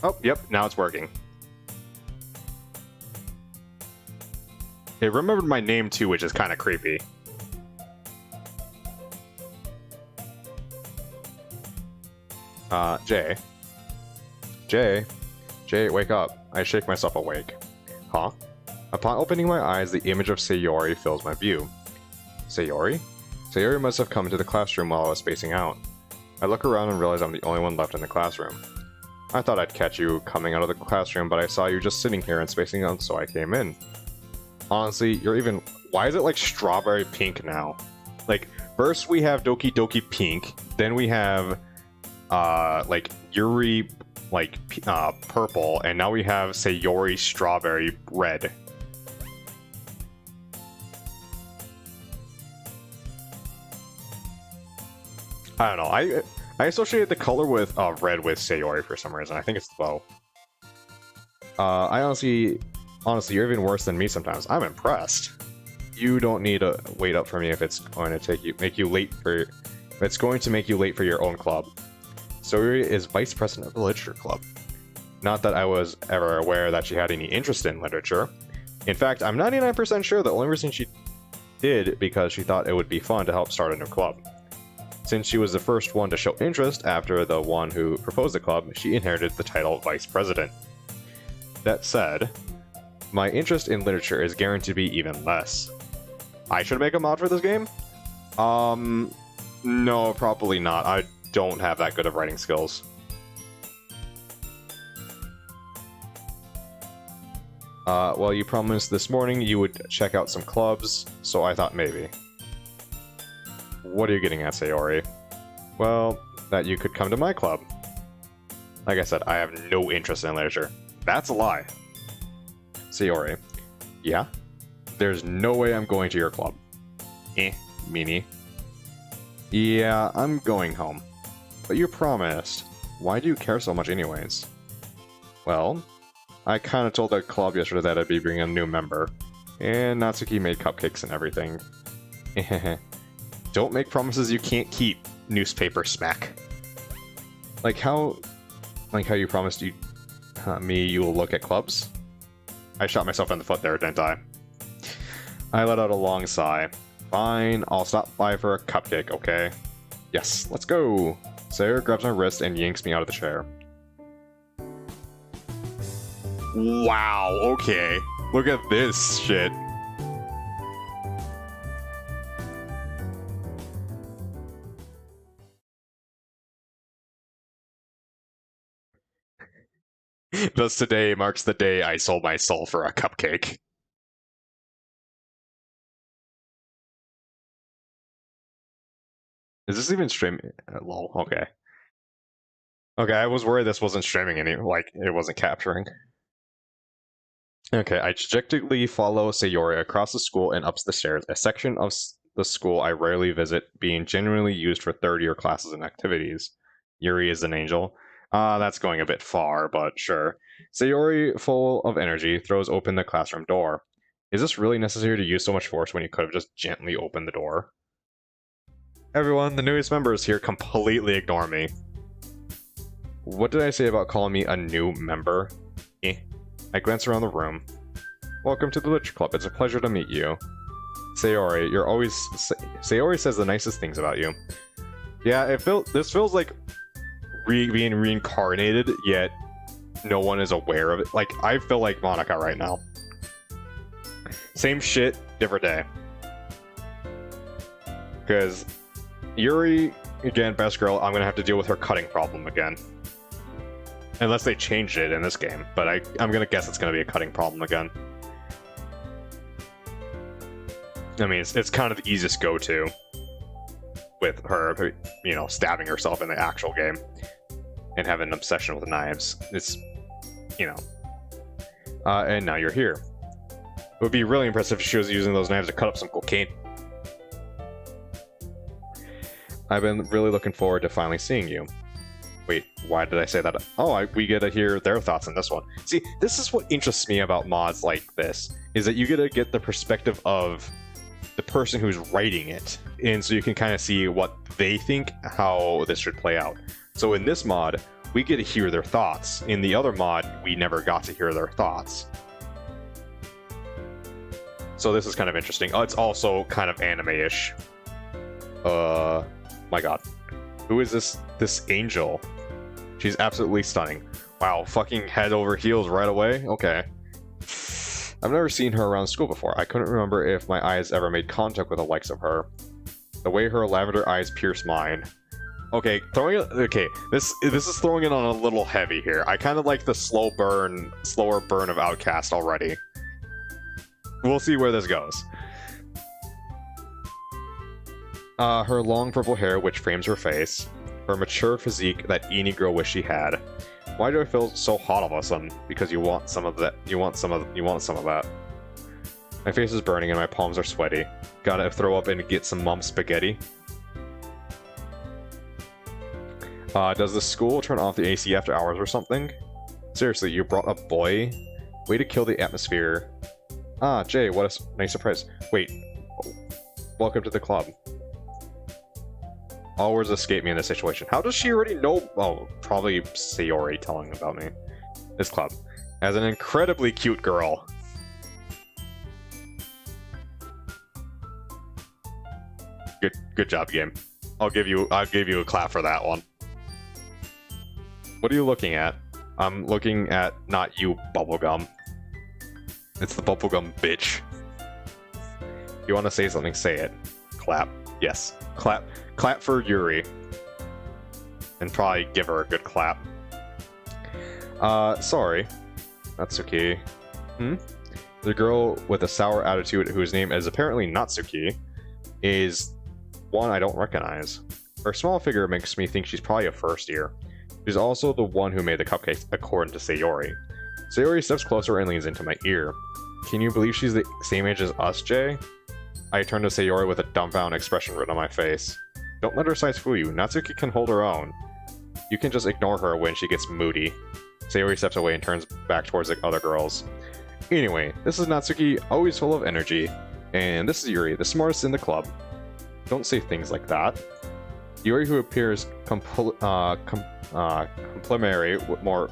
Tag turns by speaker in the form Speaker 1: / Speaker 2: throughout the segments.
Speaker 1: Oh, yep, now it's working. It remembered my name too, which is kind of creepy. Jay. Jay, wake up. I shake myself awake. Huh? Upon opening my eyes, the image of Sayori fills my view. Sayori? Sayori must have come into the classroom while I was spacing out. I look around and realize I'm the only one left in the classroom. I thought I'd catch you coming out of the classroom, but I saw you just sitting here and spacing out, so I came in. Honestly, you're even... Why is it like strawberry pink now? Like, first we have Doki Doki pink, then we have, like, Yuri, like, purple, and now we have Sayori strawberry red. I don't know, I associate the color with red with Sayori for some reason. I think it's the bow. Honestly, you're even worse than me sometimes. I'm impressed. You don't need to wait up for me if it's going to make you late for your own club. Sayori is vice president of the literature club. Not that I was ever aware that she had any interest in literature. In fact, I'm 99% sure the only reason she did because she thought it would be fun to help start a new club. Since she was the first one to show interest after the one who proposed the club, she inherited the title Vice President. That said, my interest in literature is guaranteed to be even less. I should make a mod for this game? No, probably not. I don't have that good of writing skills. Well, you promised this morning you would check out some clubs, so I thought maybe. What are you getting at, Sayori? Well, that you could come to my club. Like I said, I have no interest in literature. That's a lie. Sayori. Yeah? There's no way I'm going to your club. Meanie. Yeah, I'm going home. But you promised. Why do you care so much anyways? Well, I kinda told the club yesterday that I'd be bringing a new member. And Natsuki made cupcakes and everything. Don't make promises you can't keep, newspaper smack. Like how you promised me you will look at clubs? I shot myself in the foot there, didn't I? I let out a long sigh. Fine, I'll stop by for a cupcake, okay? Yes, let's go! Sayori grabs my wrist and yanks me out of the chair. Wow, okay. Look at this shit. Thus today marks the day I sold my soul for a cupcake. Is this even streaming? Lol, okay. Okay, I was worried this wasn't streaming like, it wasn't capturing. Okay, I dejectedly follow Sayori across the school and up the stairs, a section of the school I rarely visit, being genuinely used for third-year classes and activities. Yuri is an angel. That's going a bit far, but sure. Sayori, full of energy, throws open the classroom door. Is this really necessary to use so much force when you could have just gently opened the door? Everyone, the newest members here completely ignore me. What did I say about calling me a new member? I glance around the room. Welcome to the Literature Club. It's a pleasure to meet you. Sayori, Sayori says the nicest things about you. Yeah, this feels like being reincarnated, yet no one is aware of it. Like, I feel like Monika right now. Same shit, different day. Because Yuri, again, best girl, I'm gonna have to deal with her cutting problem again. Unless they changed it in this game, but I'm gonna guess it's gonna be a cutting problem again. I mean, it's kind of the easiest go-to with her, you know, stabbing herself in the actual game and having an obsession with knives. It's, you know. And now you're here. It would be really impressive if she was using those knives to cut up some cocaine. I've been really looking forward to finally seeing you. Wait, why did I say that? Oh, we get to hear their thoughts on this one. See, this is what interests me about mods like this, is that you get to get the perspective of the person who's writing it, and so you can kind of see what they think, how this should play out. So in this mod, we get to hear their thoughts. In the other mod, we never got to hear their thoughts. So this is kind of interesting. Oh, it's also kind of anime-ish. My god. Who is this angel? She's absolutely stunning. Wow, fucking head over heels right away? Okay. I've never seen her around school before. I couldn't remember if my eyes ever made contact with the likes of her. The way her lavender eyes pierce mine. Okay, this is throwing it on a little heavy here. I kind of like the slower burn of Outcast already. We'll see where this goes. Her long purple hair, which frames her face. Her mature physique that any girl wished she had. Why do I feel so hot all of a sudden? Because you want some of that. You want some of that. My face is burning and my palms are sweaty. Gotta throw up and get some mom spaghetti. Does the school turn off the AC after hours or something? Seriously, you brought a boy? Way to kill the atmosphere. Ah, Jay, what a nice surprise. Wait. Welcome to the club. All words escape me in this situation. How does she already know? Oh, probably Sayori telling about me. This club. As an incredibly cute girl. Good job, game. I'll give you a clap for that one. What are you looking at? I'm looking at not you, bubblegum. It's the bubblegum bitch. If you want to say something, say it. Clap. Yes. Clap. Clap for Yuri. And probably give her a good clap. Sorry. Natsuki. The girl with a sour attitude whose name is apparently Natsuki is one I don't recognize. Her small figure makes me think she's probably a first year. She's also the one who made the cupcakes, according to Sayori. Sayori steps closer and leans into my ear. Can you believe she's the same age as us, Jay? I turn to Sayori with a dumbfounded expression written on my face. Don't let her size fool you. Natsuki can hold her own. You can just ignore her when she gets moody. Sayori steps away and turns back towards the other girls. Anyway, this is Natsuki, always full of energy. And this is Yuri, the smartest in the club. Don't say things like that. Yuri, who appears complimentary with more...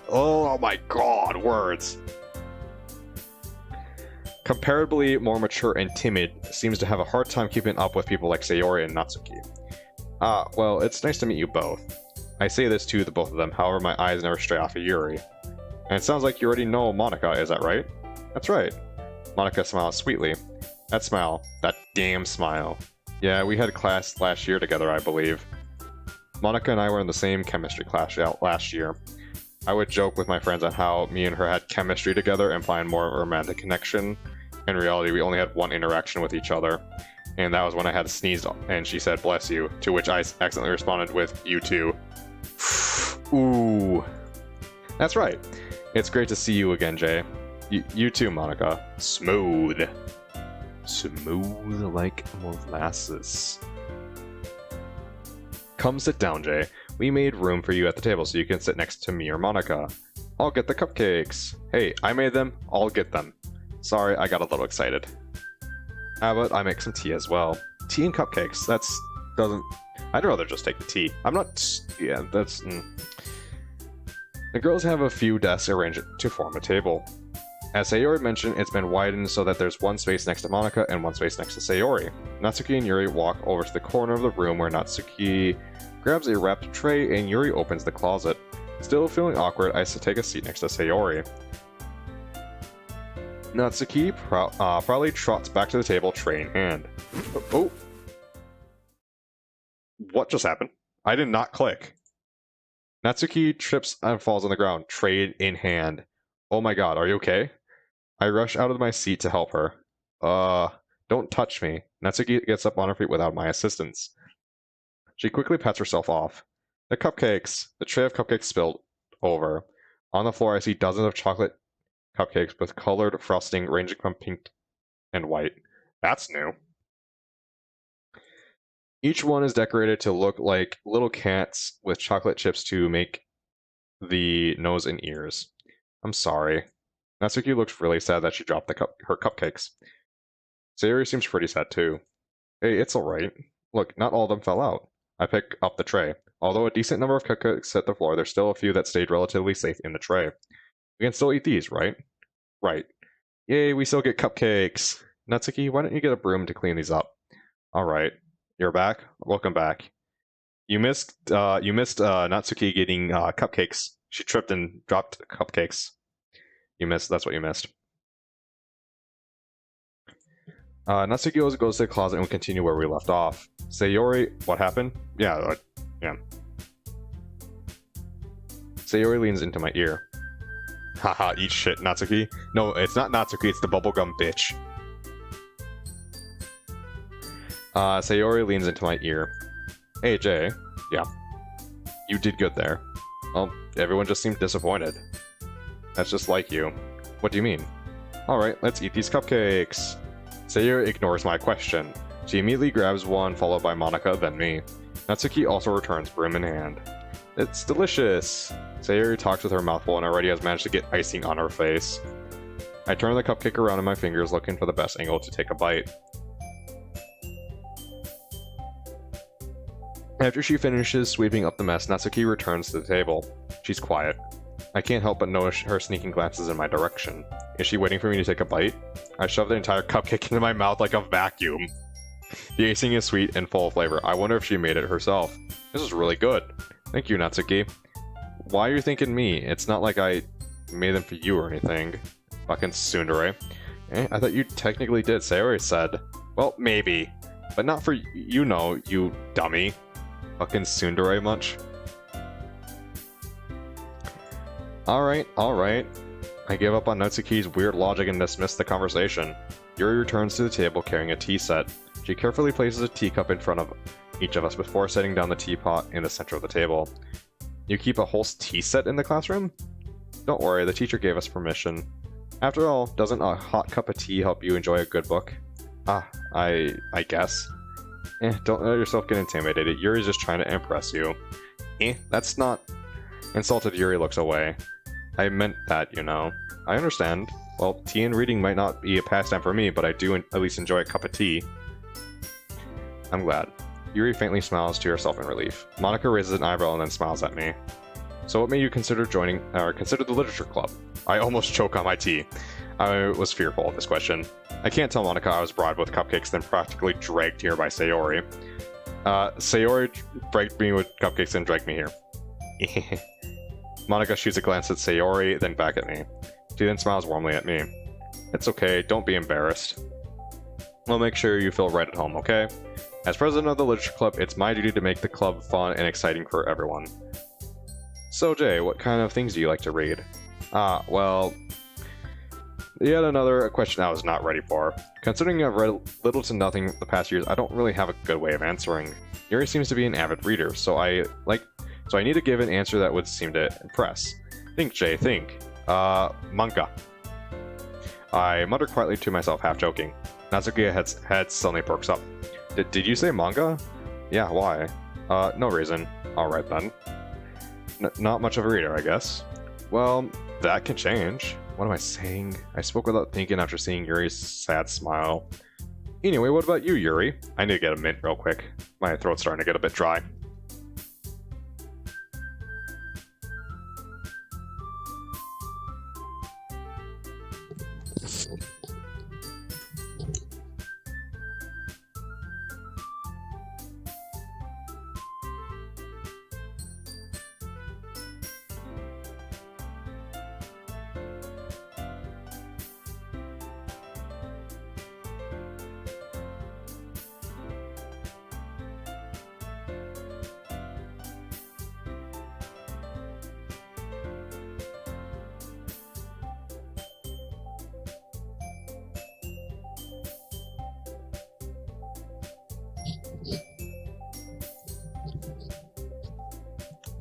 Speaker 1: oh my god, words! Comparably more mature and timid, seems to have a hard time keeping up with people like Sayori and Natsuki. Well, it's nice to meet you both. I say this to the both of them, however my eyes never stray off of Yuri. And it sounds like you already know Monika, is that right? That's right. Monika smiles sweetly. That smile. That damn smile. Yeah, we had class last year together, I believe. Monika and I were in the same chemistry class last year. I would joke with my friends on how me and her had chemistry together and find more romantic connection. In reality, we only had one interaction with each other. And that was when I had sneezed and she said, bless you, to which I accidentally responded with, you too. Ooh. That's right. It's great to see you again, Jay. You too, Monika. Smooth. Smooth like molasses. Come sit down, Jay. We made room for you at the table so you can sit next to me or Monika. I'll get the cupcakes. Hey, I made them. I'll get them. Sorry, I got a little excited. How about I make some tea as well? Tea and cupcakes. I'd rather just take the tea. I'm not... Yeah, that's... The girls have a few desks arranged to form a table. As Sayori mentioned, it's been widened so that there's one space next to Monika and one space next to Sayori. Natsuki and Yuri walk over to the corner of the room where Natsuki grabs a wrapped tray and Yuri opens the closet. Still feeling awkward, I take a seat next to Sayori. Natsuki proudly trots back to the table, tray in hand. Oh! What just happened? I did not click. Natsuki trips and falls on the ground, tray in hand. Oh my god, are you okay? I rush out of my seat to help her. Don't touch me. Natsuki gets up on her feet without my assistance. She quickly pats herself off. The cupcakes! The tray of cupcakes spilled over. On the floor I see dozens of chocolate cupcakes with colored frosting ranging from pink and white. That's new. Each one is decorated to look like little cats with chocolate chips to make the nose and ears. I'm sorry. Natsuki looks really sad that she dropped her cupcakes. Sayori seems pretty sad too. Hey, it's alright. Look, not all of them fell out. I pick up the tray. Although a decent number of cupcakes hit the floor, there's still a few that stayed relatively safe in the tray. We can still eat these, right? Right. Yay, we still get cupcakes! Natsuki, why don't you get a broom to clean these up? Alright. You're back? Welcome back. You missed Natsuki getting cupcakes. She tripped and dropped cupcakes. You missed, that's what you missed. Natsuki goes to the closet and we continue where we left off. Sayori, what happened? Yeah. Sayori leans into my ear. Haha, eat shit, Natsuki. No, it's not Natsuki, it's the bubblegum bitch. Sayori leans into my ear. Hey, Jay. Yeah. You did good there. Well, everyone just seemed disappointed. That's just like you. What do you mean? Alright, let's eat these cupcakes. Sayori ignores my question. She immediately grabs one, followed by Monika, then me. Natsuki also returns, broom in hand. It's delicious! Sayori talks with her mouth full and already has managed to get icing on her face. I turn the cupcake around in my fingers, looking for the best angle to take a bite. After she finishes sweeping up the mess, Natsuki returns to the table. She's quiet. I can't help but notice her sneaking glances in my direction. Is she waiting for me to take a bite? I shove the entire cupcake into my mouth like a vacuum. The icing is sweet and full of flavor. I wonder if she made it herself. This is really good. Thank you, Natsuki. Why are you thanking me? It's not like I made them for you or anything. Fucking tsundere. I thought you technically did, Sayori said. Well, maybe. But not for you know, you dummy. Fucking tsundere much? Alright. I give up on Natsuki's weird logic and dismiss the conversation. Yuri returns to the table carrying a tea set. She carefully places a teacup in front of each of us before setting down the teapot in the center of the table. You keep a whole tea set in the classroom? Don't worry, the teacher gave us permission. After all, doesn't a hot cup of tea help you enjoy a good book? I guess. Don't let yourself get intimidated. Yuri's just trying to impress you. That's not... Insulted Yuri looks away. I meant that, you know. I understand. Well, tea and reading might not be a pastime for me, but I do at least enjoy a cup of tea. I'm glad. Yuri faintly smiles to herself in relief. Monika raises an eyebrow and then smiles at me. So what made you consider consider the literature club? I almost choke on my tea. I was fearful of this question. I can't tell Monika I was bribed with cupcakes, then practically dragged here by Sayori. Sayori bribed me with cupcakes and dragged me here. Monika shoots a glance at Sayori, then back at me. She then smiles warmly at me. It's okay, don't be embarrassed. We'll make sure you feel right at home, okay? As president of the literature club, it's my duty to make the club fun and exciting for everyone. So Jay, what kind of things do you like to read? Well... Yet another question I was not ready for. Considering I've read little to nothing the past years, I don't really have a good way of answering. Yuri seems to be an avid reader, so I need to give an answer that would seem to impress. Think, Jay, think. Manga. I mutter quietly to myself, half joking. Natsuki's head suddenly perks up. Did you say manga? Yeah, why? No reason. Alright then. Not much of a reader, I guess. Well, that can change. What am I saying? I spoke without thinking after seeing Yuri's sad smile. Anyway, what about you, Yuri? I need to get a mint real quick. My throat's starting to get a bit dry.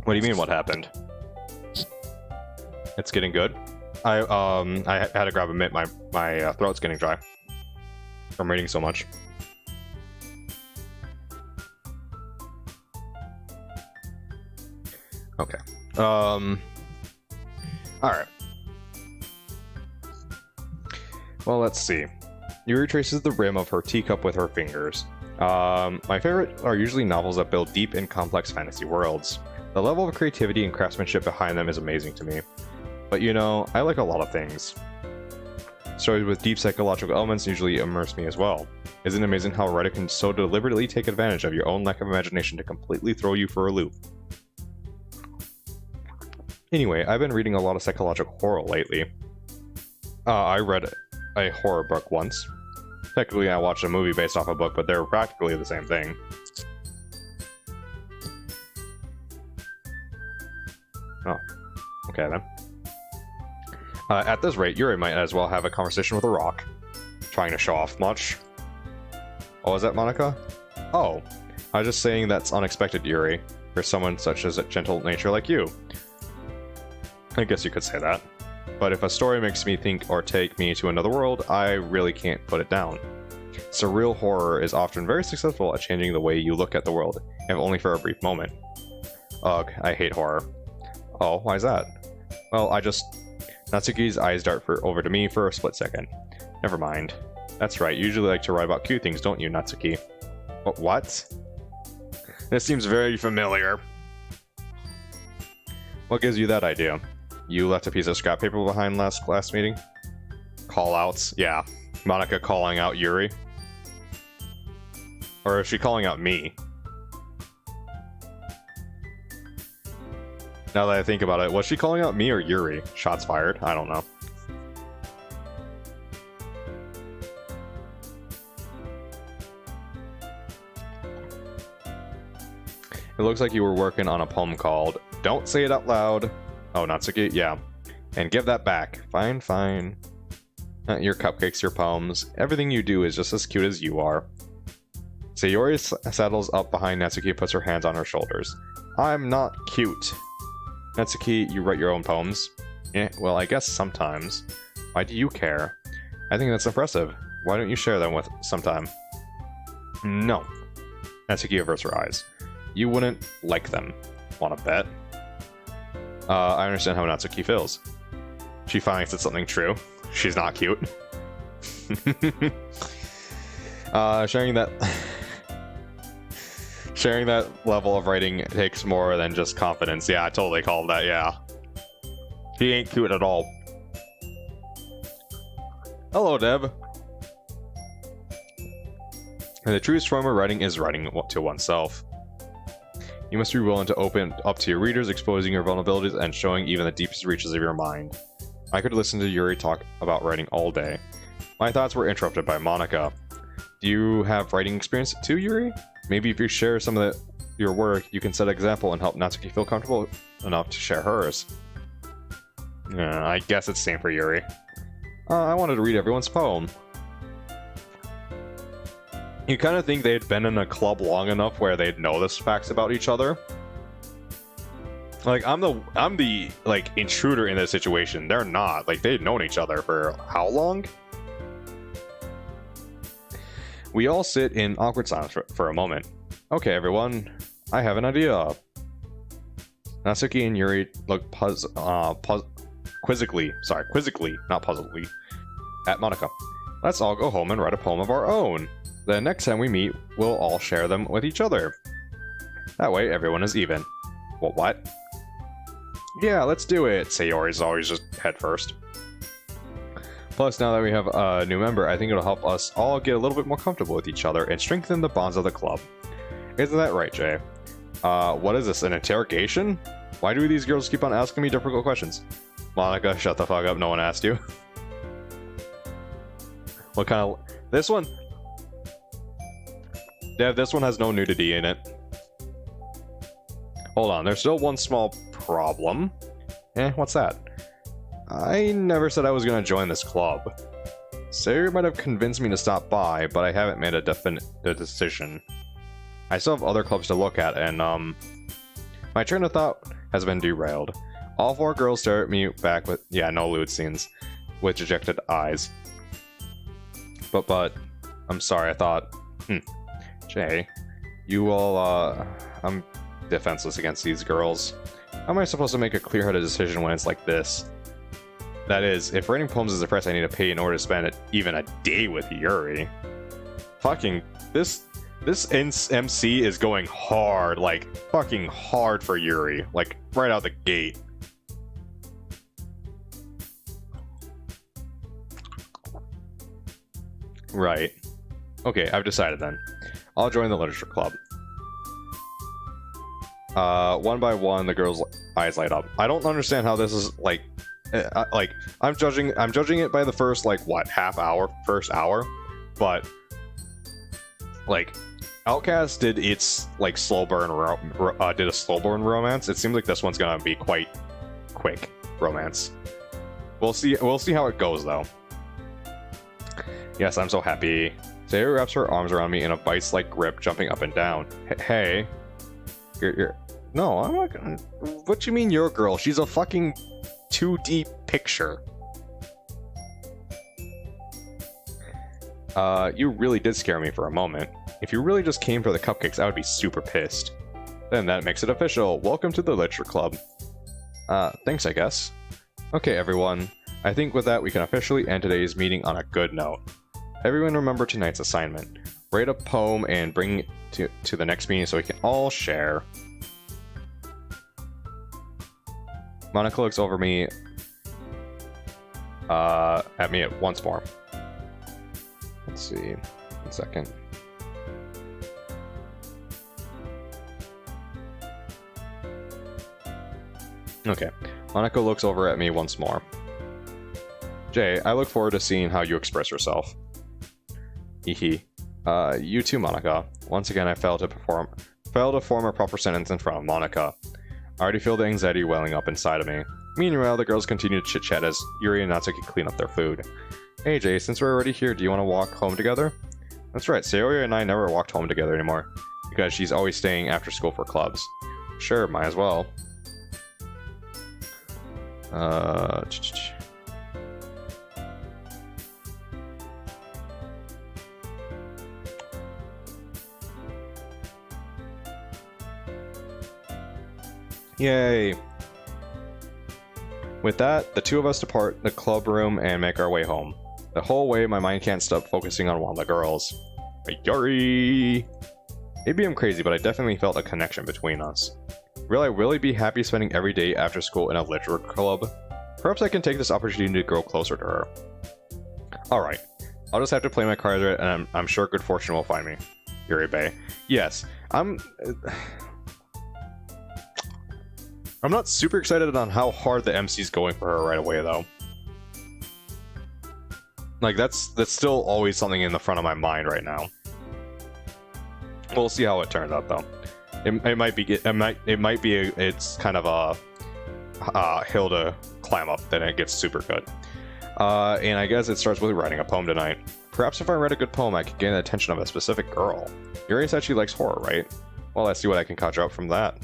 Speaker 1: What do you mean, what happened? It's getting good. I had to grab a mint. My throat's getting dry from reading so much. Okay. All right. Well, let's see. Yuri traces the rim of her teacup with her fingers. My favorite are usually novels that build deep and complex fantasy worlds. The level of creativity and craftsmanship behind them is amazing to me. But you know, I like a lot of things. Stories with deep psychological elements usually immerse me as well. Isn't it amazing how a writer can so deliberately take advantage of your own lack of imagination to completely throw you for a loop? Anyway, I've been reading a lot of psychological horror lately. I read a horror book once. Technically, I watched a movie based off a book, but they're practically the same thing. Oh, okay then. At this rate, Yuri might as well have a conversation with a rock. Trying to show off much? Oh, is that Monika? Oh, I was just saying that's unexpected, Yuri, for someone such as a gentle nature like you. I guess you could say that. But if a story makes me think or take me to another world, I really can't put it down. Surreal horror is often very successful at changing the way you look at the world, if only for a brief moment. Ugh, I hate horror. Oh, why's that? Well, Natsuki's eyes dart over to me for a split second. Never mind. That's right, you usually like to write about cute things, don't you, Natsuki? What? This seems very familiar. What gives you that idea? You left a piece of scrap paper behind last class meeting? Call-outs, yeah. Monika calling out Yuri. Or is she calling out me? Now that I think about it, was she calling out me or Yuri? Shots fired? I don't know. It looks like you were working on a poem called Don't Say It Out Loud. Oh, Natsuki? Yeah. And give that back. Fine, fine. Your cupcakes, your poems. Everything you do is just as cute as you are. Sayori settles up behind Natsuki and puts her hands on her shoulders. I'm not cute. Natsuki, you write your own poems? Yeah, well, I guess sometimes. Why do you care? I think that's impressive. Why don't you share them with sometime? No. Natsuki averts her eyes. You wouldn't like them. Wanna bet? I understand how Natsuki feels. She finally said something true. She's not cute. Sharing that level of writing takes more than just confidence. Yeah, I totally called that, yeah. He ain't cute at all. Hello, Deb. And the truest form of writing is writing to oneself. You must be willing to open up to your readers, exposing your vulnerabilities and showing even the deepest reaches of your mind. I could listen to Yuri talk about writing all day. My thoughts were interrupted by Monika. Do you have writing experience too, Yuri? Maybe if you share some of your work, you can set an example and help Natsuki feel comfortable enough to share hers. Yeah, I guess it's same for Yuri. I wanted to read everyone's poem. You kind of think they'd been in a club long enough where they'd know the facts about each other. Like, I'm the like intruder in this situation. They're not. Like, they'd known each other for how long? We all sit in awkward silence for a moment. Okay, everyone, I have an idea. Natsuki and Yuri look quizzically, not puzzledly, at Monika. Let's all go home and write a poem of our own. The next time we meet, we'll all share them with each other. That way, everyone is even. Well, what? Yeah, let's do it. Sayori's always just head first. Plus, now that we have a new member, I think it'll help us all get a little bit more comfortable with each other and strengthen the bonds of the club. Isn't that right, Jay? What is this, an interrogation? Why do these girls keep on asking me difficult questions? Monika, shut the fuck up, no one asked you. What kind of... This one? Dev, this one has no nudity in it. Hold on, there's still one small problem. What's that? I never said I was going to join this club. Sayori might have convinced me to stop by, but I haven't made a definite decision. I still have other clubs to look at, and my train of thought has been derailed. All four girls stare at me back with, yeah, no lewd scenes, with dejected eyes. But, I'm sorry, I thought, Jay, you all, I'm defenseless against these girls. How am I supposed to make a clear-headed decision when it's like this? That is, if writing poems is the price I need to pay in order to spend even a day with Yuri. Fucking, this This MC is going hard, like fucking hard for Yuri, like right out the gate. Right. Okay, I've decided then. I'll join the literature club. One by one, the girl's eyes light up. I don't understand how this is like I'm judging it by the first like what first hour, but like Outcast did its like slow burn did a slow burn romance. It seems like this one's gonna be quite quick romance. We'll see how it goes though. Yes, I'm so happy. Sayori wraps her arms around me in a vice-like grip, jumping up and down. Hey, you're no, I'm not gonna. What you mean, you're a girl? She's a fucking 2D picture. You really did scare me for a moment. If you really just came for the cupcakes, I would be super pissed. Then that makes it official. Welcome to the literature club. Thanks, I guess. Okay, everyone. I think with that, we can officially end today's meeting on a good note. Everyone remember tonight's assignment. Write a poem and bring it to the next meeting so we can all share. Monika looks over me at me once more. Let's see. 1 second. Okay. Monika looks over at me once more. Jay, I look forward to seeing how you express yourself. Hehe. You too, Monika. Once again, I failed to form a proper sentence in front of Monika. I already feel the anxiety welling up inside of me. Meanwhile, the girls continue to chit-chat as Yuri and Natsuki clean up their food. Hey Jay, since we're already here, do you want to walk home together? That's right, Sayori and I never walked home together anymore, because she's always staying after school for clubs. Sure, might as well. Yay! With that, the two of us depart the club room and make our way home. The whole way, my mind can't stop focusing on one of the girls. Yuri! Maybe I'm crazy, but I definitely felt a connection between us. Will I really be happy spending every day after school in a literature club? Perhaps I can take this opportunity to grow closer to her. Alright, I'll just have to play my cards right, and I'm sure good fortune will find me. Yuri Bay. Yes, I'm not super excited on how hard the MC's going for her right away, though. Like, that's still always something in the front of my mind right now. We'll see how it turns out, though. It might be it's kind of a hill to climb up, then it gets super good. And I guess it starts with writing a poem tonight. Perhaps if I write a good poem, I could gain the attention of a specific girl. Yuri said she likes horror, right? Well, let's see what I can conjure up from that.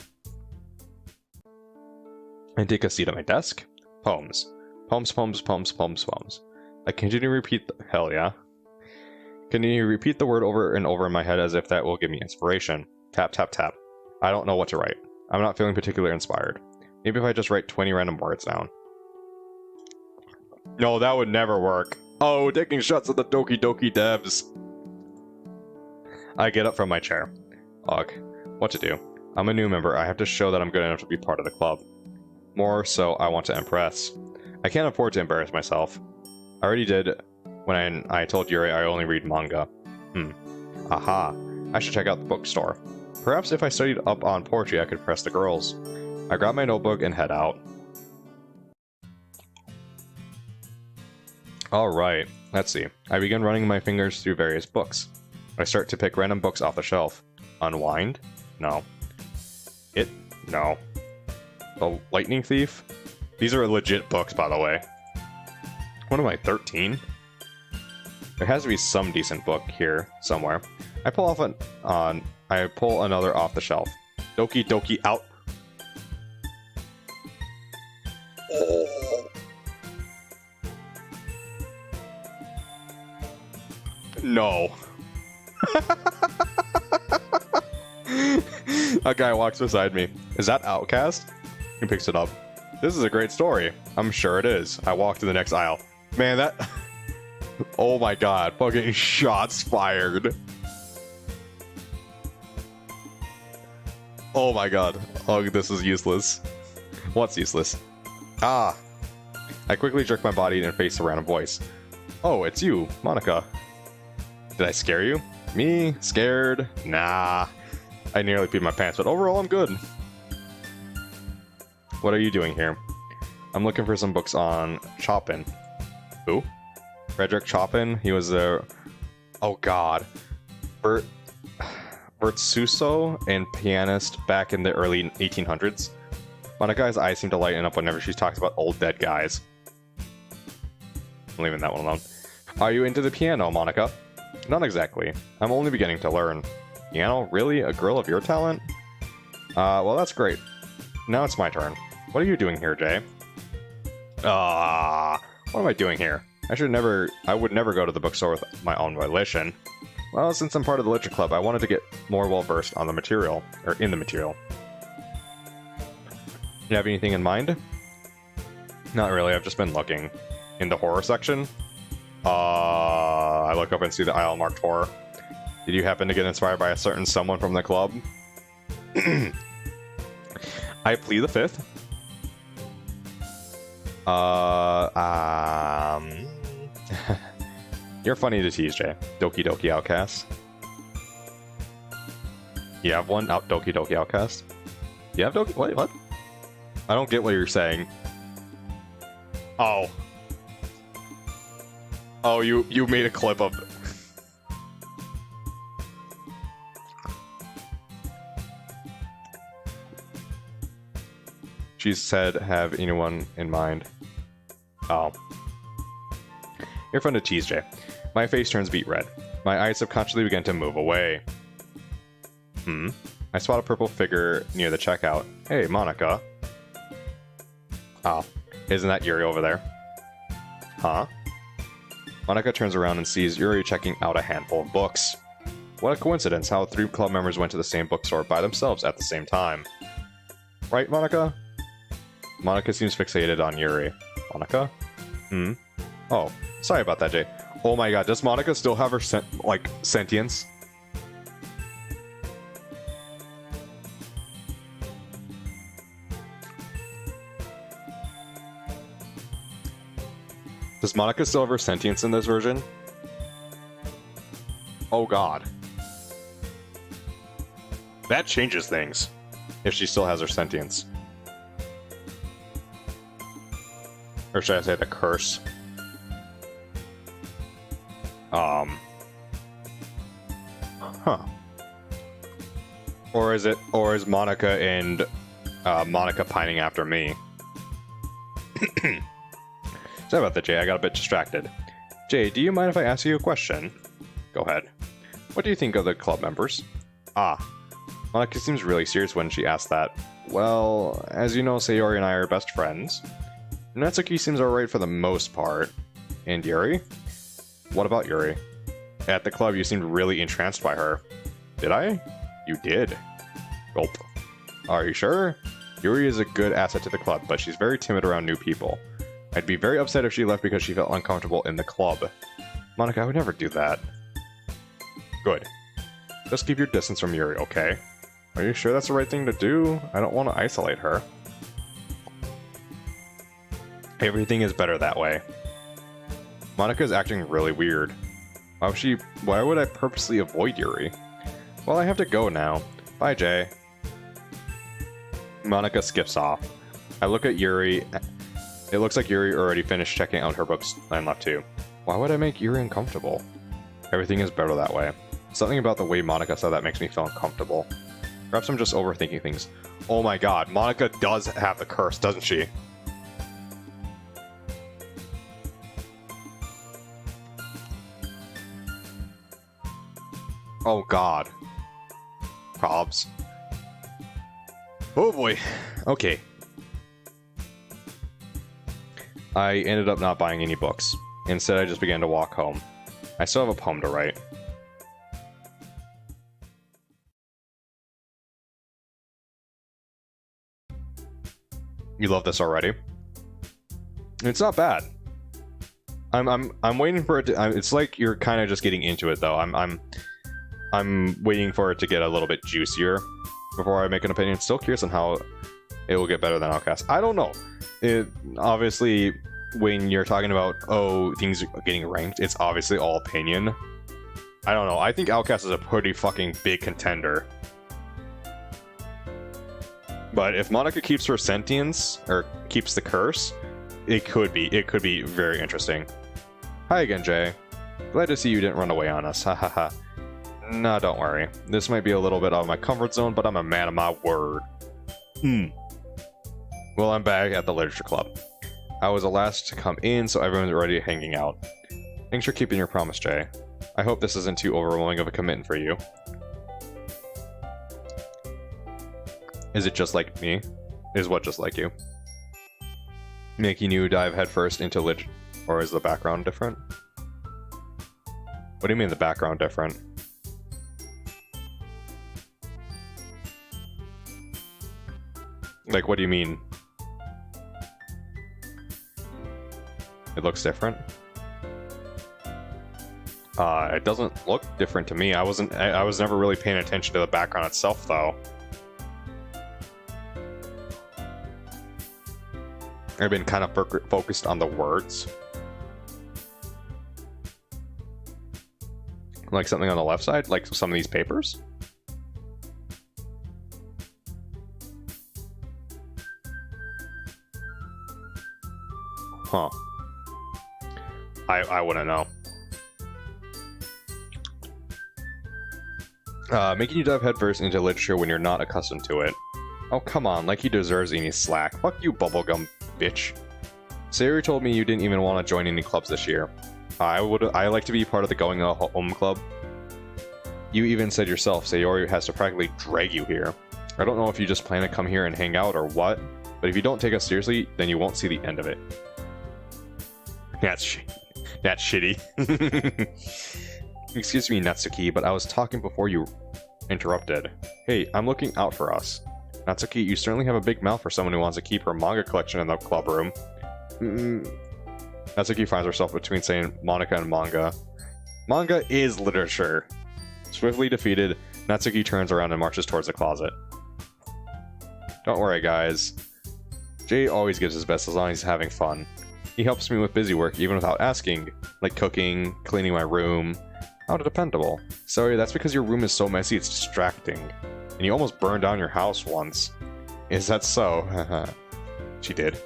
Speaker 1: I take a seat at my desk. Poems. Poems, poems, poems, poems, poems. I continue to repeat hell yeah. Continue to repeat the word over and over in my head as if that will give me inspiration. Tap, tap, tap. I don't know what to write. I'm not feeling particularly inspired. Maybe if I just write 20 random words down. No, that would never work. Oh, taking shots at the Doki Doki devs. I get up from my chair. Ugh. What to do? I'm a new member. I have to show that I'm good enough to be part of the club. More so, I want to impress. I can't afford to embarrass myself. I already did when I told Yuri I only read manga. Aha. I should check out the bookstore. Perhaps if I studied up on poetry, I could impress the girls. I grab my notebook and head out. Alright, let's see. I begin running my fingers through various books. I start to pick random books off the shelf. Unwind? No. It? No. The Lightning Thief? These are legit books, by the way. What am I, 13? There has to be some decent book here somewhere. I pull another off the shelf. Doki Doki out. Oh. No. A guy walks beside me. Is that Outcast? He picks it up. This is a great story. I'm sure it is. I walk to the next aisle. Man, that... Oh my god. Fucking shots fired. Oh my god. Oh, this is useless. What's useless? Ah. I quickly jerk my body and face a random voice. Oh, it's you, Monika. Did I scare you? Me? Scared? Nah. I nearly peed my pants, but overall I'm good. What are you doing here? I'm looking for some books on Chopin. Who? Frederick Chopin? He was a... Oh god. Virtuoso and pianist back in the early 1800s. Monika's eyes seem to lighten up whenever she talks about old dead guys. I'm leaving that one alone. Are you into the piano, Monika? Not exactly. I'm only beginning to learn. Piano? Really? A girl of your talent? Well, that's great. Now it's my turn. What are you doing here, Jay? What am I doing here? I would never go to the bookstore with my own volition. Well, since I'm part of the literature club, I wanted to get more well-versed on the material, or in the material. You have anything in mind? Not really, I've just been looking. In the horror section? I look up and see the aisle marked horror. Did you happen to get inspired by a certain someone from the club? I plead the fifth. You're funny to tease, Jay. Doki Doki Outcast. You have one? Doki Doki Outcast? You have Doki? Wait, what? I don't get what you're saying. Oh. Oh, you made a clip of... She said, have anyone in mind. Oh. You're fun to tease, Jay. My face turns beet red. My eyes subconsciously begin to move away. I spot a purple figure near the checkout. Hey, Monika. Oh, isn't that Yuri over there? Huh? Monika turns around and sees Yuri checking out a handful of books. What a coincidence how 3 club members went to the same bookstore by themselves at the same time. Right, Monika? Monika seems fixated on Yuri. Monika? Oh, sorry about that, Jay. Oh my god, does Monika still have her sentience? Does Monika still have her sentience in this version? Oh god. That changes things. If she still has her sentience. Or should I say the curse? Huh. Or is Monika and Monika pining after me? Sorry about that, Jay. I got a bit distracted. Jay, do you mind if I ask you a question? Go ahead. What do you think of the club members? Monika seems really serious when she asks that. Well, as you know, Sayori and I are best friends. Natsuki seems alright for the most part. And Yuri? What about Yuri? At the club, you seemed really entranced by her. Did I? You did. Gulp. Are you sure? Yuri is a good asset to the club, but she's very timid around new people. I'd be very upset if she left because she felt uncomfortable in the club. Monika, I would never do that. Good. Just keep your distance from Yuri, okay? Are you sure that's the right thing to do? I don't want to isolate her. Everything is better that way. Monika is acting really weird. Why would I purposely avoid Yuri? Well, I have to go now. Bye, Jay. Monika skips off. I look at Yuri. It looks like Yuri already finished checking out her books and left too. Why would I make Yuri uncomfortable? Everything is better that way. Something about the way Monika said that makes me feel uncomfortable. Perhaps I'm just overthinking things. Oh my god, Monika does have the curse, doesn't she? Oh god. Probs. Oh boy. Okay. I ended up not buying any books. Instead, I just began to walk home. I still have a poem to write. You love this already? It's not bad. I'm waiting for it to. It's like you're kind of just getting into it though. I'm waiting for it to get a little bit juicier before I make an opinion. Still curious on how it will get better than Outcast. I don't know. It obviously, when you're talking about, oh, things are getting ranked, it's obviously all opinion. I don't know. I think Outcast is a pretty fucking big contender. But if Monika keeps her sentience, or keeps the curse, it could be very interesting. Hi again, Jay. Glad to see you didn't run away on us, hahaha. Nah, don't worry. This might be a little bit out of my comfort zone, but I'm a man of my word. Well, I'm back at the Literature Club. I was the last to come in, so everyone's already hanging out. Thanks for keeping your promise, Jay. I hope this isn't too overwhelming of a commitment for you. Is it just like me? Is what just like you? Making you dive headfirst into lit... Or is the background different? What do you mean the background different? Like, what do you mean? It looks different? It doesn't look different to me. I was never really paying attention to the background itself, though. I've been kind of focused on the words. Like something on the left side? Like some of these papers? Huh. I wouldn't know. Making you dive headfirst into literature when you're not accustomed to it. Oh, come on, like he deserves any slack. Fuck you, bubblegum bitch. Sayori told me you didn't even want to join any clubs this year. I like to be part of the going home club. You even said yourself, Sayori has to practically drag you here. I don't know if you just plan to come here and hang out or what, but if you don't take us seriously, then you won't see the end of it. That's shitty. Excuse me, Natsuki, but I was talking before you interrupted. Hey, I'm looking out for us. Natsuki, you certainly have a big mouth for someone who wants to keep her manga collection in the club room. Natsuki finds herself between saying Monika and manga. Manga is literature. Swiftly defeated, Natsuki turns around and marches towards the closet. Don't worry, guys. Jay always gives his best as long as he's having fun. He helps me with busy work even without asking, like cooking, cleaning my room. How dependable. Sorry, that's because your room is so messy it's distracting. And you almost burned down your house once. Is that so? She did.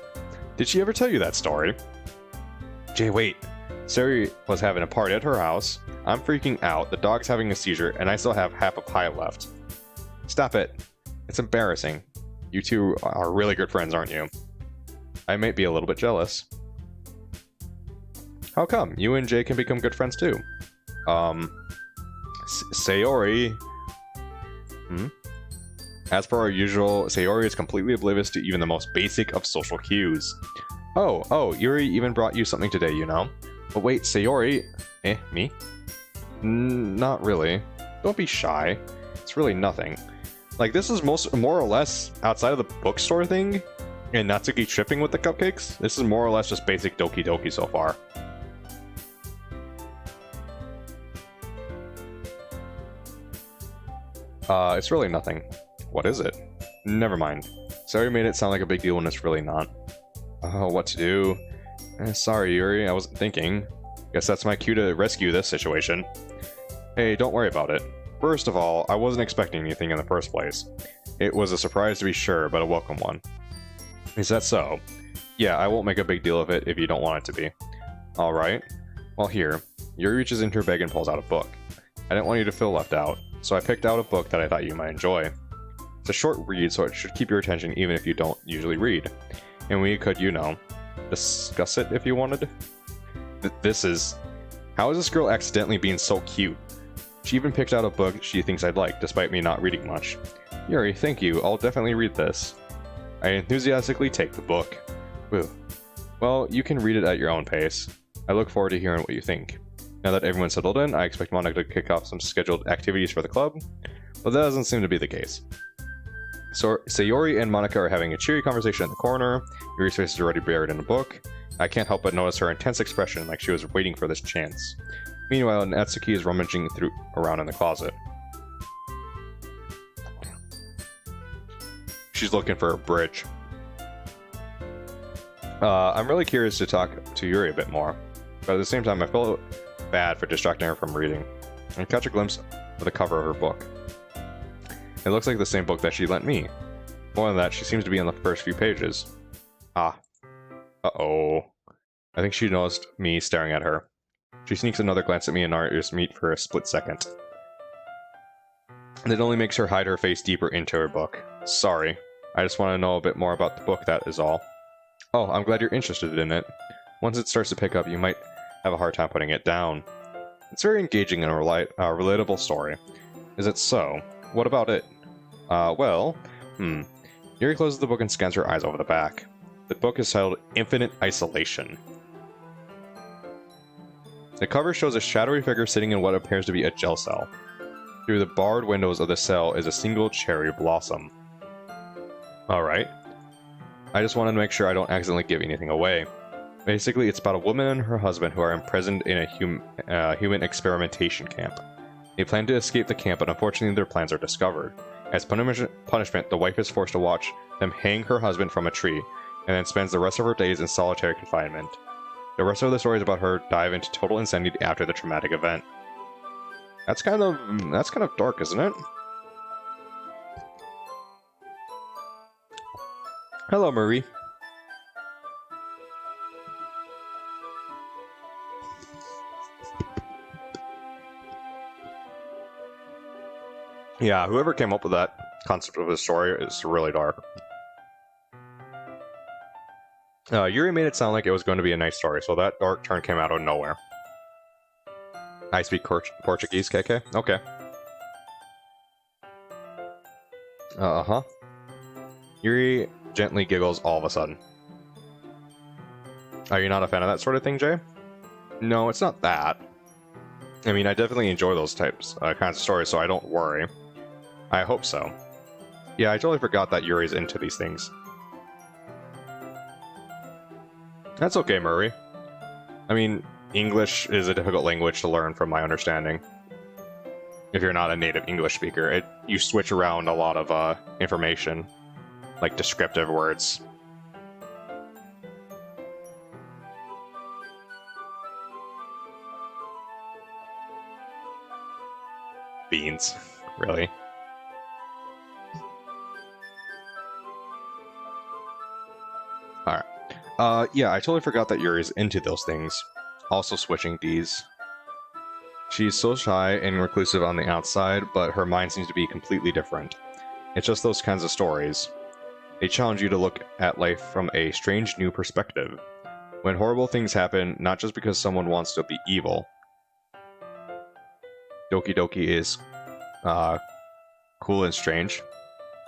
Speaker 1: Did she ever tell you that story? Jay, wait. Sari was having a party at her house. I'm freaking out, the dog's having a seizure, and I still have half a pie left. Stop it. It's embarrassing. You two are really good friends, aren't you? I might be a little bit jealous. How come? You and Jay can become good friends too. Sayori... As per our usual, Sayori is completely oblivious to even the most basic of social cues. Oh, Yuri even brought you something today, you know? But wait, Sayori... me? Not really. Don't be shy. It's really nothing. Like, this is more or less outside of the bookstore thing, and Natsuki tripping with the cupcakes. This is more or less just basic Doki Doki so far. It's really nothing. What is it? Never mind. Sorry made it sound like a big deal when it's really not. Oh, what to do? Sorry, Yuri, I wasn't thinking. Guess that's my cue to rescue this situation. Hey, don't worry about it. First of all, I wasn't expecting anything in the first place. It was a surprise to be sure, but a welcome one. Is that so? Yeah, I won't make a big deal of it if you don't want it to be. Alright. Well, here. Yuri reaches into her bag and pulls out a book. I didn't want you to feel left out, so I picked out a book that I thought you might enjoy. It's a short read, so it should keep your attention even if you don't usually read. And we could, you know, discuss it if you wanted. This is... How is this girl accidentally being so cute? She even picked out a book she thinks I'd like, despite me not reading much. Yuri, thank you. I'll definitely read this. I enthusiastically take the book. Woo. Well, you can read it at your own pace. I look forward to hearing what you think. Now that everyone's settled in, I expect Monika to kick off some scheduled activities for the club, but that doesn't seem to be the case. So Sayori and Monika are having a cheery conversation in the corner. Yuri's face is already buried in a book. I can't help but notice her intense expression, like she was waiting for this chance. Meanwhile, Natsuki is rummaging around in the closet. She's looking for a bridge. I'm really curious to talk to Yuri a bit more, but at the same time, I feel bad for distracting her from reading. I catch a glimpse of the cover of her book. It looks like the same book that she lent me. More than that, she seems to be on the first few pages. Ah. Uh-oh. I think she noticed me staring at her. She sneaks another glance at me and our ears meet for a split second. And it only makes her hide her face deeper into her book. Sorry. I just want to know a bit more about the book, that is all. Oh, I'm glad you're interested in it. Once it starts to pick up, you might have a hard time putting it down. It's very engaging and a relatable story. Is it so? What about it? Yuri closes the book and scans her eyes over the back. The book is titled Infinite Isolation. The cover shows a shadowy figure sitting in what appears to be a jail cell. Through the barred windows of the cell is a single cherry blossom. Alright. I just wanted to make sure I don't accidentally give anything away. Basically, it's about a woman and her husband who are imprisoned in a human experimentation camp. They plan to escape the camp, but unfortunately their plans are discovered. As punishment, the wife is forced to watch them hang her husband from a tree, and then spends the rest of her days in solitary confinement. The rest of the story is about her dive into total insanity after the traumatic event. That's kind of dark, isn't it? Hello, Marie. Yeah, whoever came up with that concept of the story is really dark. Yuri made it sound like it was going to be a nice story, so that dark turn came out of nowhere. I speak Portuguese, KK? Okay. Uh-huh. Yuri gently giggles all of a sudden. Are you not a fan of that sort of thing, Jay? No, it's not that. I mean, I definitely enjoy those kinds of stories, so I don't worry. I hope so. Yeah, I totally forgot that Yuri's into these things. That's okay, Murray. I mean, English is a difficult language to learn from my understanding. If you're not a native English speaker, you switch around a lot of information, like descriptive words. Beans, really? Alright. Yeah, I totally forgot that Yuri's into those things. Also switching Ds. She's so shy and reclusive on the outside, but her mind seems to be completely different. It's just those kinds of stories. They challenge you to look at life from a strange new perspective. When horrible things happen, not just because someone wants to be evil. Doki Doki is cool and strange.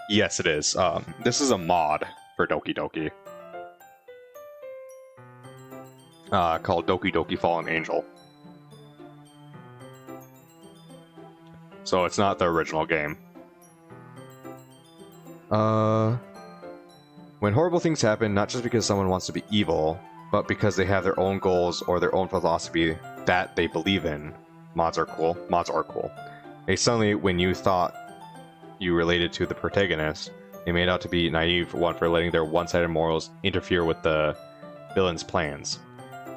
Speaker 1: Yes, it is. This is a mod for Doki Doki. Called Doki Doki Fallen Angel. So it's not the original game. When horrible things happen, not just because someone wants to be evil, but because they have their own goals or their own philosophy that they believe in. Mods are cool. Mods are cool. They suddenly, when you thought you related to the protagonist, they made out to be naive one for letting their one-sided morals interfere with the villain's plans.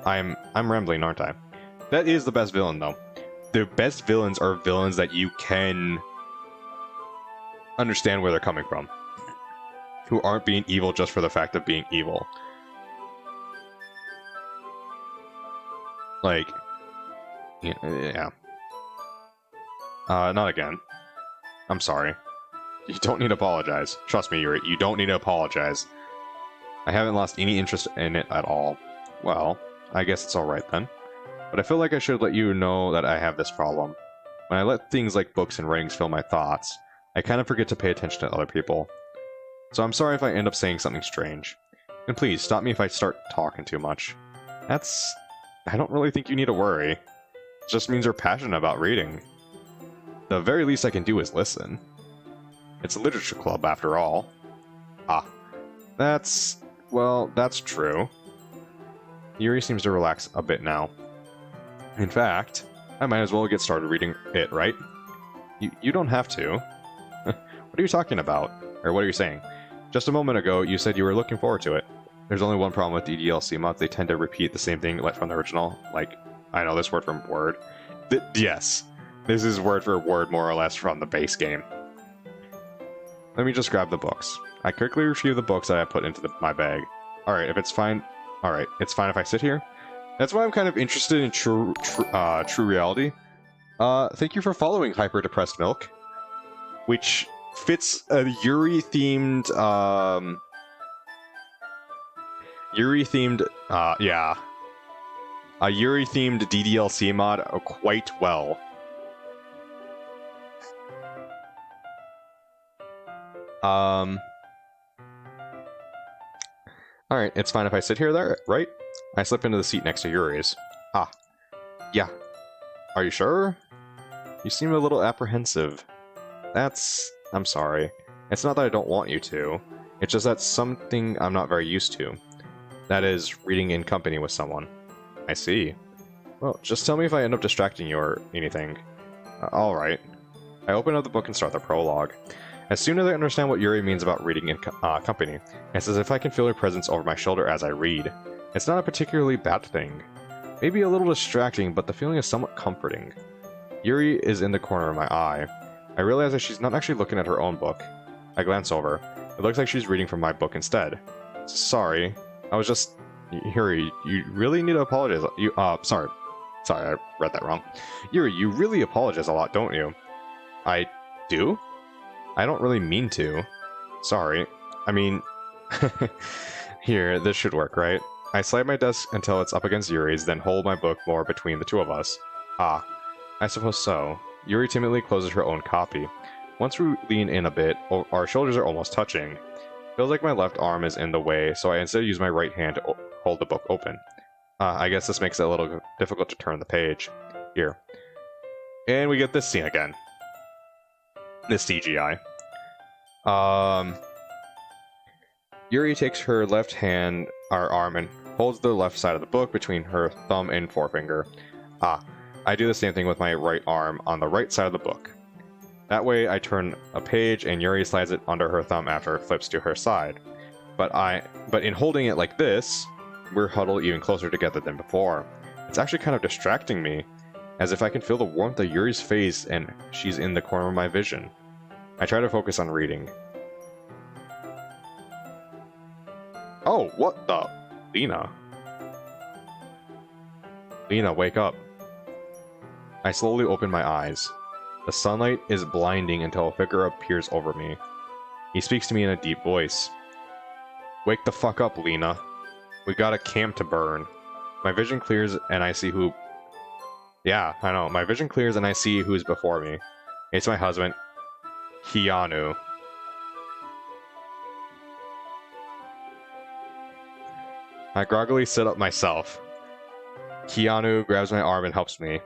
Speaker 1: I'm rambling, aren't I? That is the best villain, though. The best villains are villains that you can understand where they're coming from. Who aren't being evil just for the fact of being evil. Like, yeah. Not again. I'm sorry. You don't need to apologize. Trust me, Yuri, you don't need to apologize. I haven't lost any interest in it at all. Well, I guess it's alright then. But I feel like I should let you know that I have this problem. When I let things like books and writings fill my thoughts, I kind of forget to pay attention to other people. So I'm sorry if I end up saying something strange. And please, stop me if I start talking too much. I don't really think you need to worry. It just means you're passionate about reading. The very least I can do is listen. It's a literature club, after all. Ah. That's true. Yuri seems to relax a bit now. In fact, I might as well get started reading it, right? You don't have to. What are you talking about? Or what are you saying? Just a moment ago, you said you were looking forward to it. There's only one problem with the DLC mods. They tend to repeat the same thing like from the original. Like, I know this word from word. Yes, this is word for word more or less from the base game. Let me just grab the books. I quickly retrieve the books that I put into my bag. Alright, if it's fine... Alright, it's fine if I sit here? That's why I'm kind of interested in true reality. Thank you for following Hyper Depressed Milk, which fits a Yuri-themed, yeah. A Yuri-themed DDLC mod quite well. Alright, it's fine if I sit here there, right? I slip into the seat next to Yuri's. Ah. Yeah. Are you sure? You seem a little apprehensive. I'm sorry. It's not that I don't want you to. It's just that's something I'm not very used to. That is, reading in company with someone. I see. Well, just tell me if I end up distracting you or anything. Alright. I open up the book and start the prologue. As soon as I understand what Yuri means about reading in company, it's as if I can feel her presence over my shoulder as I read. It's not a particularly bad thing. Maybe a little distracting, but the feeling is somewhat comforting. Yuri is in the corner of my eye. I realize that she's not actually looking at her own book. I glance over. It looks like she's reading from my book instead. Sorry. I was just... Yuri, you really need to apologize. Sorry. Sorry, I read that wrong. Yuri, you really apologize a lot, don't you? I do? I don't really mean to. Sorry. I mean... Here, this should work, right? I slide my desk until it's up against Yuri's, then hold my book more between the two of us. Ah, I suppose so. Yuri timidly closes her own copy. Once we lean in a bit, our shoulders are almost touching. Feels like my left arm is in the way, so I instead use my right hand to hold the book open. I guess this makes it a little difficult to turn the page. Here. And we get this scene again. This CGI. Yuri takes her left hand, our arm, and holds the left side of the book between her thumb and forefinger. I do the same thing with my right arm on the right side of the book. That way I turn a page and Yuri slides it under her thumb after it flips to her side. But in holding it like this, we're huddled even closer together than before. It's actually kind of distracting me, as if I can feel the warmth of Yuri's face and she's in the corner of my vision. I try to focus on reading. Oh, what the? Lena. Lena, wake up. I slowly open my eyes. The sunlight is blinding until a figure appears over me. He speaks to me in a deep voice. Wake the fuck up, Lena. We got a camp to burn. My vision clears and I see who... Yeah, I know. My vision clears and I see who's before me. It's my husband, Keanu. I groggily sit up myself. Keanu grabs my arm and helps me.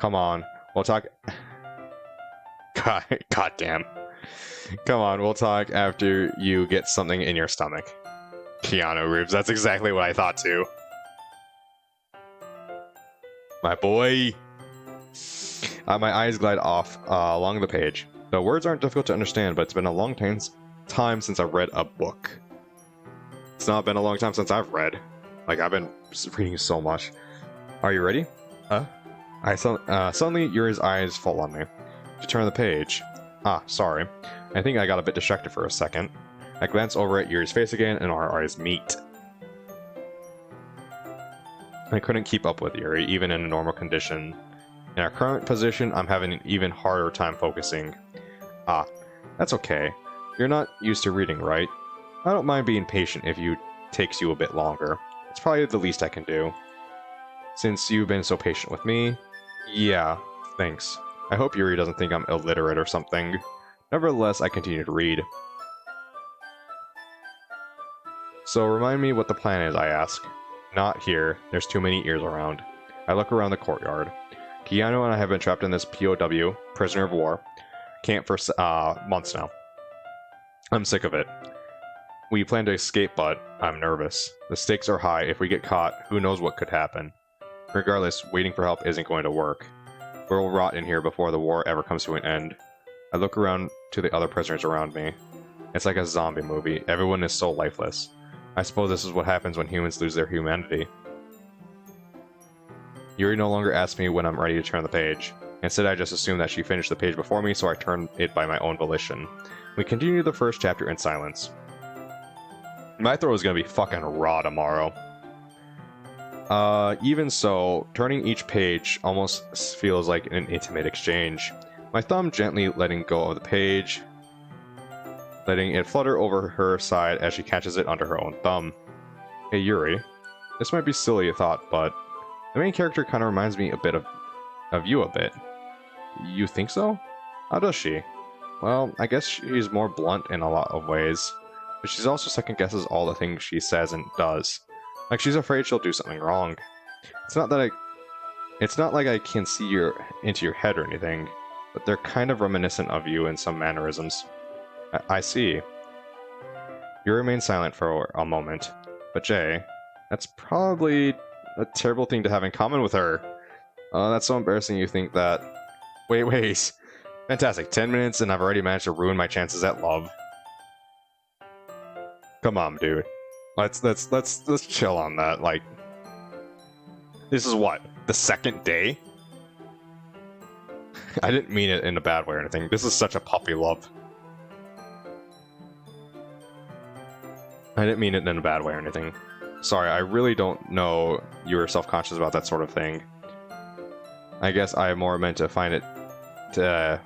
Speaker 1: Come on, we'll talk... God damn. Come on, we'll talk after you get something in your stomach. Keanu Reeves, that's exactly what I thought too. My boy! My eyes glide off along the page. The words aren't difficult to understand, but it's been a long time since I've read a book. It's not been a long time since I've read. Like, I've been reading so much. Are you ready? Suddenly, Yuri's eyes fall on me. To turn the page. Sorry. I think I got a bit distracted for a second. I glance over at Yuri's face again, and our eyes meet. I couldn't keep up with Yuri, even in a normal condition. In our current position, I'm having an even harder time focusing. That's okay. You're not used to reading, right? I don't mind being patient if it takes you a bit longer. It's probably the least I can do. Since you've been so patient with me... Yeah, thanks. I hope Yuri doesn't think I'm illiterate or something. Nevertheless, I continue to read. So remind me what the plan is, I ask. Not here. There's too many ears around. I look around the courtyard. Keanu and I have been trapped in this POW, prisoner of war, camp for months now. I'm sick of it. We plan to escape, but I'm nervous. The stakes are high. If we get caught, who knows what could happen. Regardless, waiting for help isn't going to work. We'll rot in here before the war ever comes to an end. I look around to the other prisoners around me. It's like a zombie movie. Everyone is so lifeless. I suppose this is what happens when humans lose their humanity. Yuri no longer asks me when I'm ready to turn the page. Instead, I just assume that she finished the page before me, so I turn it by my own volition. We continue the first chapter in silence. My throat is gonna be fucking raw tomorrow. Even so, turning each page almost feels like an intimate exchange. My thumb gently letting go of the page, letting it flutter over her side as she catches it under her own thumb. Hey Yuri, this might be silly a thought, but the main character kind of reminds me a bit of you a bit. You think so? How does she? Well, I guess she's more blunt in a lot of ways, but she's also second guesses all the things she says and does. Like she's afraid she'll do something wrong. It's not like I can see into your head or anything, but they're kind of reminiscent of you in some mannerisms. I see. You remain silent for a moment, but Jay, that's probably a terrible thing to have in common with her. That's so embarrassing you think that... Wait. Fantastic, 10 minutes and I've already managed to ruin my chances at love. Come on, dude. Let's chill on that, like... This is what? The second day? I didn't mean it in a bad way or anything. This is such a puppy love. I didn't mean it in a bad way or anything. Sorry, I really don't know you were self-conscious about that sort of thing. I guess I more meant to find it... that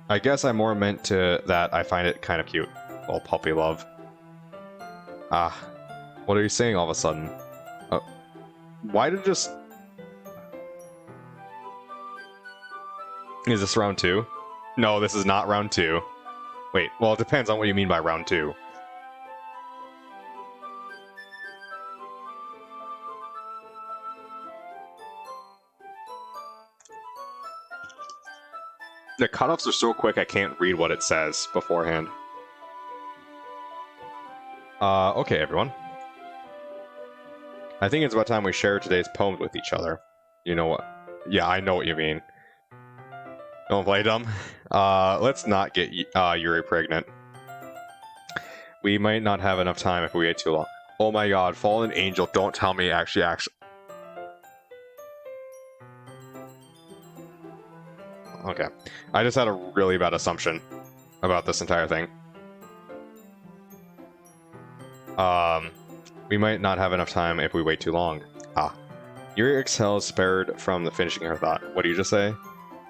Speaker 1: I find it kind of cute. Well, puppy love. What are you saying all of a sudden? Why did it just... Is this round 2? No, this is not round 2. Wait, well, it depends on what you mean by round 2. The cutoffs are so quick I can't read what it says beforehand. Okay, everyone. I think it's about time we share today's poems with each other. You know what? Yeah, I know what you mean. Don't play dumb. Let's not get Yuri pregnant. We might not have enough time if we wait too long. Oh my god, fallen angel, don't tell me actually... Okay. I just had a really bad assumption about this entire thing. We might not have enough time if we wait too long. Yuri exhales, spared from the finishing her thought. What did you just say?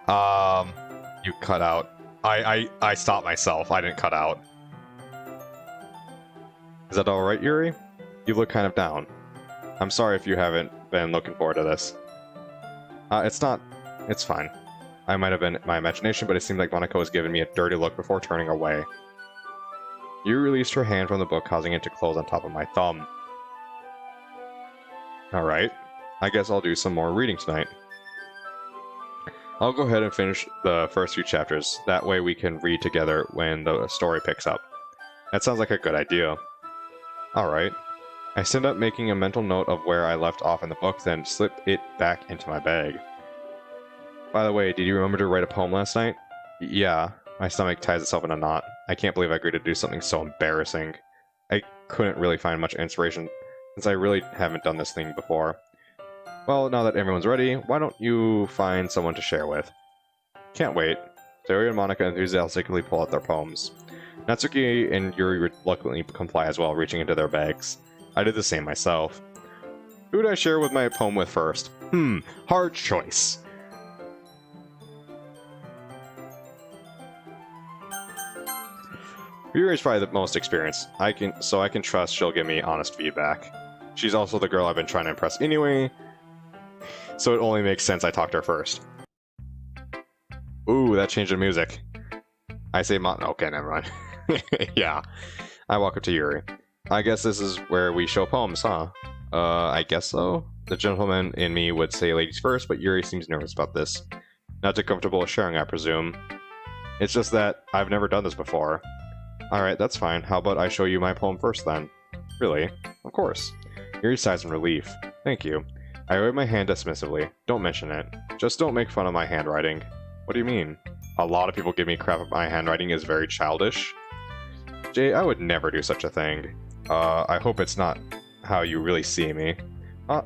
Speaker 1: You cut out. I stopped myself. I didn't cut out. Is that alright, Yuri? You look kind of down. I'm sorry if you haven't been looking forward to this. It's not... It's fine. I might have been my imagination, but it seemed like Monika was giving me a dirty look before turning away. You released her hand from the book, causing it to close on top of my thumb. Alright. I guess I'll do some more reading tonight. I'll go ahead and finish the first few chapters. That way we can read together when the story picks up. That sounds like a good idea. Alright. I stand up, making a mental note of where I left off in the book, then slip it back into my bag. By the way, did you remember to write a poem last night? Yeah. My stomach ties itself in a knot. I can't believe I agreed to do something so embarrassing. I couldn't really find much inspiration, since I really haven't done this thing before. Well, now that everyone's ready, why don't you find someone to share with? Can't wait. Sayori and Monika enthusiastically pull out their poems. Natsuki and Yuri reluctantly comply as well, reaching into their bags. I did the same myself. Who would I share with my poem with first? Hard choice. Yuri's probably the most experienced. I can trust she'll give me honest feedback. She's also the girl I've been trying to impress anyway, so it only makes sense I talk to her first. Ooh, that changed the music. I say okay, never mind. Yeah. I walk up to Yuri. I guess this is where we show poems, huh? I guess so. The gentleman in me would say ladies first, but Yuri seems nervous about this. Not too comfortable with sharing, I presume. It's just that I've never done this before. Alright, that's fine. How about I show you my poem first, then? Really? Of course. Yuri sighs in relief. Thank you. I wave my hand dismissively. Don't mention it. Just don't make fun of my handwriting. What do you mean? A lot of people give me crap if my handwriting is very childish. Jay, I would never do such a thing. I hope it's not how you really see me.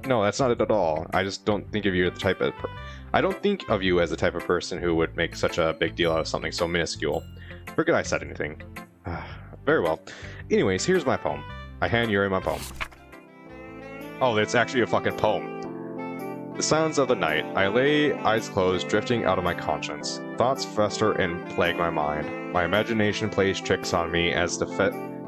Speaker 1: No, that's not it at all. I just don't think of you as the type of I don't think of you as the type of person who would make such a big deal out of something so minuscule. Forget I said anything. Very well. Anyways, here's my poem. I hand Yuri my poem. Oh, it's actually a fucking poem. The silence of the night. I lay, eyes closed, drifting out of my conscience. Thoughts fester and plague my mind. My imagination plays tricks on me as the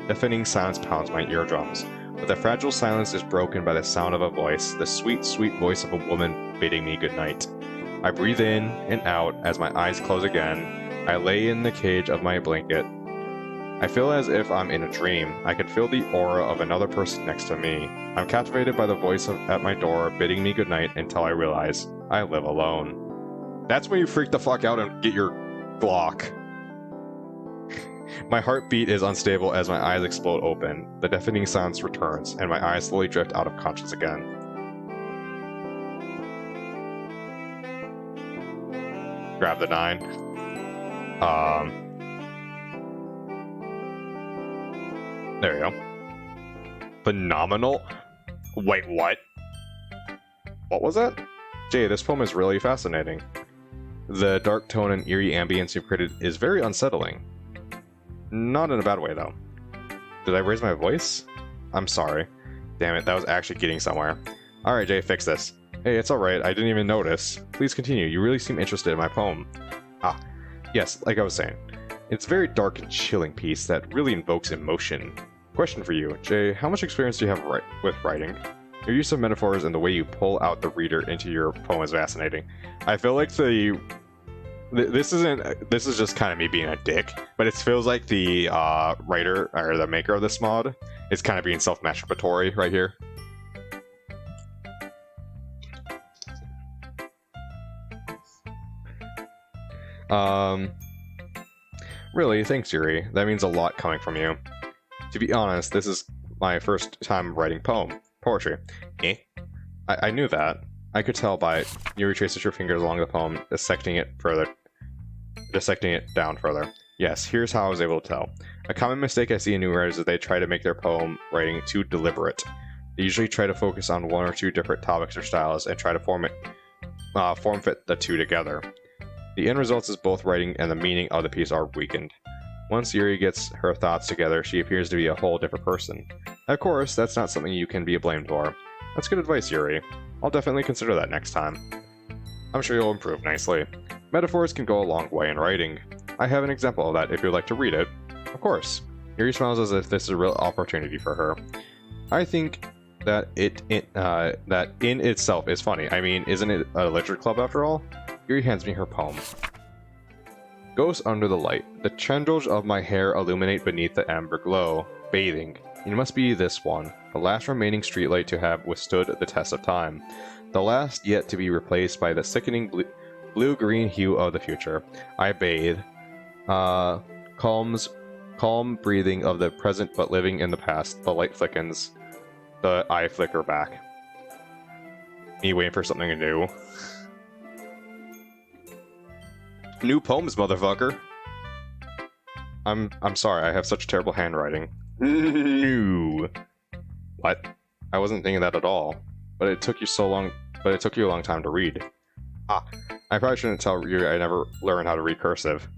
Speaker 1: deafening silence pounds my eardrums. But the fragile silence is broken by the sound of a voice, the sweet, sweet voice of a woman bidding me good night. I breathe in and out as my eyes close again. I lay in the cage of my blanket. I feel as if I'm in a dream. I can feel the aura of another person next to me. I'm captivated by the voice at my door bidding me goodnight until I realize I live alone. That's when you freak the fuck out and get your Glock. My heartbeat is unstable as my eyes explode open. The deafening silence returns, and my eyes slowly drift out of conscience again. Grab the 9. There you go. Phenomenal. Wait, what? What was that? Jay, this poem is really fascinating. The dark tone and eerie ambience you've created is very unsettling. Not in a bad way, though. Did I raise my voice? I'm sorry. Damn it, that was actually getting somewhere. Alright, Jay, fix this. Hey, it's alright, I didn't even notice. Please continue, you really seem interested in my poem. Yes, like I was saying. It's a very dark and chilling piece that really invokes emotion. Question for you, Jay, how much experience do you have with writing? Your use of metaphors and the way you pull out the reader into your poem is fascinating. I feel like this is just kind of me being a dick, but it feels like the writer or the maker of this mod is kind of being self-masturbatory right here. Really, thanks, Yuri. That means a lot coming from you. To be honest, this is my first time writing poetry. I knew that. I could tell by Yuri traces your fingers along the poem, dissecting it down further. Yes, here's how I was able to tell. A common mistake I see in new writers is that they try to make their poem writing too deliberate. They usually try to focus on one or two different topics or styles and try to form fit the two together. The end result is both writing and the meaning of the piece are weakened. Once Yuri gets her thoughts together, she appears to be a whole different person. Of course, that's not something you can be blamed for. That's good advice, Yuri. I'll definitely consider that next time. I'm sure you'll improve nicely. Metaphors can go a long way in writing. I have an example of that if you'd like to read it. Of course. Yuri smiles as if this is a real opportunity for her. I think that that in itself is funny. I mean, isn't it a literature club after all? Yuri hands me her poem. Ghost under the light. The tendrils of my hair illuminate beneath the amber glow. Bathing. It must be this one, the last remaining streetlight to have withstood the test of time. The last yet to be replaced by the sickening blue-green hue of the future. I bathe. Calm breathing of the present but living in the past. The light flickens. The eye flicker back. Me waiting for something new. New poems, motherfucker. I'm sorry, I have such terrible handwriting. No. What? I wasn't thinking that at all. But it took you a long time to read. I probably shouldn't tell you I never learned how to read cursive.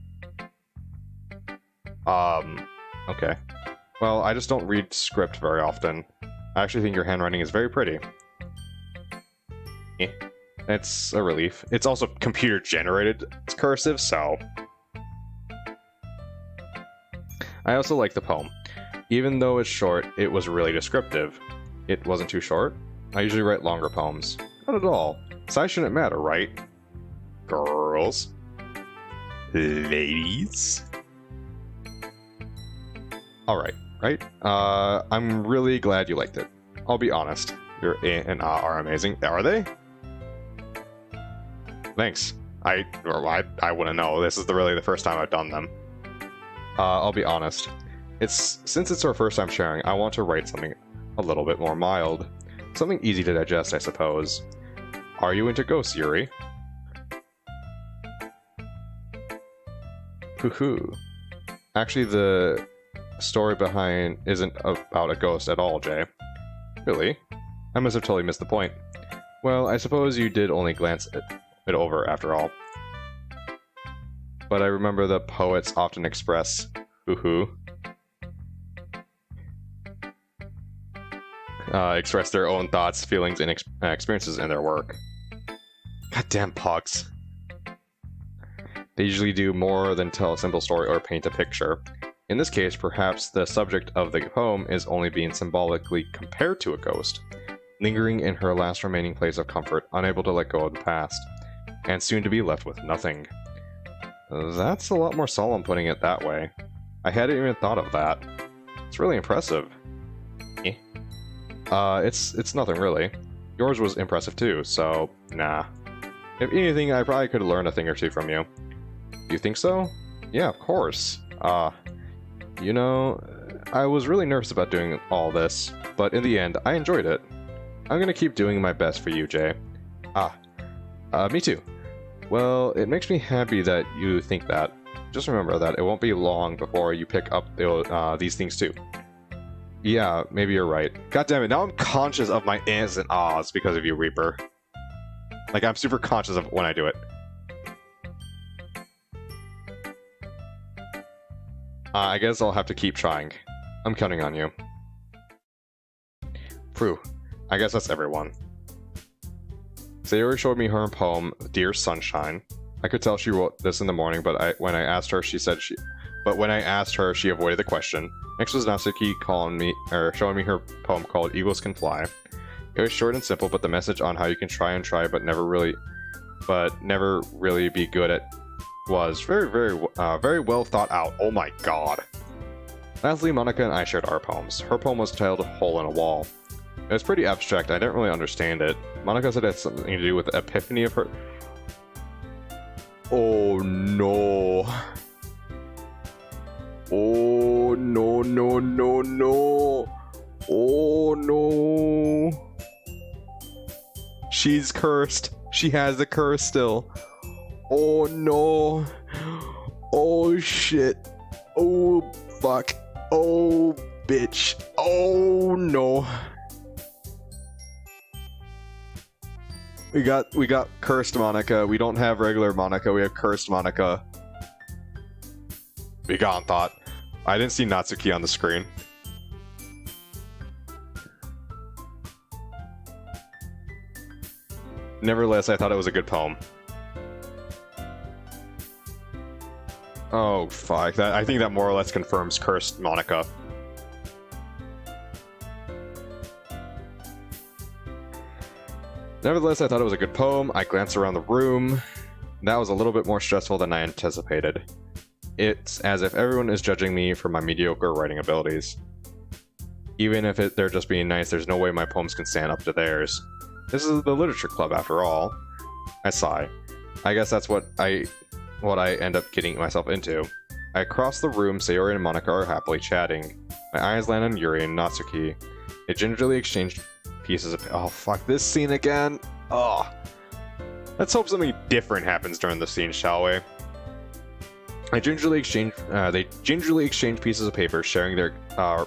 Speaker 1: Okay. Well, I just don't read script very often. I actually think your handwriting is very pretty. It's a relief. It's also computer generated. It's cursive, so... I also like the poem. Even though it's short, it was really descriptive. It wasn't too short. I usually write longer poems. Not at all. Size shouldn't matter, right? Girls. Ladies. Alright, right? I'm really glad you liked it. I'll be honest. Your A and A are amazing. Are they? Thanks. I wouldn't know. This is really the first time I've done them. I'll be honest. Since it's our first time sharing, I want to write something a little bit more mild. Something easy to digest, I suppose. Are you into ghosts, Yuri? Hoo-hoo. Actually, the story behind isn't about a ghost at all, Jay. Really? I must have totally missed the point. Well, I suppose you did only glance it over after all. But I remember the poets often express express their own thoughts, feelings, and experiences in their work. Goddamn pugs. They usually do more than tell a simple story or paint a picture. In this case, perhaps the subject of the poem is only being symbolically compared to a ghost, lingering in her last remaining place of comfort, unable to let go of the past, and soon to be left with nothing. That's a lot more solemn putting it that way. I hadn't even thought of that. It's really impressive. It's nothing really. Yours was impressive too, so nah. If anything, I probably could have learned a thing or two from you. You think so? Yeah, of course. You know, I was really nervous about doing all this, but in the end, I enjoyed it. I'm gonna keep doing my best for you, Jay. Me too. Well, it makes me happy that you think that. Just remember that it won't be long before you pick up these things too. Yeah, maybe you're right. God damn it, now I'm conscious of my ihs and ahs because of you, Reaper. Like, I'm super conscious of when I do it. I guess I'll have to keep trying. I'm counting on you. Phew. I guess that's everyone. Sayori showed me her poem, Dear Sunshine. I could tell she wrote this in the morning, but when I asked her, she avoided the question. Next was Natsuki showing me her poem called Eagles Can Fly. It was short and simple, but the message on how you can try and try but never really be good at was very well thought out. Oh my god. Lastly, Monika and I shared our poems. Her poem was titled Hole in a Wall. It was pretty abstract, I didn't really understand it. Monika said it had something to do with the epiphany of her... Oh no. Oh no. Oh no. She's cursed. She has the curse still. Oh no. Oh shit. Oh fuck. Oh bitch. Oh no. We got cursed Monika. We don't have regular Monika. We have cursed Monika. Be gone, thought. I didn't see Natsuki on the screen. Nevertheless, I thought it was a good poem. Oh, fuck. I think that more or less confirms cursed Monika. Nevertheless, I thought it was a good poem. I glanced around the room. That was a little bit more stressful than I anticipated. It's as if everyone is judging me for my mediocre writing abilities. Even if they're just being nice, there's no way my poems can stand up to theirs. This is the literature club after all. I sigh. I guess that's what I end up getting myself into. I cross the room, Sayori and Monika are happily chatting. My eyes land on Yuri and Natsuki. They gingerly exchange pieces of... Oh, fuck, this scene again? Oh. Let's hope something different happens during the scene, shall we? They gingerly exchange pieces of paper, sharing their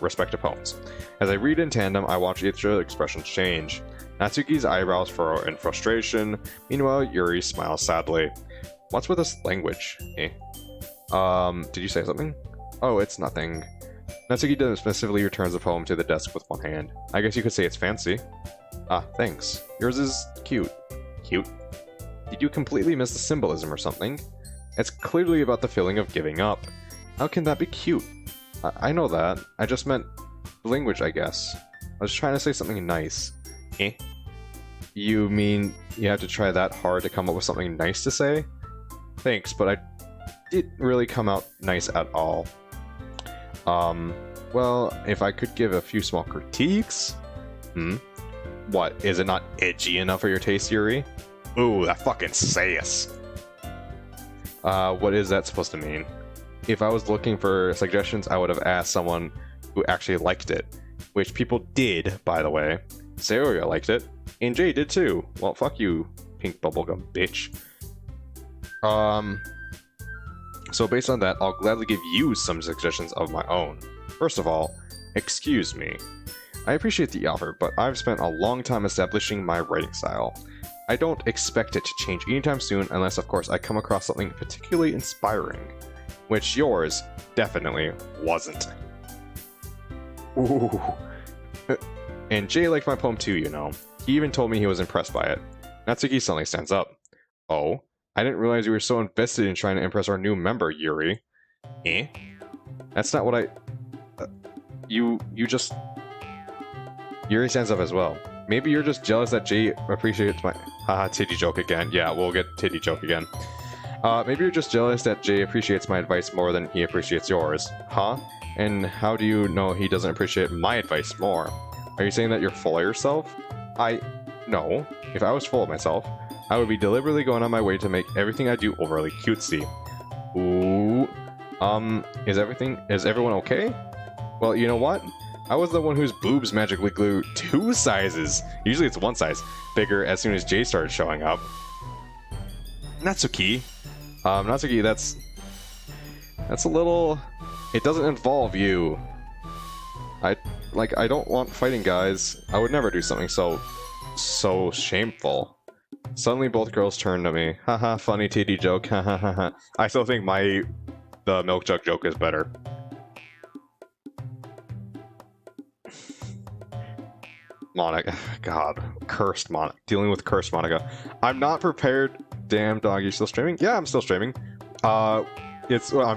Speaker 1: respective poems. As I read in tandem, I watch each other's expressions change. Natsuki's eyebrows furrow in frustration. Meanwhile, Yuri smiles sadly. What's with this language? Did you say something? Oh, it's nothing. Natsuki dismissively returns the poem to the desk with one hand. I guess you could say it's fancy. Ah, thanks. Yours is cute. Cute? Did you completely miss the symbolism or something? It's clearly about the feeling of giving up. How can that be cute? I know that. I just meant language, I guess. I was trying to say something nice. You mean you have to try that hard to come up with something nice to say? Thanks, but I didn't really come out nice at all. Well, if I could give a few small critiques? What, is it not edgy enough for your taste, Yuri? Ooh, that fucking sass. What is that supposed to mean? If I was looking for suggestions, I would have asked someone who actually liked it. Which people did, by the way. Sayori liked it, and Jay did too. Well, fuck you, pink bubblegum bitch. So based on that, I'll gladly give you some suggestions of my own. First of all, excuse me. I appreciate the offer, but I've spent a long time establishing my writing style. I don't expect it to change anytime soon unless, of course, I come across something particularly inspiring. Which yours definitely wasn't. Ooh. And Jay liked my poem too, you know. He even told me he was impressed by it. Natsuki suddenly stands up. Oh? I didn't realize you were so invested in trying to impress our new member, Yuri. Eh? That's not what I... You just... Yuri stands up as well. Maybe you're just jealous that Jay appreciates my... Haha, titty joke again. Yeah, we'll get titty joke again. Maybe you're just jealous that Jay appreciates my advice more than he appreciates yours. Huh? And how do you know he doesn't appreciate my advice more? Are you saying that you're full of yourself? No. If I was full of myself, I would be deliberately going on my way to make everything I do overly cutesy. Ooh. Is everyone okay? Well, you know what? I was the one whose boobs magically grew 2 sizes. Usually it's 1 size bigger as soon as Jay started showing up. Natsuki. Natsuki, that's a little... It doesn't involve you. I don't want fighting, guys. I would never do something so shameful. Suddenly both girls turned to me. Haha, funny TD joke. Haha. I still think the milk jug joke is better. Monika. God. Cursed Monika. Dealing with cursed Monika. I'm not prepared. Damn dog, you still streaming? Yeah, I'm still streaming. I'm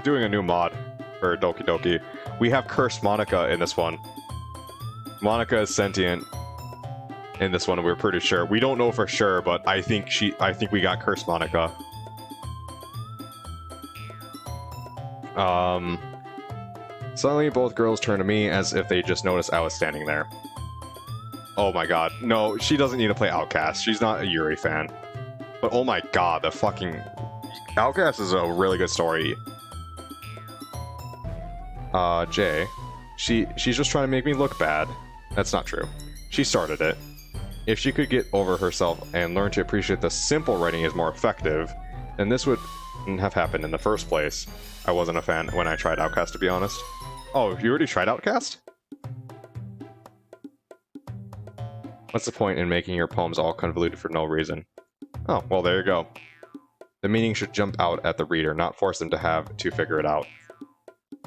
Speaker 1: doing a new mod for Doki Doki. We have cursed Monika in this one. Monika is sentient in this one, we're pretty sure. We don't know for sure, but I think we got cursed Monika. Suddenly both girls turned to me as if they just noticed I was standing there. Oh my god. No, she doesn't need to play Outcast. She's not a Yuri fan. But oh my god, the fucking... Outcast is a really good story. Jay. She's just trying to make me look bad. That's not true. She started it. If she could get over herself and learn to appreciate the simple writing is more effective, then this wouldn't have happened in the first place. I wasn't a fan when I tried Outcast, to be honest. Oh, you already tried Outcast? What's the point in making your poems all convoluted for no reason? Oh, well, there you go. The meaning should jump out at the reader, not force them to have to figure it out.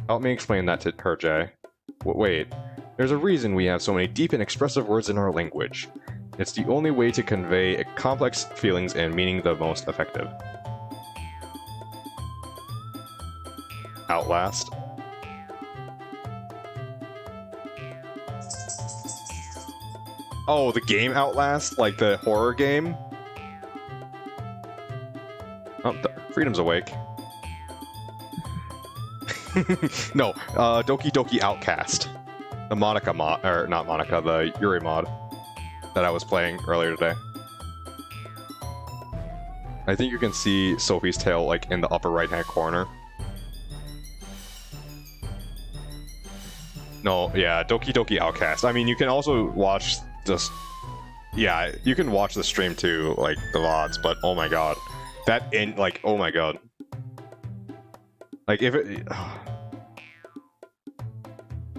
Speaker 1: Help me explain that to her, Jay. Wait, there's a reason we have so many deep and expressive words in our language. It's the only way to convey complex feelings and meaning the most effective. Outlast. Oh, the game Outlast? Like the horror game? Oh, Freedom's awake. No, Doki Doki Outcast. The Monika mod, or not Monika, the Yuri mod that I was playing earlier today. I think you can see Sophie's tail like in the upper right hand corner. No, yeah, Doki Doki Outcast. I mean, you can also watch just... Yeah, you can watch the stream too, like the VODs, but oh my god. That in, like, oh my god. Like, if it...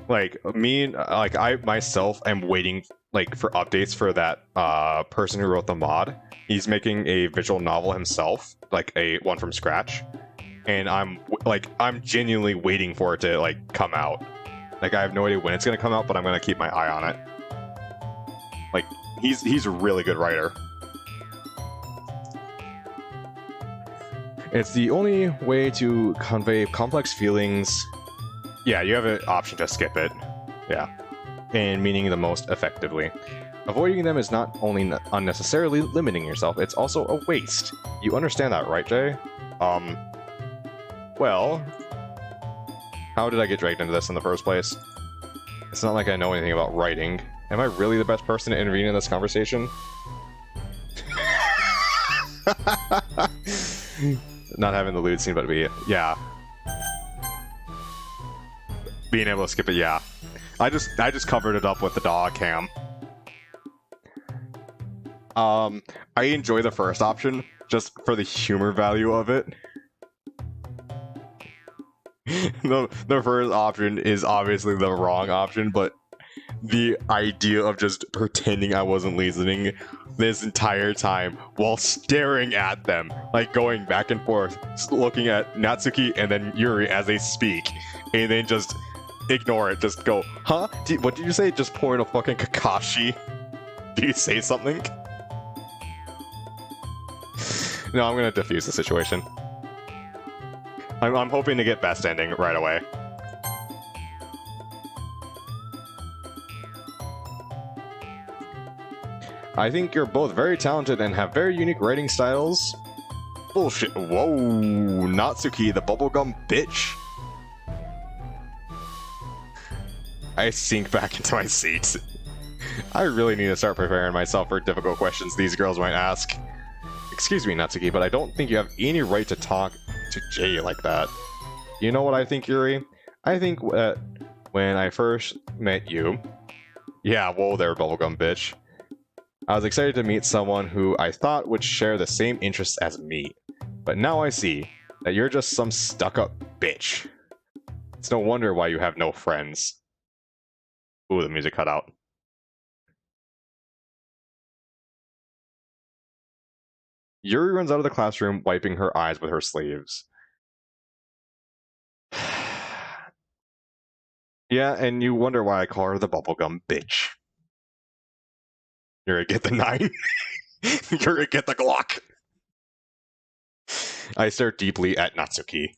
Speaker 1: Like, me, like, I myself am waiting, like, for updates for that person who wrote the mod. He's making a visual novel himself, like, one from scratch. And I'm genuinely waiting for it to, like, come out. Like, I have no idea when it's gonna come out, but I'm gonna keep my eye on it. Like, he's a really good writer. It's the only way to convey complex feelings. Yeah, you have an option to skip it. Yeah. And meaning the most effectively. Avoiding them is not only unnecessarily limiting yourself, it's also a waste. You understand that, right, Jay? Well... How did I get dragged into this in the first place? It's not like I know anything about writing. Am I really the best person to intervene in this conversation? Not having the lewd scene, but yeah. Being able to skip it, yeah. I just covered it up with the dog cam. I enjoy the first option, just for the humor value of it. The first option is obviously the wrong option, but the idea of just pretending I wasn't listening this entire time while staring at them, like going back and forth, looking at Natsuki and then Yuri as they speak, and then just ignore it, just go, huh? What did you say? Just pouring a fucking Kakashi? Do you say something? No, I'm gonna defuse the situation. I'm hoping to get best ending right away. I think you're both very talented and have very unique writing styles. Bullshit. Whoa, Natsuki, the bubblegum bitch. I sink back into my seat. I really need to start preparing myself for difficult questions these girls might ask. Excuse me, Natsuki, but I don't think you have any right to talk to Jay like that. You know what I think, Yuri? I think that when I first met you... Yeah, whoa there, bubblegum bitch. I was excited to meet someone who I thought would share the same interests as me. But now I see that you're just some stuck-up bitch. It's no wonder why you have no friends. Ooh, the music cut out. Yuri runs out of the classroom, wiping her eyes with her sleeves. Yeah, and you wonder why I call her the bubblegum bitch. Yuri, get the 9. Yuri, get the Glock. I stare deeply at Natsuki.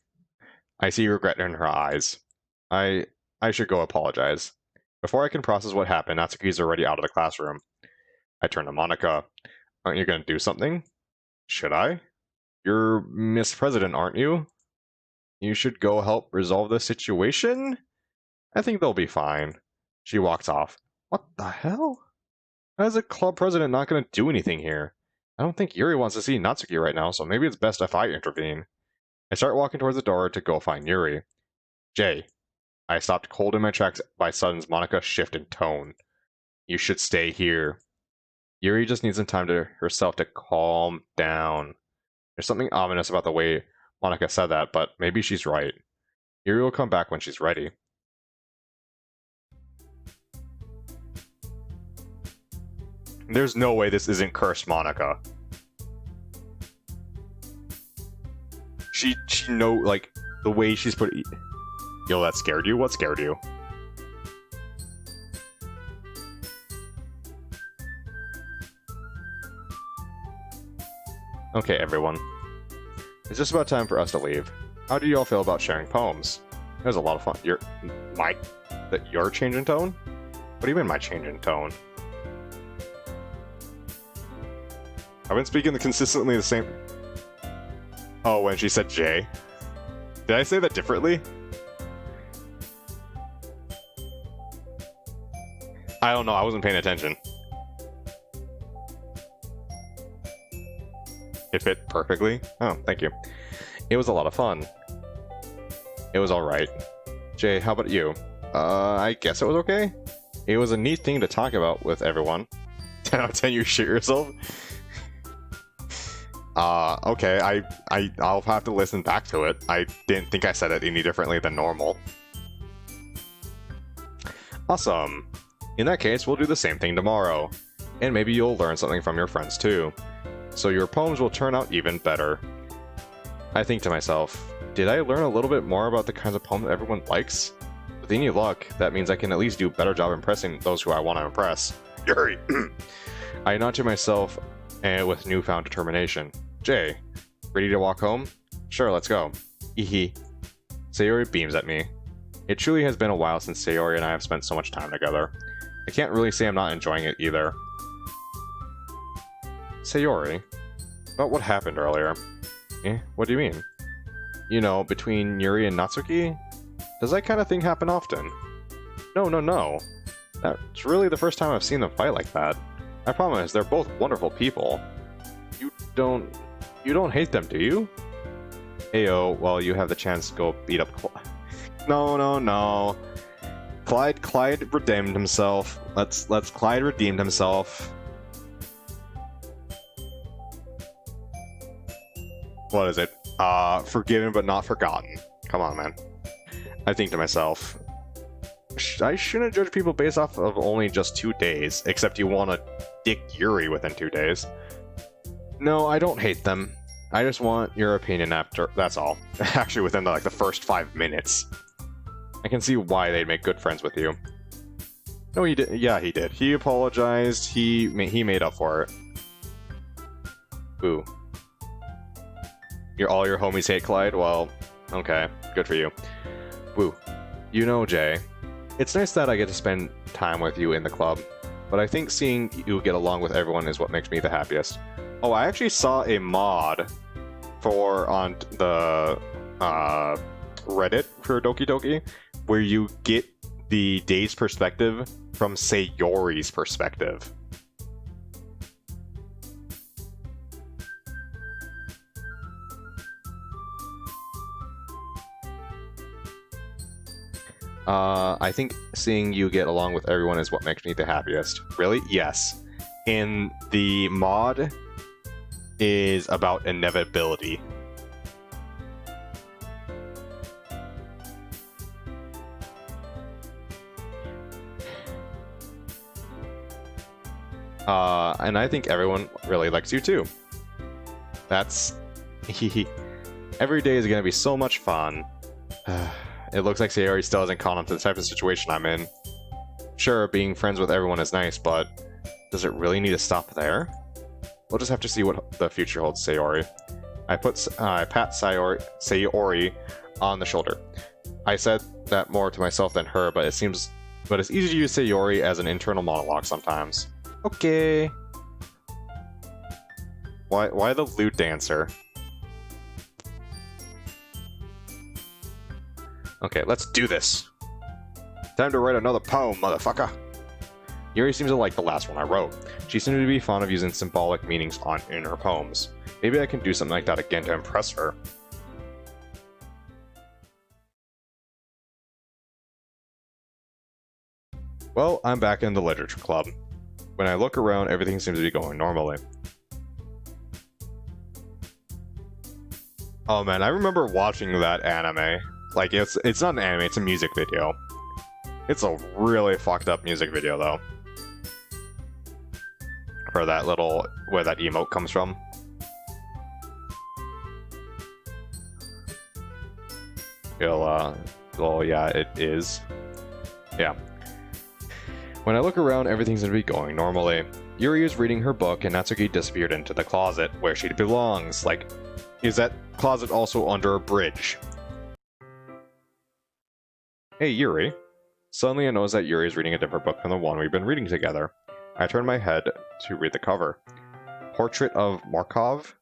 Speaker 1: I see regret in her eyes. I should go apologize. Before I can process what happened, Natsuki's already out of the classroom. I turn to Monika. Aren't you going to do something? Should I? You're Miss President, aren't you? You should go help resolve the situation? I think they'll be fine. She walks off. What the hell? How is a club president not going to do anything here? I don't think Yuri wants to see Natsuki right now, so maybe it's best if I intervene. I start walking towards the door to go find Yuri. Jay. I stopped cold in my tracks by sudden Monika's shift in tone. You should stay here. Yuri just needs some time to herself to calm down. There's something ominous about the way Monika said that, but maybe she's right. Yuri will come back when she's ready. There's no way this isn't cursed Monika. She know, like, the way she's put... Yo, that scared you? What scared you? Okay, everyone. It's just about time for us to leave. How do you all feel about sharing poems? It was a lot of fun. Your change in tone? What do you mean my change in tone? I've been speaking consistently the same... Oh, when she said J. Did I say that differently? I don't know, I wasn't paying attention. It fit perfectly? Oh, thank you. It was a lot of fun. It was alright. Jay, how about you? I guess it was okay? It was a neat thing to talk about with everyone. 10 out of 10, you shit yourself? Okay, I'll have to listen back to it. I didn't think I said it any differently than normal. Awesome. In that case, we'll do the same thing tomorrow. And maybe you'll learn something from your friends too. So your poems will turn out even better. I think to myself, did I learn a little bit more about the kinds of poems that everyone likes? With any luck, that means I can at least do a better job impressing those who I want to impress. Yuri! I nod to myself with newfound determination. Jay, ready to walk home? Sure, let's go. Ehe. Sayori beams at me. It truly has been a while since Sayori and I have spent so much time together. I can't really say I'm not enjoying it either. Sayori, about what happened earlier. What do you mean? You know, between Yuri and Natsuki? Does that kind of thing happen often? No. That's really the first time I've seen them fight like that. I promise, they're both wonderful people. You don't hate them, do you? Ayo, well, you have the chance to go beat up No. Clyde redeemed himself. Let's Clyde redeemed himself. What is it? Forgiven but not forgotten. Come on, man. I think to myself, I shouldn't judge people based off of only just 2 days, except you want to dick Yuri within 2 days. No, I don't hate them. I just want your opinion after, that's all. Actually, within the first 5 minutes. I can see why they'd make good friends with you. No, he did. Yeah, he did. He apologized. He made up for it. Ooh. All your homies hate Clyde? Well, okay. Good for you. Woo. You know, Jay, it's nice that I get to spend time with you in the club, but I think seeing you get along with everyone is what makes me the happiest. Oh, I actually saw a mod on the Reddit for Doki Doki, where you get the day's perspective from, say, Yuri's perspective. I think seeing you get along with everyone is what makes me the happiest. Really? Yes. And the mod is about inevitability. And I think everyone really likes you too. That's... Every day is gonna be so much fun. It looks like Sayori still hasn't caught on to the type of situation I'm in. Sure, being friends with everyone is nice, but does it really need to stop there? We'll just have to see what the future holds, Sayori. I pat Sayori on the shoulder. I said that more to myself than her, but it's easy to use Sayori as an internal monologue sometimes. Okay. Why the lute dancer? Okay, let's do this. Time to write another poem, motherfucker. Yuri seems to like the last one I wrote. She seemed to be fond of using symbolic meanings in her poems. Maybe I can do something like that again to impress her. Well, I'm back in the literature club. When I look around, everything seems to be going normally. Oh man, I remember watching that anime. Like, it's not an anime, it's a music video. It's a really fucked up music video, though. For that little... where that emote comes from. Well, yeah, it is. Yeah. When I look around, everything seems to be going normally. Yuri is reading her book, and Natsuki disappeared into the closet, where she belongs. Like, is that closet also under a bridge? Hey, Yuri. Suddenly I notice that Yuri is reading a different book from the one we've been reading together. I turn my head to read the cover. Portrait of Markov?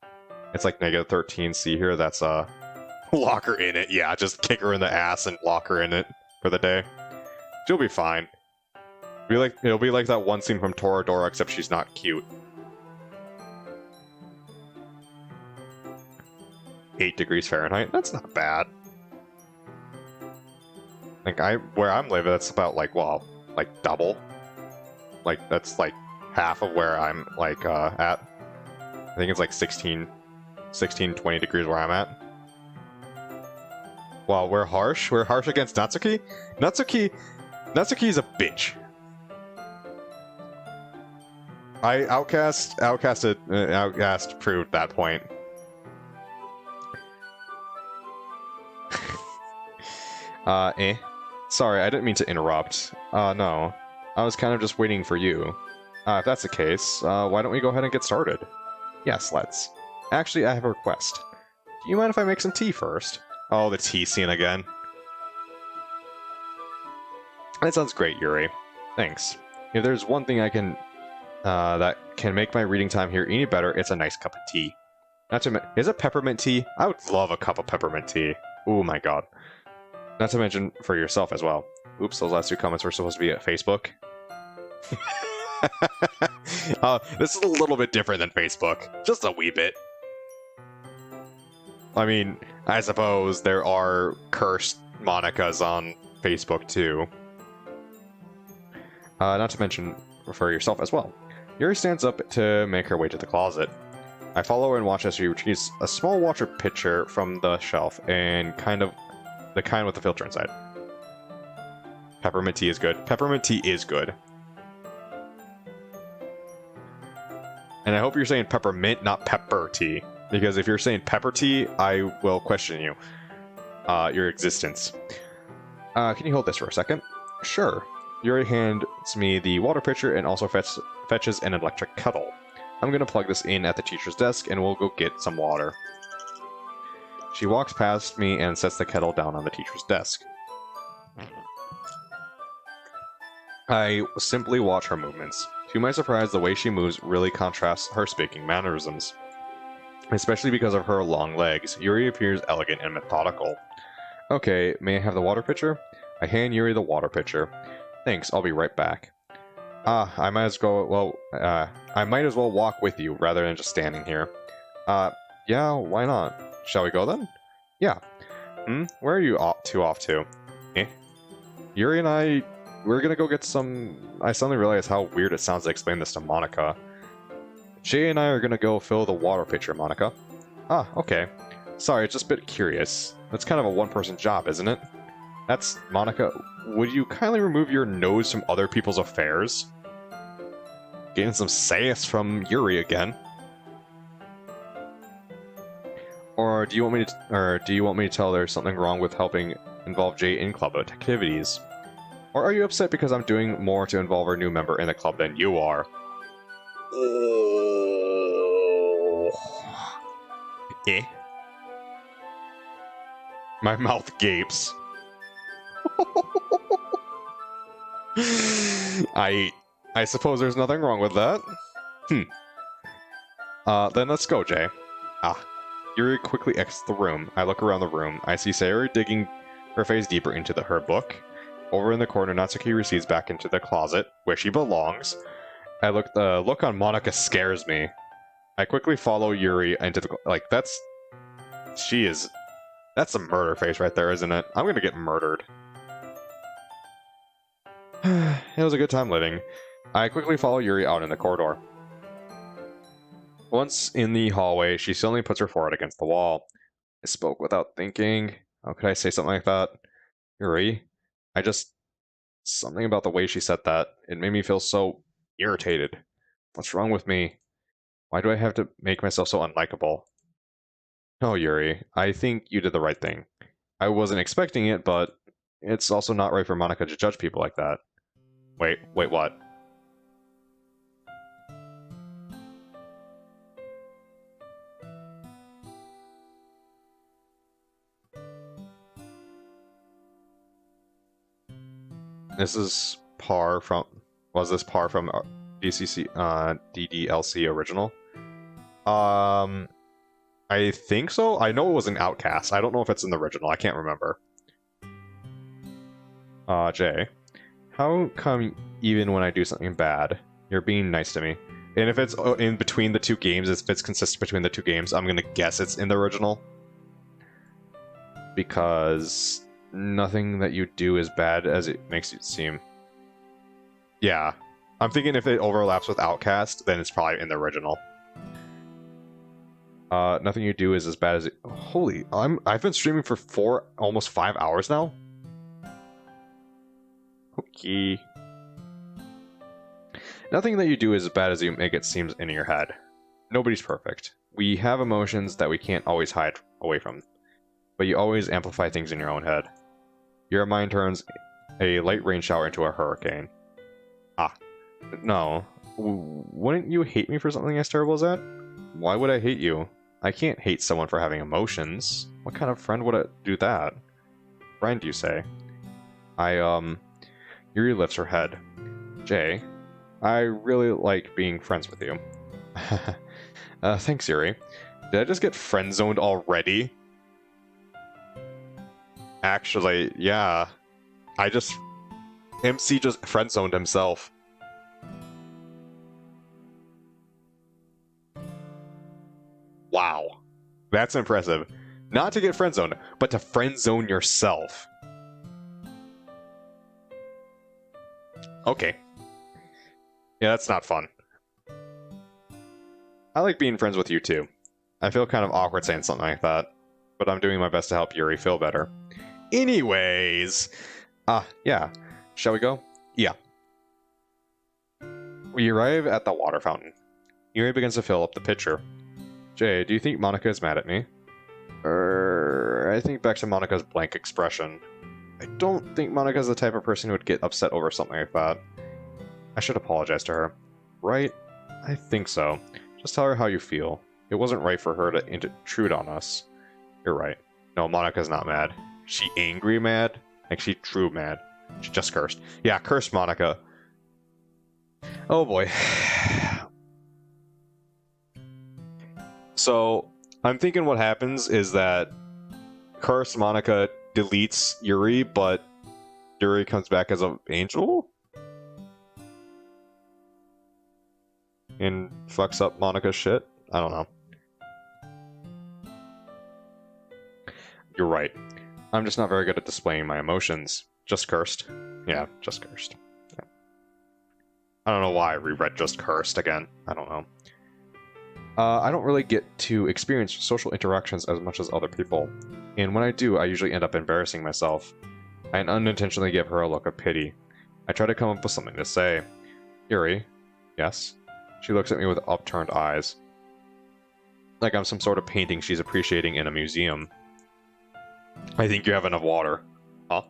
Speaker 1: It's like -13. See here, that's a... lock her in it. Yeah, just kick her in the ass and lock her in it for the day. She'll be fine. It'll be like that one scene from Toradora, except she's not cute. 8 degrees Fahrenheit? That's not bad. Like, where I'm living, that's about, like, well, like, double. Like, that's, like, half of where I'm, like, at. I think it's, like, 16, 20 degrees where I'm at. Wow, we're harsh? We're harsh against Natsuki? Natsuki's a bitch. Outcast proved that point. Sorry, I didn't mean to interrupt. No. I was kind of just waiting for you. If that's the case, why don't we go ahead and get started? Yes, let's. Actually, I have a request. Do you mind if I make some tea first? Oh, the tea scene again. That sounds great, Yuri. Thanks. If there's one thing I can, that can make my reading time here any better, it's a nice cup of tea. Is it peppermint tea? I would love a cup of peppermint tea. Oh my god. Not to mention for yourself as well. Oops, those last 2 comments were supposed to be at Facebook. This is a little bit different than Facebook. Just a wee bit. I mean, I suppose there are cursed Monikas on Facebook too. Not to mention for yourself as well. Yuri stands up to make her way to the closet. I follow her and watch as she retrieves a small water pitcher from the shelf and the kind with the filter inside. Peppermint tea is good. Peppermint tea is good. And I hope you're saying peppermint, not pepper tea. Because if you're saying pepper tea, I will question you. Your existence. Can you hold this for a second? Sure. Yuri hands me the water pitcher and also fetches an electric kettle. I'm gonna plug this in at the teacher's desk and we'll go get some water. She walks past me and sets the kettle down on the teacher's desk. I simply watch her movements. To my surprise, the way she moves really contrasts her speaking mannerisms. Especially because of her long legs, Yuri appears elegant and methodical. Okay, may I have the water pitcher? I hand Yuri the water pitcher. Thanks, I'll be right back. I might as well walk with you rather than just standing here. Yeah, why not? Shall we go then? Yeah. Where are you off to? Yuri and we're gonna go get some... I suddenly realized how weird it sounds to explain this to Monika. Jay and I are gonna go fill the water pitcher, Monika. Okay. Sorry, it's just a bit curious. That's kind of a one-person job, isn't it? That's... Monika, would you kindly remove your nose from other people's affairs? Getting some sass from Yuri again. Or do you want me to tell there's something wrong with helping involve Jay in club activities? Or are you upset because I'm doing more to involve our new member in the club than you are? My mouth gapes. I suppose there's nothing wrong with that. Then let's go, Jay. Yuri quickly exits the room. I look around the room. I see Sayori digging her face deeper into her book. Over in the corner, Natsuki recedes back into the closet, where she belongs. The look on Monika scares me. I quickly follow Yuri into the... that's a murder face right there, isn't it? I'm gonna get murdered. It was a good time living. I quickly follow Yuri out in the corridor. Once in the hallway, she suddenly puts her forehead against the wall. I spoke without thinking. How could I say something like that? Yuri? Something about the way she said that. It made me feel so irritated. What's wrong with me? Why do I have to make myself so unlikable? Oh, Yuri, I think you did the right thing. I wasn't expecting it, but it's also not right for Monika to judge people like that. Wait, what? Was this par from DCC DDLC original? I think so. I know it was an Outcast. I don't know if it's in the original. I can't remember. Jay, how come even when I do something bad, you're being nice to me? And if it's in between the two games, if it's consistent between the two games, I'm gonna guess it's in the original. Because nothing that you do is bad as it makes it seem. Yeah. I'm thinking if it overlaps with Outcast, then it's probably in the original. Nothing you do is as bad as it... Holy, I've been streaming for almost 5 hours now? Okay. Nothing that you do is as bad as you make it seem in your head. Nobody's perfect. We have emotions that we can't always hide away from. But you always amplify things in your own head. Your mind turns a light rain shower into a hurricane. No. Wouldn't you hate me for something as terrible as that? Why would I hate you? I can't hate someone for having emotions. What kind of friend would do that? Friend, you say? Yuri lifts her head. Jay, I really like being friends with you. Thanks, Yuri. Did I just get friend-zoned already? Actually, yeah. MC just friend-zoned himself. Wow. That's impressive. Not to get friend-zoned, but to friend-zone yourself. Okay. Yeah, that's not fun. I like being friends with you too. I feel kind of awkward saying something like that, but I'm doing my best to help Yuri feel better. Anyways, yeah. Shall we go? Yeah. We arrive at the water fountain. Yuri begins to fill up the pitcher. Jay, do you think Monika is mad at me? I think back to Monika's blank expression. I don't think Monika's the type of person who would get upset over something like that. I should apologize to her. Right? I think so. Just tell her how you feel. It wasn't right for her to intrude on us. You're right. No, Monika's not mad. She angry mad? Like she true mad. She just cursed. Yeah, curse Monika. Oh boy. So, I'm thinking what happens is that curse Monika deletes Yuri, but Yuri comes back as an angel? And fucks up Monika's shit? I don't know. You're right. I'm just not very good at displaying my emotions. Just cursed. Yeah, just cursed. Yeah. I don't know why I reread just cursed again. I don't know. I don't really get to experience social interactions as much as other people. And when I do, I usually end up embarrassing myself. I unintentionally give her a look of pity. I try to come up with something to say. Yuri? Yes? She looks at me with upturned eyes. Like I'm some sort of painting she's appreciating in a museum. I think you have enough water. Huh?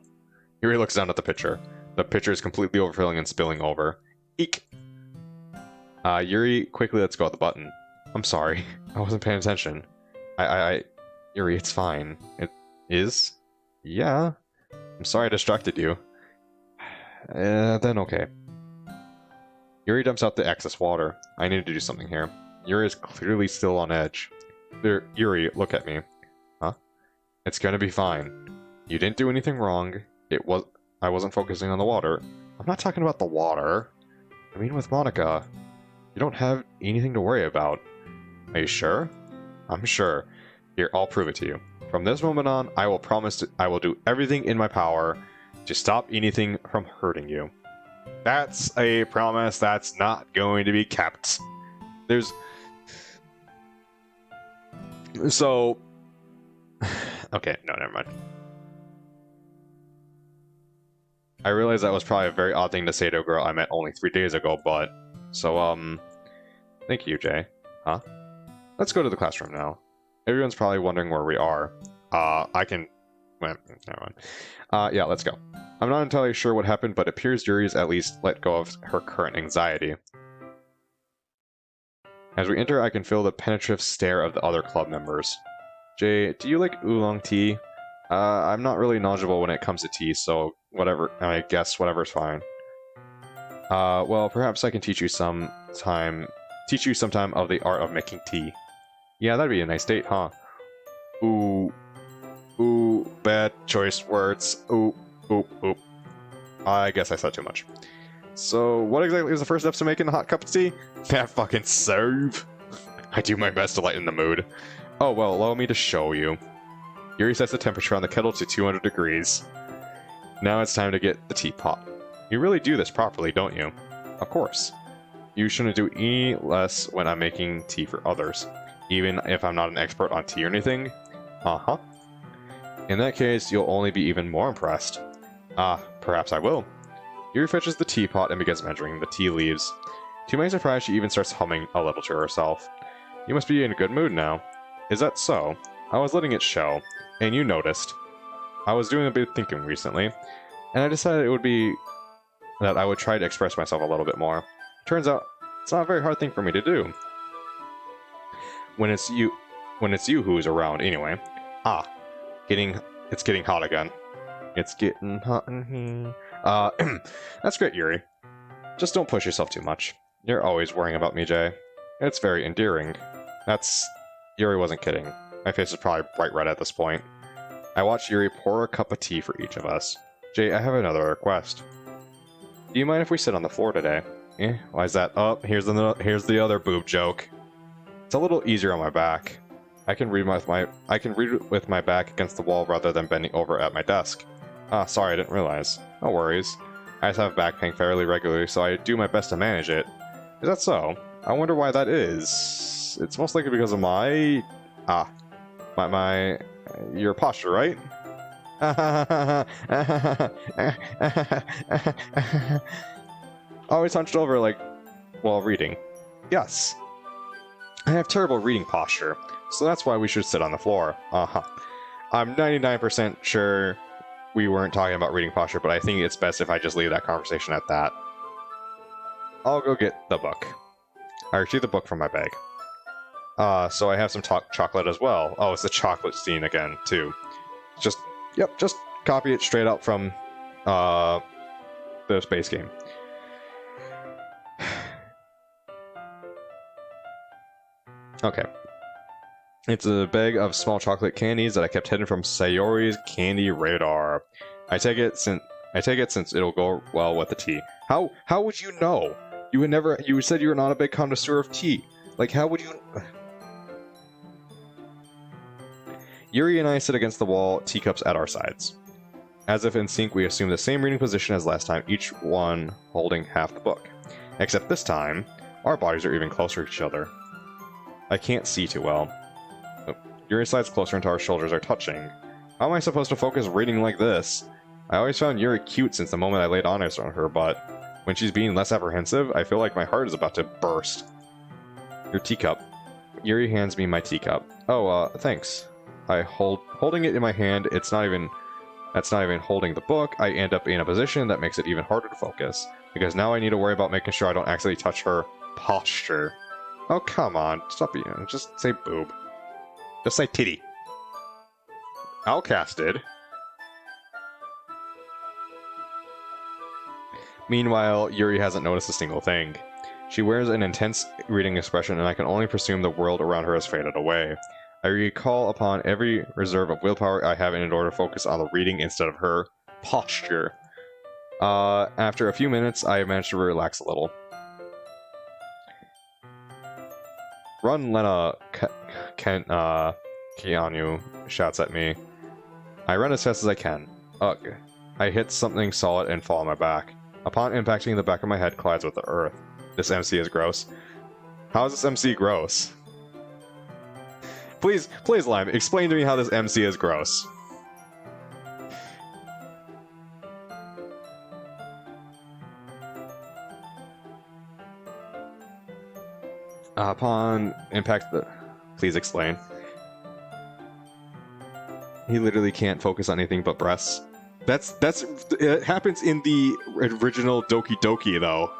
Speaker 1: Yuri looks down at the pitcher. The pitcher is completely overfilling and spilling over. Eek! Yuri quickly lets go of the button. I'm sorry. I wasn't paying attention. Yuri, it's fine. It is? Yeah. I'm sorry I distracted you. Then okay. Yuri dumps out the excess water. I need to do something here. Yuri is clearly still on edge. Yuri, look at me. Huh? It's gonna be fine. You didn't do anything wrong. I wasn't focusing on the water. I'm not talking about the water. I mean with Monika. You don't have anything to worry about. Are you sure? I'm sure. Here, I'll prove it to you. From this moment on, I will promise I will do everything in my power to stop anything from hurting you. That's a promise that's not going to be kept. So... Okay, no, never mind. I realize that was probably a very odd thing to say to a girl I met only 3 days ago, but... So, thank you, Jay. Huh? Let's go to the classroom now. Everyone's probably wondering where we are. I can... Well, never mind. Yeah, let's go. I'm not entirely sure what happened, but it appears Yuri's at least let go of her current anxiety. As we enter, I can feel the penetrative stare of the other club members. Jay, do you like oolong tea? I'm not really knowledgeable when it comes to tea, so whatever, I guess whatever's fine. Well, perhaps I can teach you sometime of the art of making tea. Yeah, that'd be a nice date, huh? Ooh, bad choice words. Ooh. I guess I said too much. So, what exactly is the first step to making a hot cup of tea? That fucking serve. I do my best to lighten the mood. Oh, well, allow me to show you. Yuri sets the temperature on the kettle to 200 degrees. Now it's time to get the teapot. You really do this properly, don't you? Of course. You shouldn't do any less when I'm making tea for others, even if I'm not an expert on tea or anything. Uh-huh. In that case, you'll only be even more impressed. Perhaps I will. Yuri fetches the teapot and begins measuring the tea leaves. To my surprise, she even starts humming a little to herself. You must be in a good mood now. Is that so? I was letting it show, and you noticed. I was doing a bit of thinking recently, and I decided that I would try to express myself a little bit more. Turns out, it's not a very hard thing for me to do. When it's you who's around, anyway. It's getting hot again. It's getting hot in here. That's great, Yuri. Just don't push yourself too much. You're always worrying about me, Jay. It's very endearing. Yuri wasn't kidding. My face is probably bright red at this point. I watched Yuri pour a cup of tea for each of us. Jay, I have another request. Do you mind if we sit on the floor today? Why is that? Oh, here's the other boob joke. It's a little easier on my back. I can read with my back against the wall rather than bending over at my desk. Sorry, I didn't realize. No worries. I just have back pain fairly regularly, so I do my best to manage it. Is that so? I wonder why that is. It's most likely because of your posture, right? Always hunched over, like, while reading. Yes. I have terrible reading posture, so that's why we should sit on the floor. I'm 99% sure we weren't talking about reading posture, but I think it's best if I just leave that conversation at that. I'll go get the book. I retrieve the book from my bag. So I have some chocolate as well. Oh, it's the chocolate scene again, too. Just copy it straight up from the space game. Okay. It's a bag of small chocolate candies that I kept hidden from Sayori's candy radar. I take it since it'll go well with the tea. How would you know? You said you were not a big connoisseur of tea. Like, how would you... Yuri and I sit against the wall, teacups at our sides. As if in sync, we assume the same reading position as last time, each one holding half the book. Except this time, our bodies are even closer to each other. I can't see too well. Yuri slides closer until our shoulders are touching. How am I supposed to focus reading like this? I always found Yuri cute since the moment I laid eyes on her, but when she's being less apprehensive, I feel like my heart is about to burst. Your teacup. Yuri hands me my teacup. Oh, thanks. Holding it in my hand, that's not even holding the book. I end up in a position that makes it even harder to focus, because now I need to worry about making sure I don't accidentally touch her posture. Oh, come on. Stop being... Just say boob. Just say titty. Outcasted. Meanwhile, Yuri hasn't noticed a single thing. She wears an intense reading expression, and I can only presume the world around her has faded away. I recall upon every reserve of willpower I have in order to focus on the reading instead of her posture. After a few minutes, I managed to relax a little. Run, Lena, Keanu shouts at me. I run as fast as I can. Ugh. I hit something solid and fall on my back. Upon impacting, the back of my head collides with the earth. This MC is gross. How is this MC gross? Please, Lime, explain to me how this MC is gross. Upon impact, please explain. He literally can't focus on anything but breasts. It happens in the original Doki Doki, though.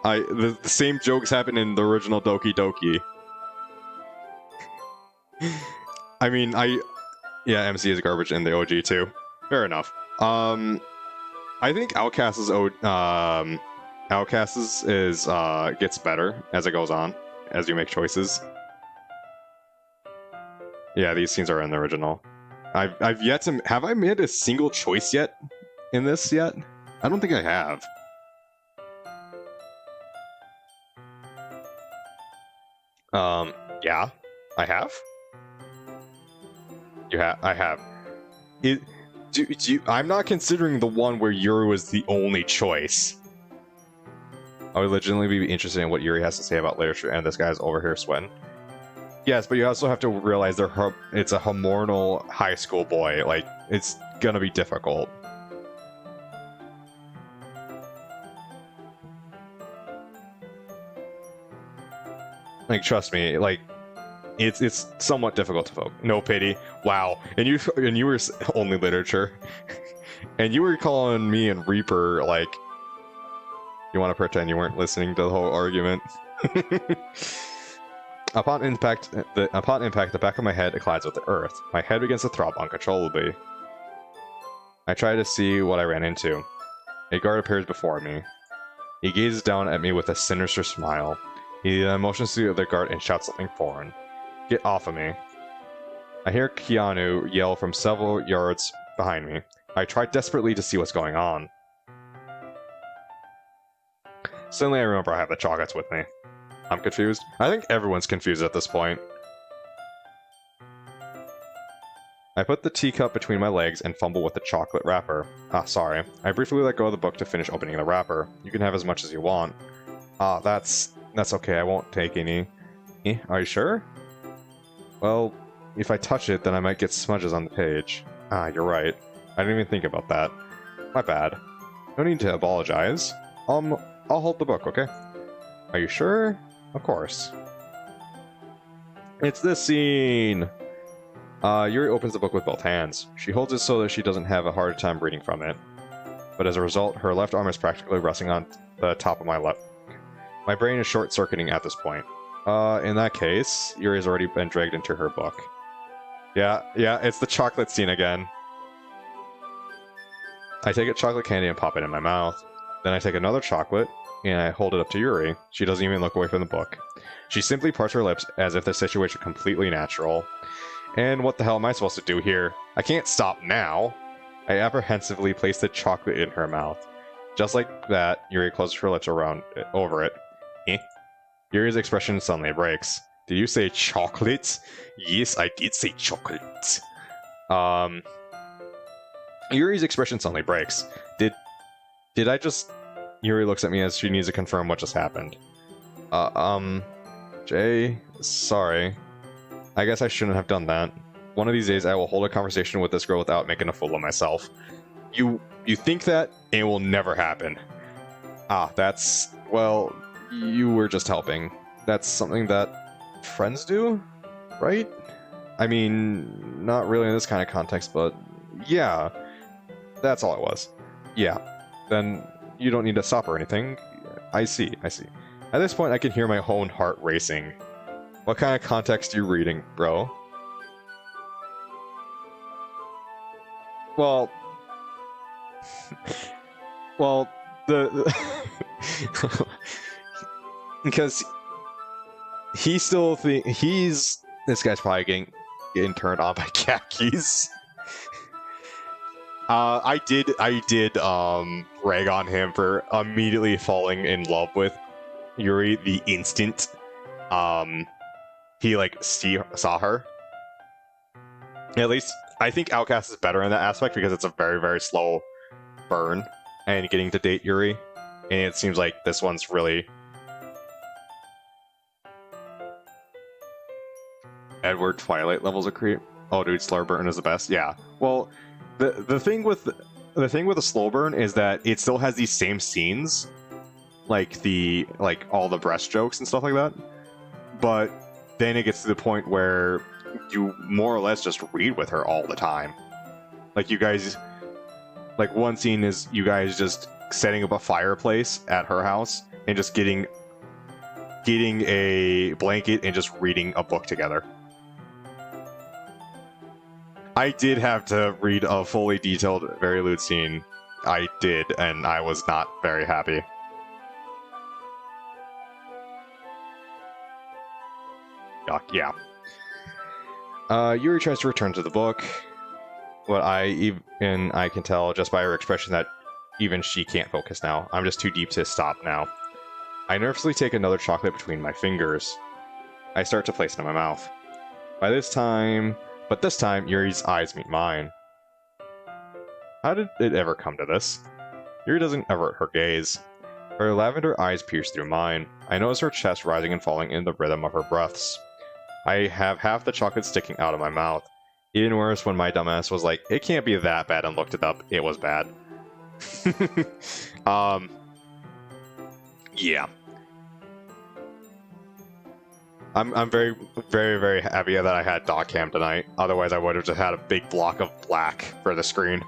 Speaker 1: The same jokes happen in the original Doki Doki. I mean, yeah, MC is garbage in the OG too. Fair enough. I think Outcast's gets better as it goes on, as you make choices. Yeah, these scenes are in the original. I've yet to... Have I made a single choice yet in this yet? I don't think I have. Yeah, I have. I have. I'm not considering the one where Yuri was the only choice. I would legitimately be interested in what Yuri has to say about literature, and this guy's over here sweating. Yes, but you also have to realize it's a hormonal high school boy. Like, it's gonna be difficult. Like, trust me, like, it's somewhat difficult to focus. No pity. Wow. And you were only literature. And you were calling me and Reaper, like, you want to pretend you weren't listening to the whole argument. Upon impact, the back of my head collides with the earth. My head begins to throb uncontrollably. I try to see what I ran into. A guard appears before me. He gazes down at me with a sinister smile. He motions to the guard and shouts something foreign. Get off of me. I hear Keanu yell from several yards behind me. I try desperately to see what's going on. Suddenly I remember I have the chocolates with me. I'm confused. I think everyone's confused at this point. I put the teacup between my legs and fumble with the chocolate wrapper. Sorry. I briefly let go of the book to finish opening the wrapper. You can have as much as you want. That's okay, I won't take any. Are you sure? Well, if I touch it, then I might get smudges on the page. Ah, you're right. I didn't even think about that. My bad. No need to apologize. I'll hold the book, okay? Are you sure? Of course. It's this scene! Yuri opens the book with both hands. She holds it so that she doesn't have a hard time reading from it. But as a result, her left arm is practically resting on the top of my left. My brain is short-circuiting at this point. In that case, Yuri has already been dragged into her book. Yeah, it's the chocolate scene again. I take a chocolate candy and pop it in my mouth. Then I take another chocolate, and I hold it up to Yuri. She doesn't even look away from the book. She simply parts her lips as if the situation was completely natural. And what the hell am I supposed to do here? I can't stop now. I apprehensively place the chocolate in her mouth. Just like that, Yuri closes her lips over it. Yuri's expression suddenly breaks. Did you say chocolate? Yes, I did say chocolate. Yuri's expression suddenly breaks. Did I just... Yuri looks at me as she needs to confirm what just happened. Jay, sorry. I guess I shouldn't have done that. One of these days I will hold a conversation with this girl without making a fool of myself. You think that? It will never happen. That's... Well, you were just helping. That's something that friends do, right? I mean, not really in this kind of context, but yeah. That's all it was. Yeah. Then you don't need to stop or anything. I see. At this point, I can hear my own heart racing. What kind of context are you reading, bro? Well... well, because he still this guy's probably getting turned on by khakis. I did rag on him for immediately falling in love with Yuri the instant he saw her. At least I think Outcast is better in that aspect because it's a very, very slow burn and getting to date Yuri, and it seems like this one's really... Edward Twilight levels of creep. Oh, dude, slow burn is the best. Yeah. Well, the thing with the slow burn is that it still has these same scenes, like all the breast jokes and stuff like that. But then it gets to the point where you more or less just read with her all the time. Like you guys, like one scene is you guys just setting up a fireplace at her house and just getting a blanket and just reading a book together. I did have to read a fully detailed, very lewd scene. I did, and I was not very happy. Yeah. Yuri tries to return to the book. What I can tell just by her expression that even she can't focus now. I'm just too deep to stop now. I nervously take another chocolate between my fingers. I start to place it in my mouth. This time, Yuri's eyes meet mine. How did it ever come to this? Yuri doesn't avert her gaze. Her lavender eyes pierce through mine. I notice her chest rising and falling in the rhythm of her breaths. I have half the chocolate sticking out of my mouth. Even worse when my dumbass was like, it can't be that bad, and looked it up. It was bad. Yeah. I'm very, very, very happy that I had dock cam tonight. Otherwise, I would have just had a big block of black for the screen.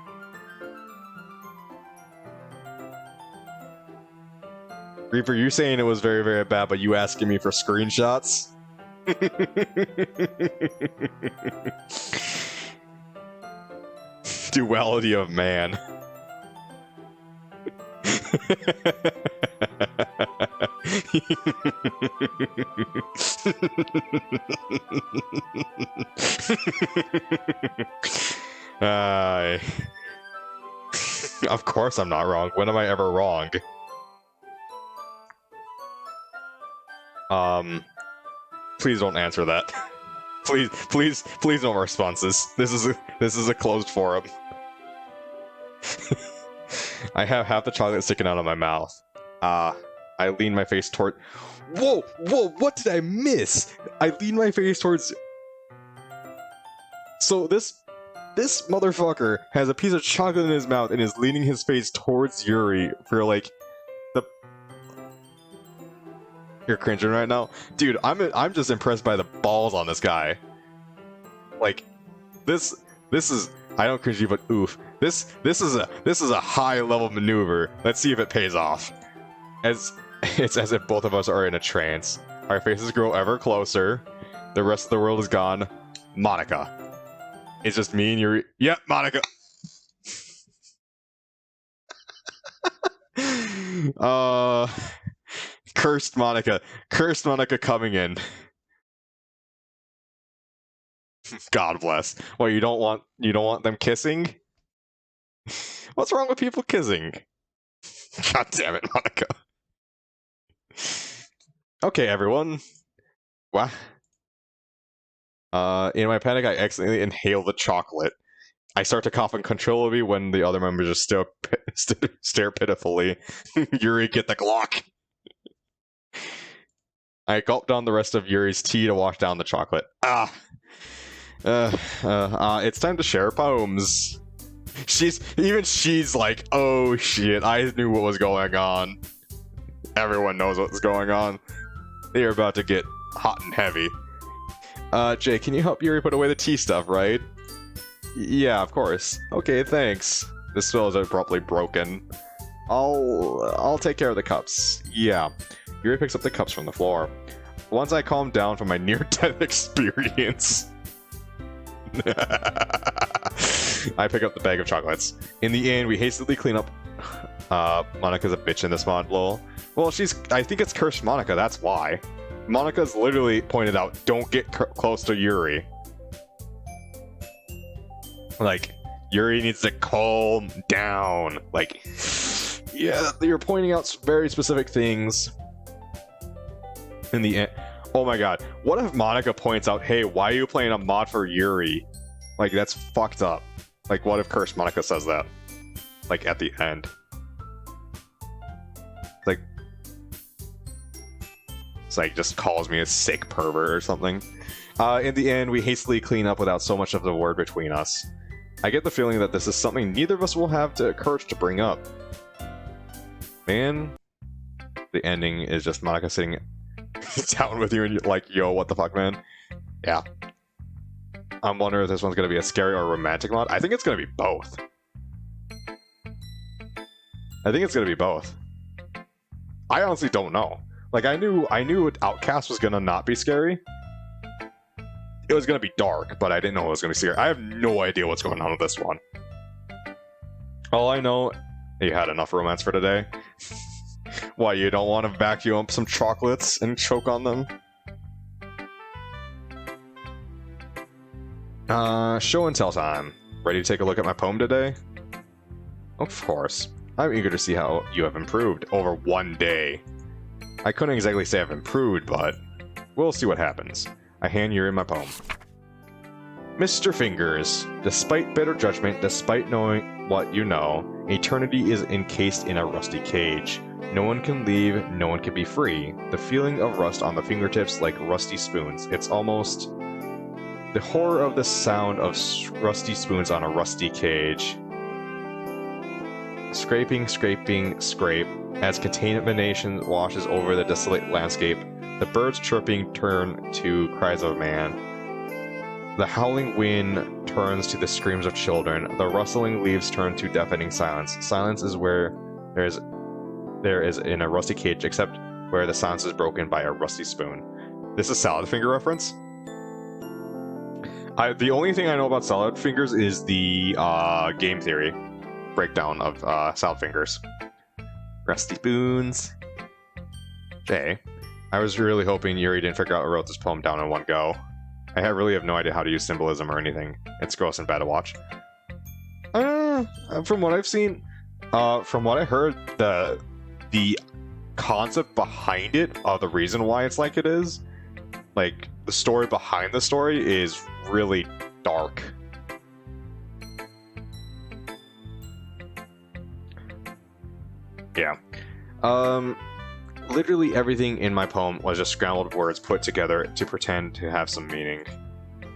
Speaker 1: Reaper, you saying it was very, very bad, but you asking me for screenshots? Duality of man. Of course I'm not wrong. When am I ever wrong? Please don't answer that. Please no responses. This is a closed forum. I have half the chocolate sticking out of my mouth. I lean my face toward... Whoa, what did I miss? I lean my face towards... So this motherfucker has a piece of chocolate in his mouth and is leaning his face towards Yuri for, like, the... You're cringing right now? Dude, I'm just impressed by the balls on this guy. Like, this is... I don't cringe you, but oof. This is a high-level maneuver. Let's see if it pays off. It's as if both of us are in a trance. Our faces grow ever closer. The rest of the world is gone. Monika. It's just me and Yuri. Yep, Monika. Cursed Monika. Cursed Monika coming in. God bless. Well, you don't want them kissing? What's wrong with people kissing? God damn it, Monika. Okay, everyone. Wow. In my panic, I accidentally inhale the chocolate. I start to cough uncontrollably when the other members just stare pitifully. Yuri, get the Glock! I gulp down the rest of Yuri's tea to wash down the chocolate. It's time to share poems. She's like, oh shit, I knew what was going on. Everyone knows what's going on. They're about to get hot and heavy. Jay, can you help Yuri put away the tea stuff, right? Yeah, of course. Okay, thanks. This spell is abruptly broken. I'll take care of the cups. Yeah. Yuri picks up the cups from the floor. Once I calm down from my near-death experience, I pick up the bag of chocolates. In the end, we hastily clean up. Monika's a bitch in this mod, lol. Well, I think it's cursed Monika, that's why. Monika's literally pointed out, don't get close to Yuri. Like, Yuri needs to calm down. Like, yeah, you're pointing out very specific things. In the end, oh my god, what if Monika points out, hey, why are you playing a mod for Yuri? Like, that's fucked up. Like, what if Cursed Monika says that? Like, at the end. Like, it's like, just calls me a sick pervert or something. In the end, we hastily clean up without so much of the word between us. I get the feeling that this is something neither of us will have the courage to bring up. Man, the ending is just Monika sitting down with you and you're like, yo, what the fuck, man? Yeah. I'm wondering if this one's going to be a scary or romantic mod. I think it's going to be both. I think it's going to be both. I honestly don't know. Like, I knew Outcast was going to not be scary. It was going to be dark, but I didn't know it was going to be scary. I have no idea what's going on with this one. All I know, you had enough romance for today. Why, you don't want to vacuum up some chocolates and choke on them? Show and tell time. Ready to take a look at my poem today? Of course. I'm eager to see how you have improved over one day. I couldn't exactly say I've improved, but we'll see what happens. I hand Yuri my poem. Mr. Fingers, despite better judgment, despite knowing what you know, eternity is encased in a rusty cage. No one can leave, no one can be free. The feeling of rust on the fingertips like rusty spoons. It's almost the horror of the sound of rusty spoons on a rusty cage. Scraping, scraping, scrape. As contamination washes over the desolate landscape, the birds chirping turn to cries of man. The howling wind turns to the screams of children. The rustling leaves turn to deafening silence. Silence is where there is in a rusty cage, except where the silence is broken by a rusty spoon. This is Salad Finger reference. The only thing I know about Salad Fingers is the game theory breakdown of Salad Fingers. Rusty spoons. Jay, I was really hoping Yuri didn't figure out who wrote this poem down in one go. I really have no idea how to use symbolism or anything. It's gross and bad to watch. From what I've seen, from what I heard, the concept behind it, the reason why it's like it is, like the story behind the story is really dark. Yeah. Literally everything in my poem was just scrambled words put together to pretend to have some meaning.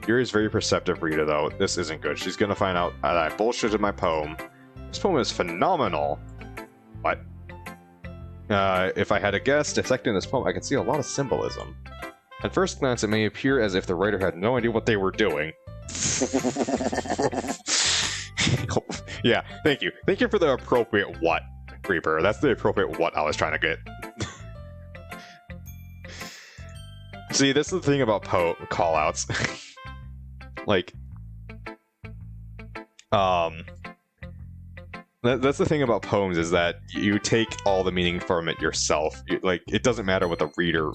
Speaker 1: Yuri's very perceptive reader, though. This isn't good. She's gonna find out that I bullshitted my poem. This poem is phenomenal. What? If I had a guess, dissecting this poem, I can see a lot of symbolism. At first glance, it may appear as if the writer had no idea what they were doing. Yeah, thank you. Thank you for the appropriate what, Reaper. That's the appropriate what I was trying to get. See, this is the thing about callouts. Like, that's the thing about poems, is that you take all the meaning from it yourself. Like, it doesn't matter what the reader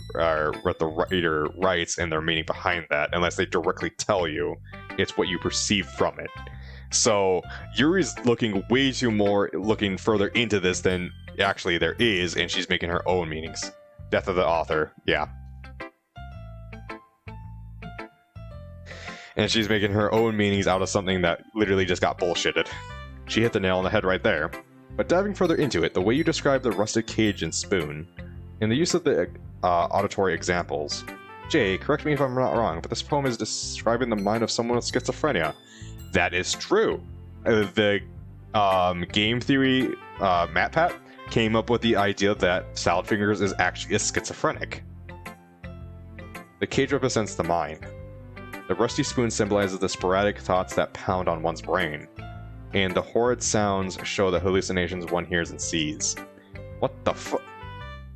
Speaker 1: writes and their meaning behind that, unless they directly tell you. It's what you perceive from it. So Yuri's looking further into this than actually there is, and she's making her own meanings. Death of the author, yeah. And she's making her own meanings out of something that literally just got bullshitted. She hit the nail on the head right there. But diving further into it, the way you describe the rusted cage and spoon, and the use of the auditory examples. Jay, correct me if I'm not wrong, but this poem is describing the mind of someone with schizophrenia. That is true. The game theory MatPat came up with the idea that Salad Fingers is actually a schizophrenic. The cage represents the mind. The rusty spoon symbolizes the sporadic thoughts that pound on one's brain. And the horrid sounds show the hallucinations one hears and sees. What the fu-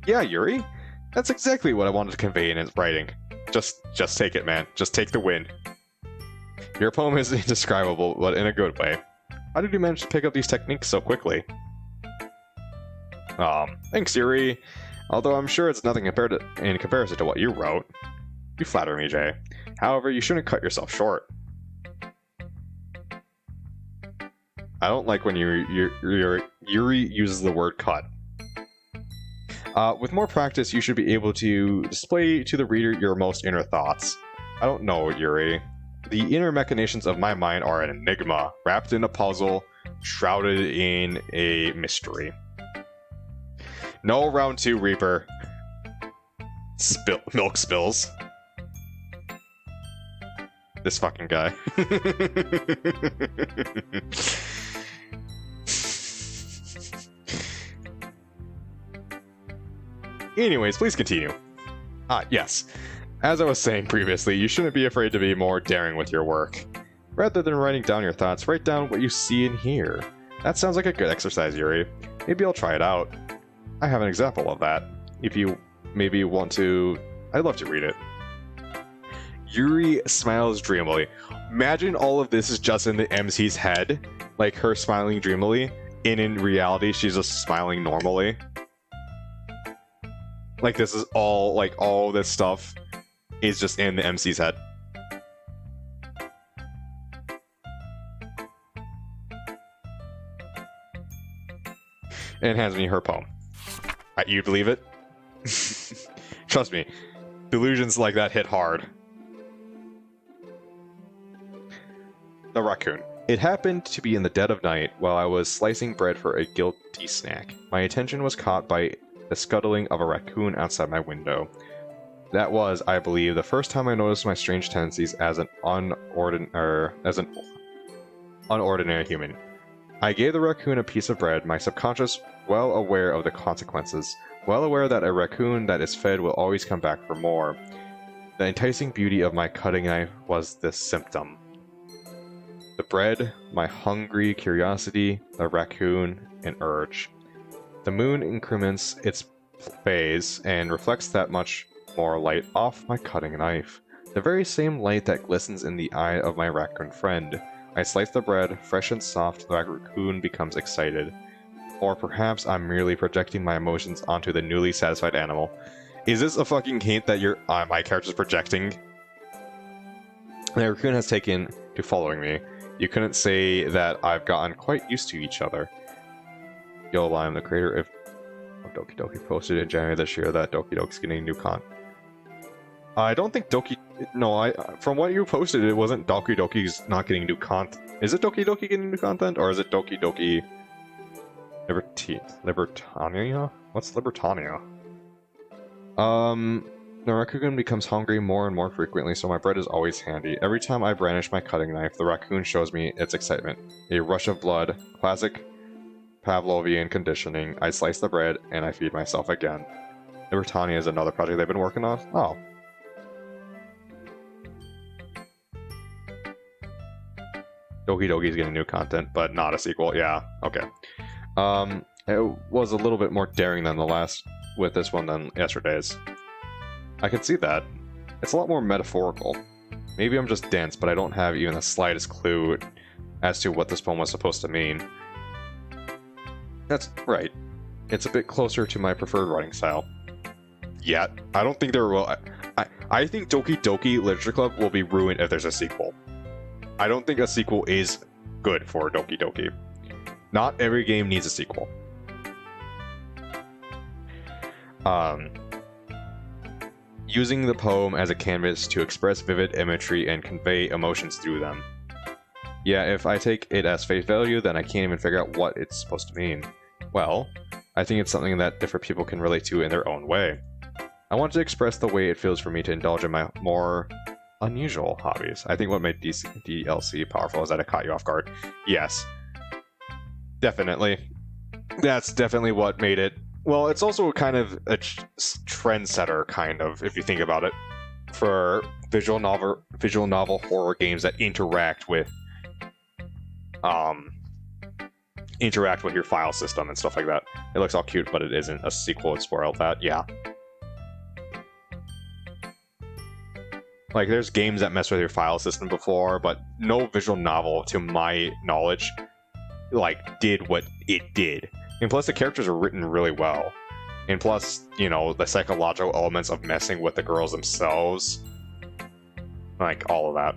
Speaker 1: Yeah, Yuri. That's exactly what I wanted to convey in his writing. Just take it, man. Just take the win. Your poem is indescribable, but in a good way. How did you manage to pick up these techniques so quickly? Thanks, Yuri. Although I'm sure it's nothing in comparison to what you wrote. You flatter me, Jay. However, you shouldn't cut yourself short. I don't like when Yuri uses the word cut. With more practice, you should be able to display to the reader your most inner thoughts. I don't know, Yuri. The inner machinations of my mind are an enigma, wrapped in a puzzle, shrouded in a mystery. No round 2, Reaper. Milk spills. This fucking guy. Anyways, please continue. Yes. As I was saying previously, you shouldn't be afraid to be more daring with your work. Rather than writing down your thoughts, write down what you see and hear. That sounds like a good exercise, Yuri. Maybe I'll try it out. I have an example of that. If you maybe want to... I'd love to read it. Yuri smiles dreamily. Imagine all of this is just in the MC's head, like her smiling dreamily, and in reality she's just smiling normally. Like this is all, like all this stuff is just in the MC's head. And hands me her poem. You believe it? Trust me, delusions like that hit hard. The raccoon. It happened to be in the dead of night while I was slicing bread for a guilty snack. My attention was caught by the scuttling of a raccoon outside my window. That was, I believe, the first time I noticed my strange tendencies as an unordinary human. I gave the raccoon a piece of bread, my subconscious well aware of the consequences, well aware that a raccoon that is fed will always come back for more. The enticing beauty of my cutting knife was this symptom. The bread, my hungry curiosity, the raccoon, an urge. The moon increments its phase and reflects that much more light off my cutting knife. The very same light that glistens in the eye of my raccoon friend. I slice the bread, fresh and soft, the raccoon becomes excited. Or perhaps I'm merely projecting my emotions onto the newly satisfied animal. Is this a fucking hint that my character's projecting? The raccoon has taken to following me. You couldn't say that I've gotten quite used to each other. Yo, I'm the creator of Doki Doki posted in January this year that Doki Doki's getting new content. I don't think Doki... No, from what you posted, it wasn't Doki Doki's not getting new content. Is it Doki Doki getting new content, or is it Doki Doki... Libertania? What's Libertania? The raccoon becomes hungry more and more frequently, so my bread is always handy. Every time I brandish my cutting knife, the raccoon shows me its excitement. A rush of blood, classic Pavlovian conditioning. I slice the bread, and I feed myself again. The Britannia is another project they've been working on. Oh. Doki Doki's getting new content, but not a sequel. Yeah, okay. It was a little bit more daring than the last with this one than yesterday's. I can see that. It's a lot more metaphorical. Maybe I'm just dense, but I don't have even the slightest clue as to what this poem was supposed to mean. That's right. It's a bit closer to my preferred writing style. Yet, I don't think there will... I think Doki Doki Literature Club will be ruined if there's a sequel. I don't think a sequel is good for Doki Doki. Not every game needs a sequel. Using the poem as a canvas to express vivid imagery and convey emotions through them. Yeah, if I take it as face value, then I can't even figure out what it's supposed to mean. Well, I think it's something that different people can relate to in their own way. I want to express the way it feels for me to indulge in my more unusual hobbies. I think what made DLC powerful is that it caught you off guard. Yes. Definitely. That's definitely what made it. Well, it's also kind of a trendsetter, kind of, if you think about it, for visual novel horror games that interact with your file system and stuff like that. It looks all cute, but it isn't. A sequel would spoil that. Yeah. Like, there's games that mess with your file system before, but no visual novel, to my knowledge, like, did what it did. And plus, the characters are written really well. And plus, you know, the psychological elements of messing with the girls themselves. Like, all of that.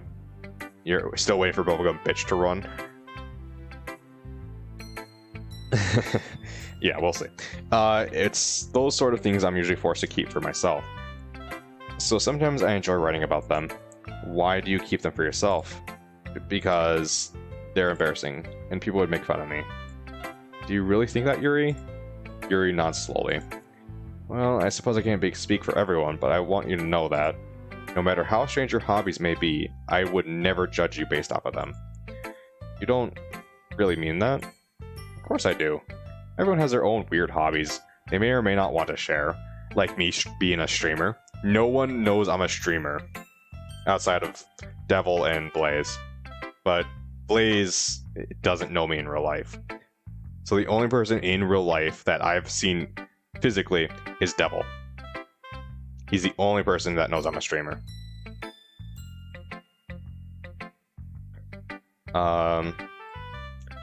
Speaker 1: You're still waiting for Bubblegum Bitch to run. Yeah, we'll see. It's those sort of things I'm usually forced to keep for myself. So sometimes I enjoy writing about them. Why do you keep them for yourself? Because they're embarrassing, and people would make fun of me. Do you really think that, Yuri? Yuri nods slowly. Well, I suppose I can't speak for everyone, but I want you to know that, no matter how strange your hobbies may be, I would never judge you based off of them. You don't really mean that? Of course I do. Everyone has their own weird hobbies. They may or may not want to share. Like me being a streamer. No one knows I'm a streamer. Outside of Devil and Blaze. But Blaze doesn't know me in real life. So the only person in real life that I've seen physically is Devil. He's the only person that knows I'm a streamer.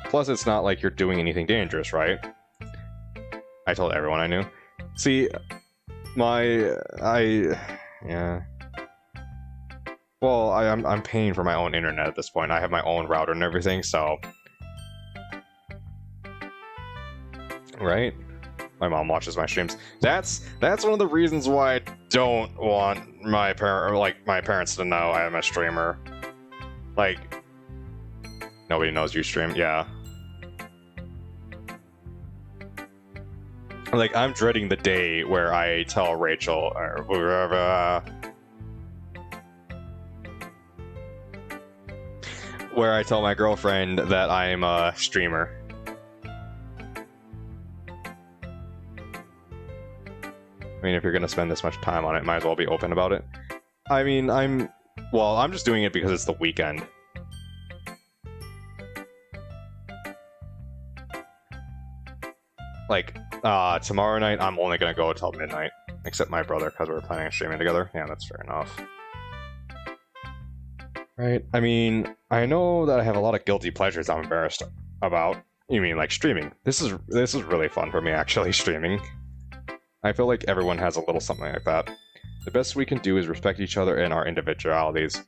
Speaker 1: Plus, it's not like you're doing anything dangerous, right? I told everyone I knew. See, yeah. Well, I'm paying for my own internet at this point. I have my own router and everything, so... Right? My mom watches my streams. That's one of the reasons why I don't want my parents to know I am a streamer. Like, nobody knows you stream. Yeah. Like, I'm dreading the day where I tell Rachel or whoever, where I tell my girlfriend that I'm a streamer. I mean, if you're gonna spend this much time on it, might as well be open about it. I mean, I'm just doing it because it's the weekend. Like, tomorrow night, I'm only gonna go until midnight. Except my brother, because we're planning on streaming together. Yeah, that's fair enough. Right? I mean, I know that I have a lot of guilty pleasures I'm embarrassed about. You mean, like, streaming. This is really fun for me, actually, streaming. I feel like everyone has a little something like that. The best we can do is respect each other and our individualities.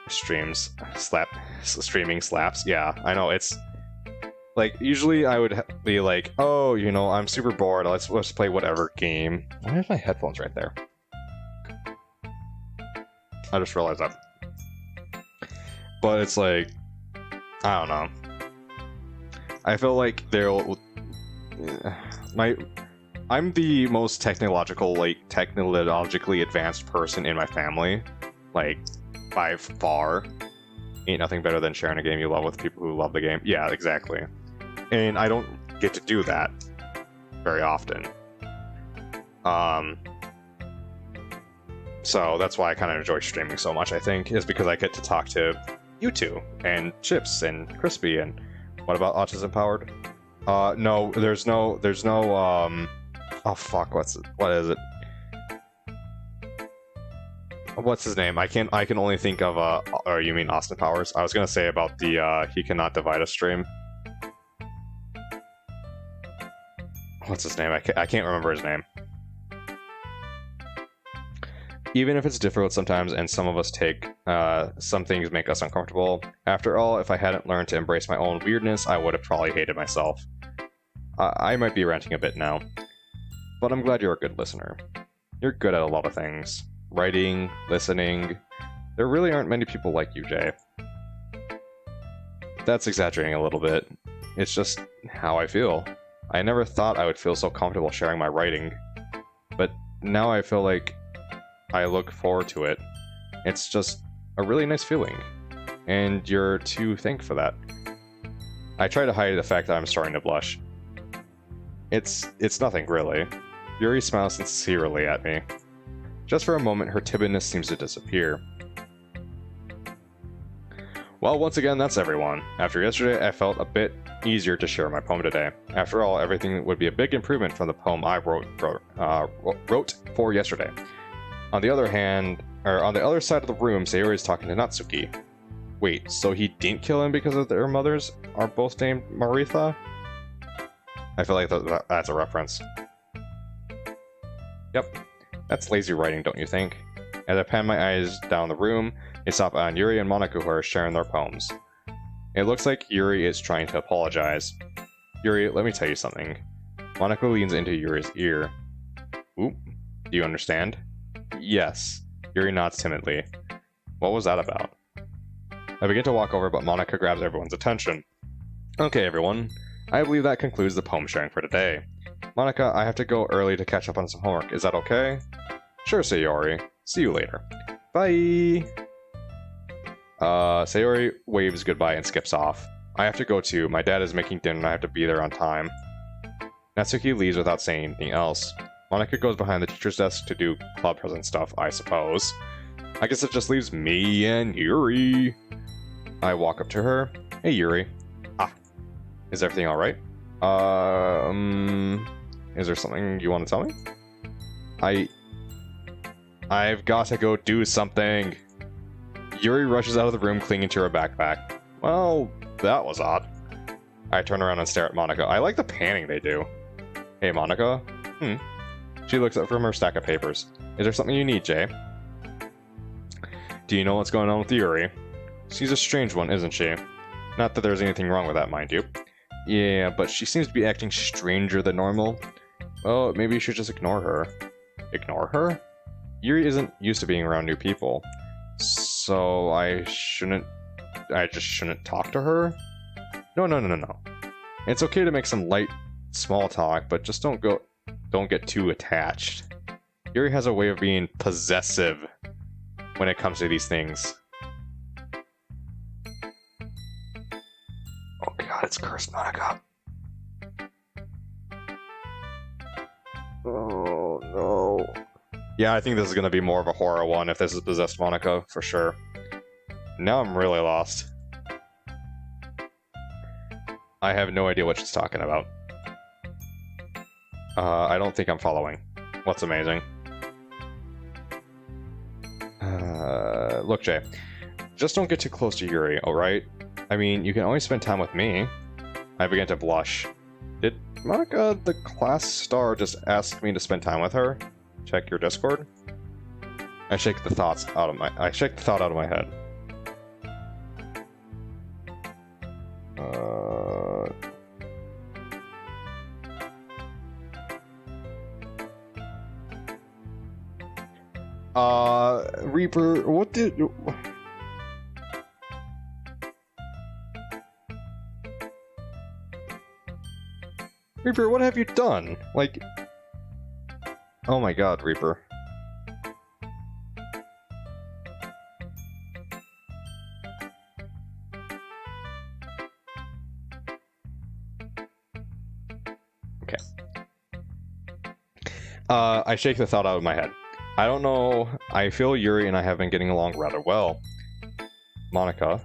Speaker 1: Streaming slaps. Yeah, I know, it's... Like, usually I would be like, oh, you know, I'm super bored, let's play whatever game. Why have my headphones right there? I just realized that. But it's like, I don't know. I feel like I'm the most technologically advanced person in my family, like by far. Ain't nothing better than sharing a game you love with people who love the game. Yeah, exactly. And I don't get to do that very often. So that's why I kind of enjoy streaming so much, I think, is because I get to talk to you two, and Chips, and Crispy, and what about Autism Powered? No, there's no, oh fuck, what is it? What's his name? I can only think of, or you mean Austin Powers? I was gonna say about the, He Cannot Divide Us stream. What's his name? I can't remember his name. Even if it's difficult sometimes, and some of us take, some things make us uncomfortable. After all, if I hadn't learned to embrace my own weirdness, I would have probably hated myself. I might be ranting a bit now, but I'm glad you're a good listener. You're good at a lot of things. Writing, listening. There really aren't many people like you, Jay. That's exaggerating a little bit. It's just how I feel. I never thought I would feel so comfortable sharing my writing, but now I feel like I look forward to it. It's just a really nice feeling, and you're to thank for that. I try to hide the fact that I'm starting to blush. It's nothing, really. Yuri smiles sincerely at me. Just for a moment, her timidness seems to disappear. Well, once again, that's everyone. After yesterday, I felt a bit easier to share my poem today. After all, everything would be a big improvement from the poem I wrote for yesterday. On the other hand, or on the other side of the room, Sayori is talking to Natsuki. Wait, so he didn't kill him because of their mothers are both named Maritha? I feel like that's a reference. Yep, that's lazy writing, don't you think? As I pan my eyes down the room, I stop on Yuri and Monika who are sharing their poems. It looks like Yuri is trying to apologize. Yuri, let me tell you something. Monika leans into Yuri's ear. Oop, do you understand? Yes. Yuri nods timidly. What was that about? I begin to walk over, but Monika grabs everyone's attention. Okay, everyone. I believe that concludes the poem sharing for today. Monika, I have to go early to catch up on some homework. Is that okay? Sure, Sayori. See you later. Bye! Sayori waves goodbye and skips off. I have to go too. My dad is making dinner and I have to be there on time. Natsuki leaves without saying anything else. Monika goes behind the teacher's desk to do club present stuff, I suppose. I guess it just leaves me and Yuri. I walk up to her. Hey, Yuri. Ah. Is everything alright? Is there something you want to tell me? I've got to go do something. Yuri rushes out of the room, clinging to her backpack. Well, that was odd. I turn around and stare at Monika. I like the panning they do. Hey, Monika. She looks up from her stack of papers. Is there something you need, Jay? Do you know what's going on with Yuri? She's a strange one, isn't she? Not that there's anything wrong with that, mind you. Yeah, but she seems to be acting stranger than normal. Well, maybe you should just ignore her. Ignore her? Yuri isn't used to being around new people. So I just shouldn't talk to her? No. It's okay to make some light, small talk, but just don't get too attached. Yuri has a way of being possessive when it comes to these things. Oh god, it's cursed Monika. Oh no. Yeah, I think this is going to be more of a horror one if this is possessed Monika, for sure. Now I'm really lost. I have no idea what she's talking about. I don't think I'm following. What's amazing? Look, Jay. Just don't get too close to Yuri, alright? I mean, you can always spend time with me. I begin to blush. Did Monika, the class star, just ask me to spend time with her? Check your Discord. I shake the thought out of my head. Reaper, what did... Reaper, what have you done? Like, Oh my god, Reaper. Okay. I shake the thought out of my head. I don't know, I feel Yuri and I have been getting along rather well. Monika,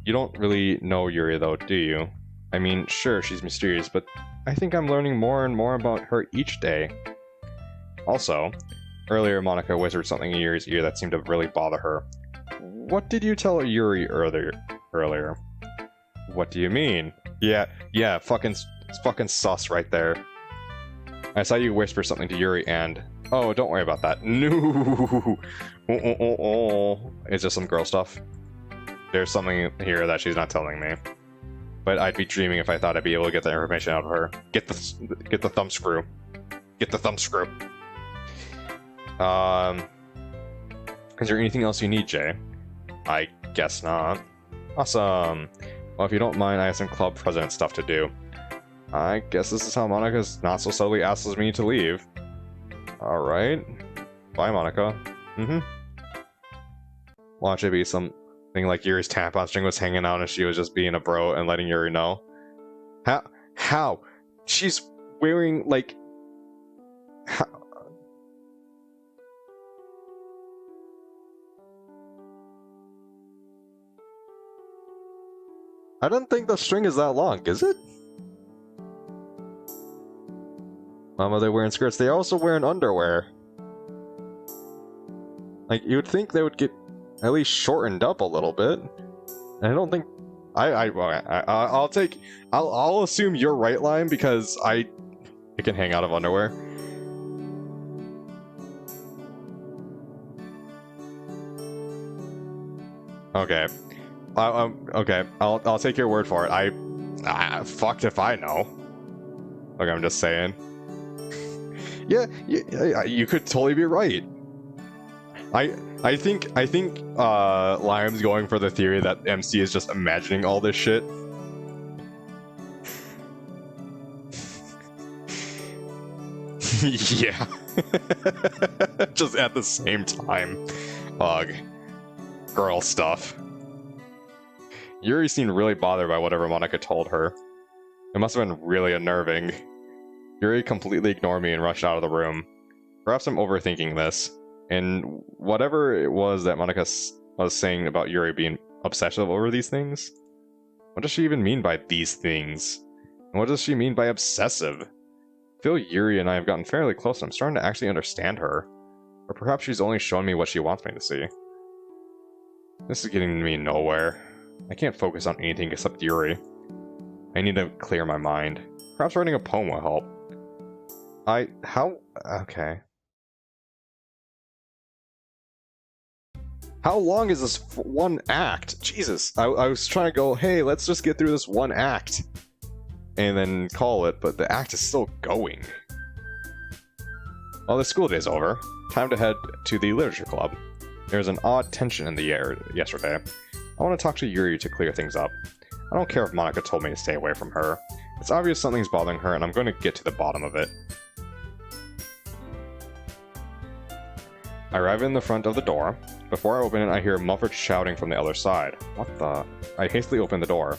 Speaker 1: you don't really know Yuri though, do you? I mean, sure, she's mysterious, but I think I'm learning more and more about her each day. Also, earlier Monika whispered something in Yuri's ear that seemed to really bother her. What did you tell Yuri earlier? What do you mean? Yeah, fucking sus right there. I saw you whisper something to Yuri and... Oh, don't worry about that. No! It's just some girl stuff. There's something here that she's not telling me. But I'd be dreaming if I thought I'd be able to get that information out of her. Get the thumb screw. Get the thumb screw. Is there anything else you need, Jay? I guess not. Awesome. Well, if you don't mind, I have some club president stuff to do. I guess this is how Monika's not so subtly asks me to leave. Alright. Bye, Monika. Watch it be something like Yuri's tampon string was hanging out and she was just being a bro and letting Yuri know. How? She's wearing, like... How? I don't think the string is that long, is it? Mama, they're wearing skirts. They're also wearing underwear. Like, you would think they would get at least shortened up a little bit. And I don't think... I'll assume you're right, Lime, because it can hang out of underwear. Okay. Okay, I'll take your word for it. Fucked if I know. Okay, I'm just saying. Yeah, you could totally be right. I think Lime's going for the theory that MC is just imagining all this shit. Yeah. Just at the same time. Ugh. Girl stuff. Yuri seemed really bothered by whatever Monika told her. It must have been really unnerving. Yuri completely ignored me and rushed out of the room. Perhaps I'm overthinking this. And whatever it was that Monika was saying about Yuri being obsessive over these things, what does she even mean by these things? And what does she mean by obsessive? I feel Yuri and I have gotten fairly close and I'm starting to actually understand her. Or perhaps she's only showing me what she wants me to see. This is getting me nowhere. I can't focus on anything except Yuri. I need to clear my mind. Perhaps writing a poem will help. Okay. How long is this one act? Jesus, I was trying to go, hey, let's just get through this one act. And then call it, but the act is still going. Well, the school day's over. Time to head to the literature club. There's an odd tension in the air yesterday. I want to talk to Yuri to clear things up. I don't care if Monika told me to stay away from her. It's obvious something's bothering her and I'm going to get to the bottom of it. I arrive in the front of the door. Before I open it, I hear muffled shouting from the other side. What the? I hastily open the door.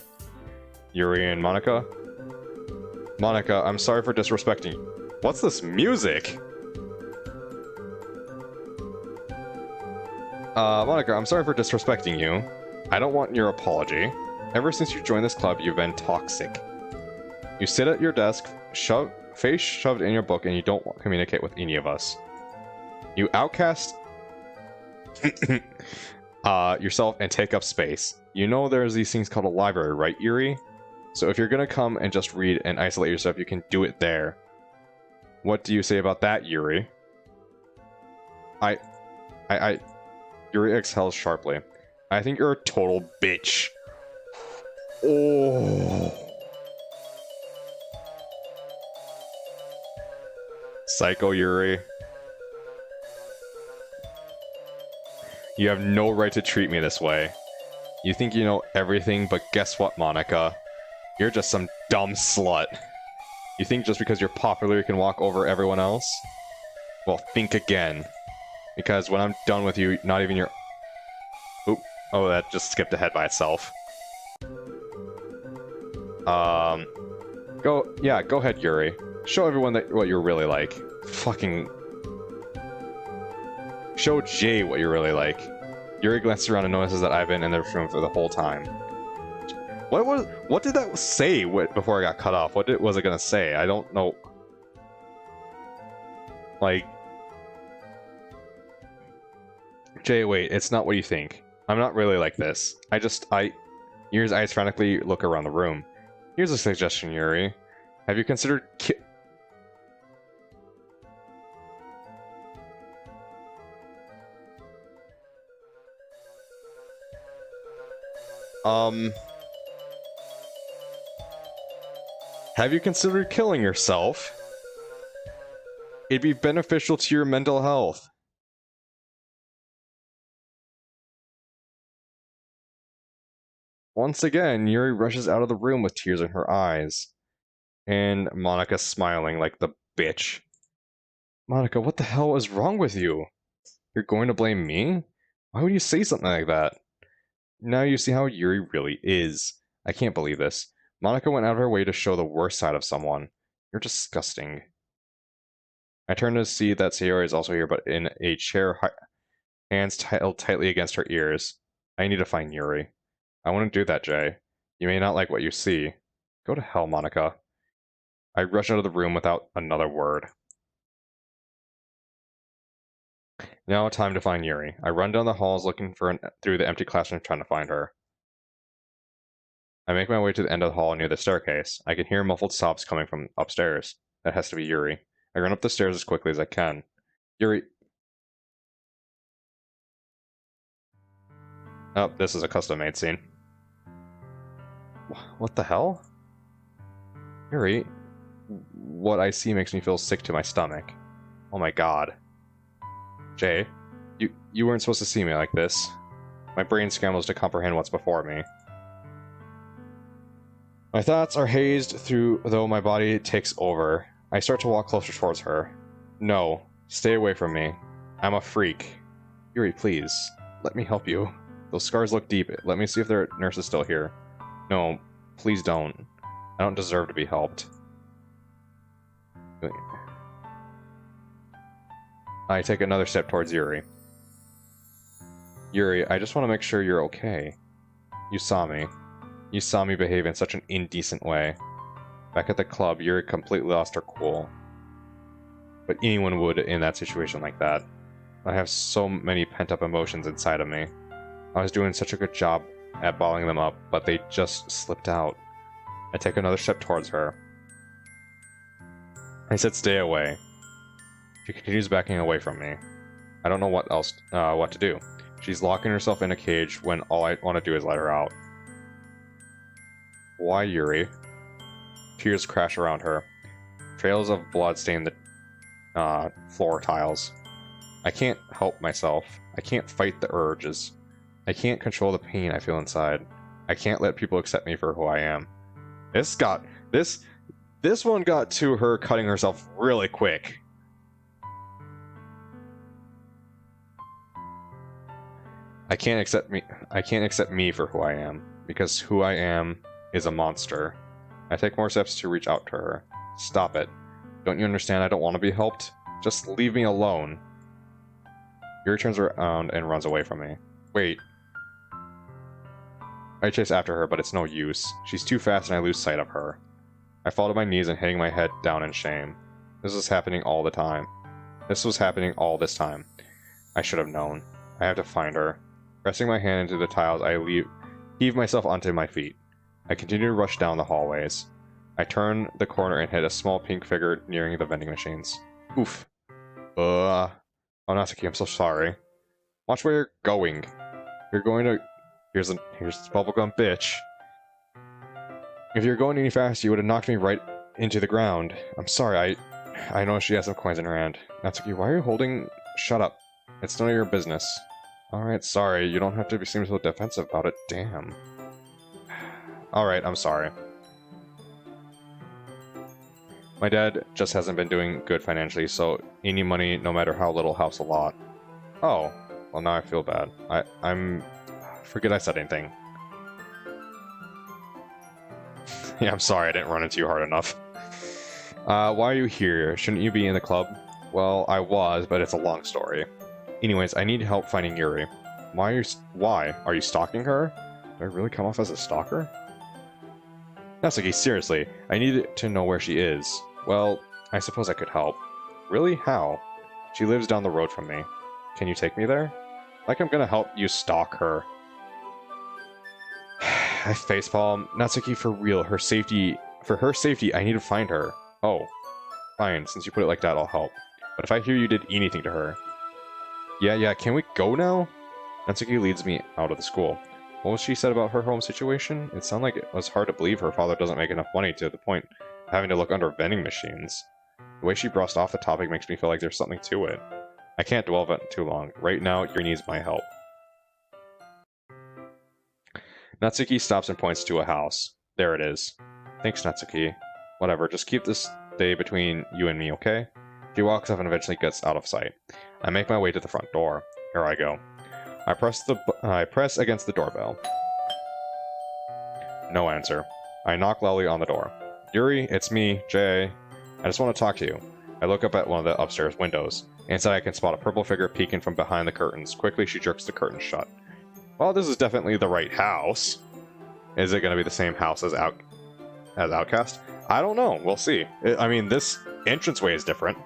Speaker 1: Yuri and Monika? Monika, I'm sorry for disrespecting you. What's this music? Monika, I'm sorry for disrespecting you. I don't want your apology. Ever since you joined this club, you've been toxic. You sit at your desk, face shoved in your book, and you don't communicate with any of us. You outcast yourself and take up space. You know there's these things called a library, right, Yuri? So if you're gonna come and just read and isolate yourself, you can do it there. What do you say about that, Yuri? Yuri exhales sharply. I think you're a total bitch. Oh. Psycho Yuri. You have no right to treat me this way. You think you know everything, but guess what, Monika? You're just some dumb slut. You think just because you're popular you can walk over everyone else? Well, think again. Because when I'm done with you, not even your... Oop. Oh, that just skipped ahead by itself. Go ahead, Yuri. Show everyone what you're really like. Fucking... Show Jay what you're really like. Yuri glances around and notices that I've been in the room for the whole time. What did that say before I got cut off? What was it gonna say? I don't know. Like... Jay, wait, it's not what you think. I'm not really like this. Yuri's eyes frantically look around the room. Here's a suggestion, Yuri. Have you considered Have you considered killing yourself? It'd be beneficial to your mental health. Once again, Yuri rushes out of the room with tears in her eyes. And Monika smiling like the bitch. Monika, what the hell is wrong with you? You're going to blame me? Why would you say something like that? Now you see how Yuri really is. I can't believe this. Monika went out of her way to show the worst side of someone. You're disgusting. I turn to see that Sayori is also here, but in a chair, hands held tightly against her ears. I need to find Yuri. I want to do that, Jay. You may not like what you see. Go to hell, Monika. I rush out of the room without another word. Now time to find Yuri. I run down the halls looking through the empty classroom trying to find her. I make my way to the end of the hall near the staircase. I can hear muffled sobs coming from upstairs. That has to be Yuri. I run up the stairs as quickly as I can. Yuri... Oh, this is a custom-made scene. What the hell? Yuri, what I see makes me feel sick to my stomach. Oh my god. Jay, you weren't supposed to see me like this. My brain scrambles to comprehend what's before me. My thoughts are hazed through, though my body takes over. I start to walk closer towards her. No, stay away from me. I'm a freak. Yuri, please, let me help you. Those scars look deep. Let me see if their nurse is still here. No, please don't. I don't deserve to be helped. I take another step towards Yuri. Yuri, I just want to make sure you're okay. You saw me. You saw me behave in such an indecent way. Back at the club, Yuri completely lost her cool. But anyone would in that situation like that. I have so many pent-up emotions inside of me. I was doing such a good job at bottling them up, but they just slipped out. I take another step towards her. I said stay away. She continues backing away from me. I don't know what to do. She's locking herself in a cage when all I want to do is let her out. Why, Yuri? Tears crash around her. Trails of blood stain the floor tiles. I can't help myself. I can't fight the urges. I can't control the pain I feel inside. I can't let people accept me for who I am. This one got to her cutting herself really quick. I can't accept me for who I am, because who I am is a monster. I take more steps to reach out to her. Stop it. Don't you understand I don't want to be helped? Just leave me alone. Yuri turns around and runs away from me. Wait. I chase after her, but it's no use. She's too fast and I lose sight of her. I fall to my knees and hang my head down in shame. This was happening all the time. This was happening all this time. I should have known. I have to find her. Pressing my hand into the tiles, I heave myself onto my feet. I continue to rush down the hallways. I turn the corner and hit a small pink figure nearing the vending machines. Oof. Oh, Natsuki, I'm so sorry. Watch where you're going. You're going to... Here's this bubblegum bitch. If you're going any faster, you would have knocked me right into the ground. I'm sorry, I know she has some coins in her hand. Natsuki, why are you holding... Shut up. It's none of your business. Alright, sorry. You don't have to seem so defensive about it. Damn. Alright, I'm sorry. My dad just hasn't been doing good financially, so any money, no matter how little, helps a lot. Oh, well now I feel bad. I'm... Forget I said anything. Yeah, I'm sorry I didn't run into you hard enough. Why are you here? Shouldn't you be in the club? Well, I was, but it's a long story. Anyways, I need help finding Yuri. Why? Are you stalking her? Do I really come off as a stalker? Natsuki, seriously, I need to know where she is. Well, I suppose I could help. Really? How? She lives down the road from me. Can you take me there? Like I'm gonna help you stalk her. I facepalm. Natsuki, for real, for her safety, I need to find her. Oh, fine, since you put it like that, I'll help. But if I hear you did anything to her... Yeah, can we go now? Natsuki leads me out of the school. What was she said about her home situation? It sounded like it was hard to believe her father doesn't make enough money to the point of having to look under vending machines. The way she brushed off the topic makes me feel like there's something to it. I can't dwell on it too long. Right now, Yuri needs my help. Natsuki stops and points to a house. There it is. Thanks, Natsuki. Whatever, just keep this day between you and me, okay? She walks up and eventually gets out of sight. I make my way to the front door. Here I go. I press against the doorbell. No answer. I knock loudly on the door. Yuri, it's me, Jay. I just want to talk to you. I look up at one of the upstairs windows. Inside I can spot a purple figure peeking from behind the curtains. Quickly she jerks the curtains shut. Well, this is definitely the right house. Is it going to be the same house as Outcast? I don't know. We'll see. I mean, this entranceway is different.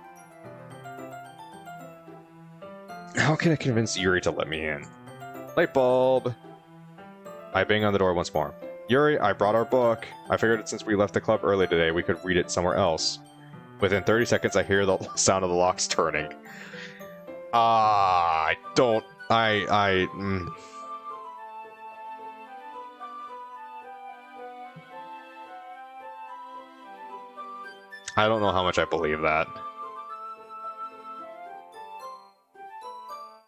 Speaker 1: How can I convince Yuri to let me in? Light bulb! I bang on the door once more. Yuri, I brought our book. I figured since we left the club early today, we could read it somewhere else. Within 30 seconds, I hear the sound of the locks turning. I don't... I don't know how much I believe that.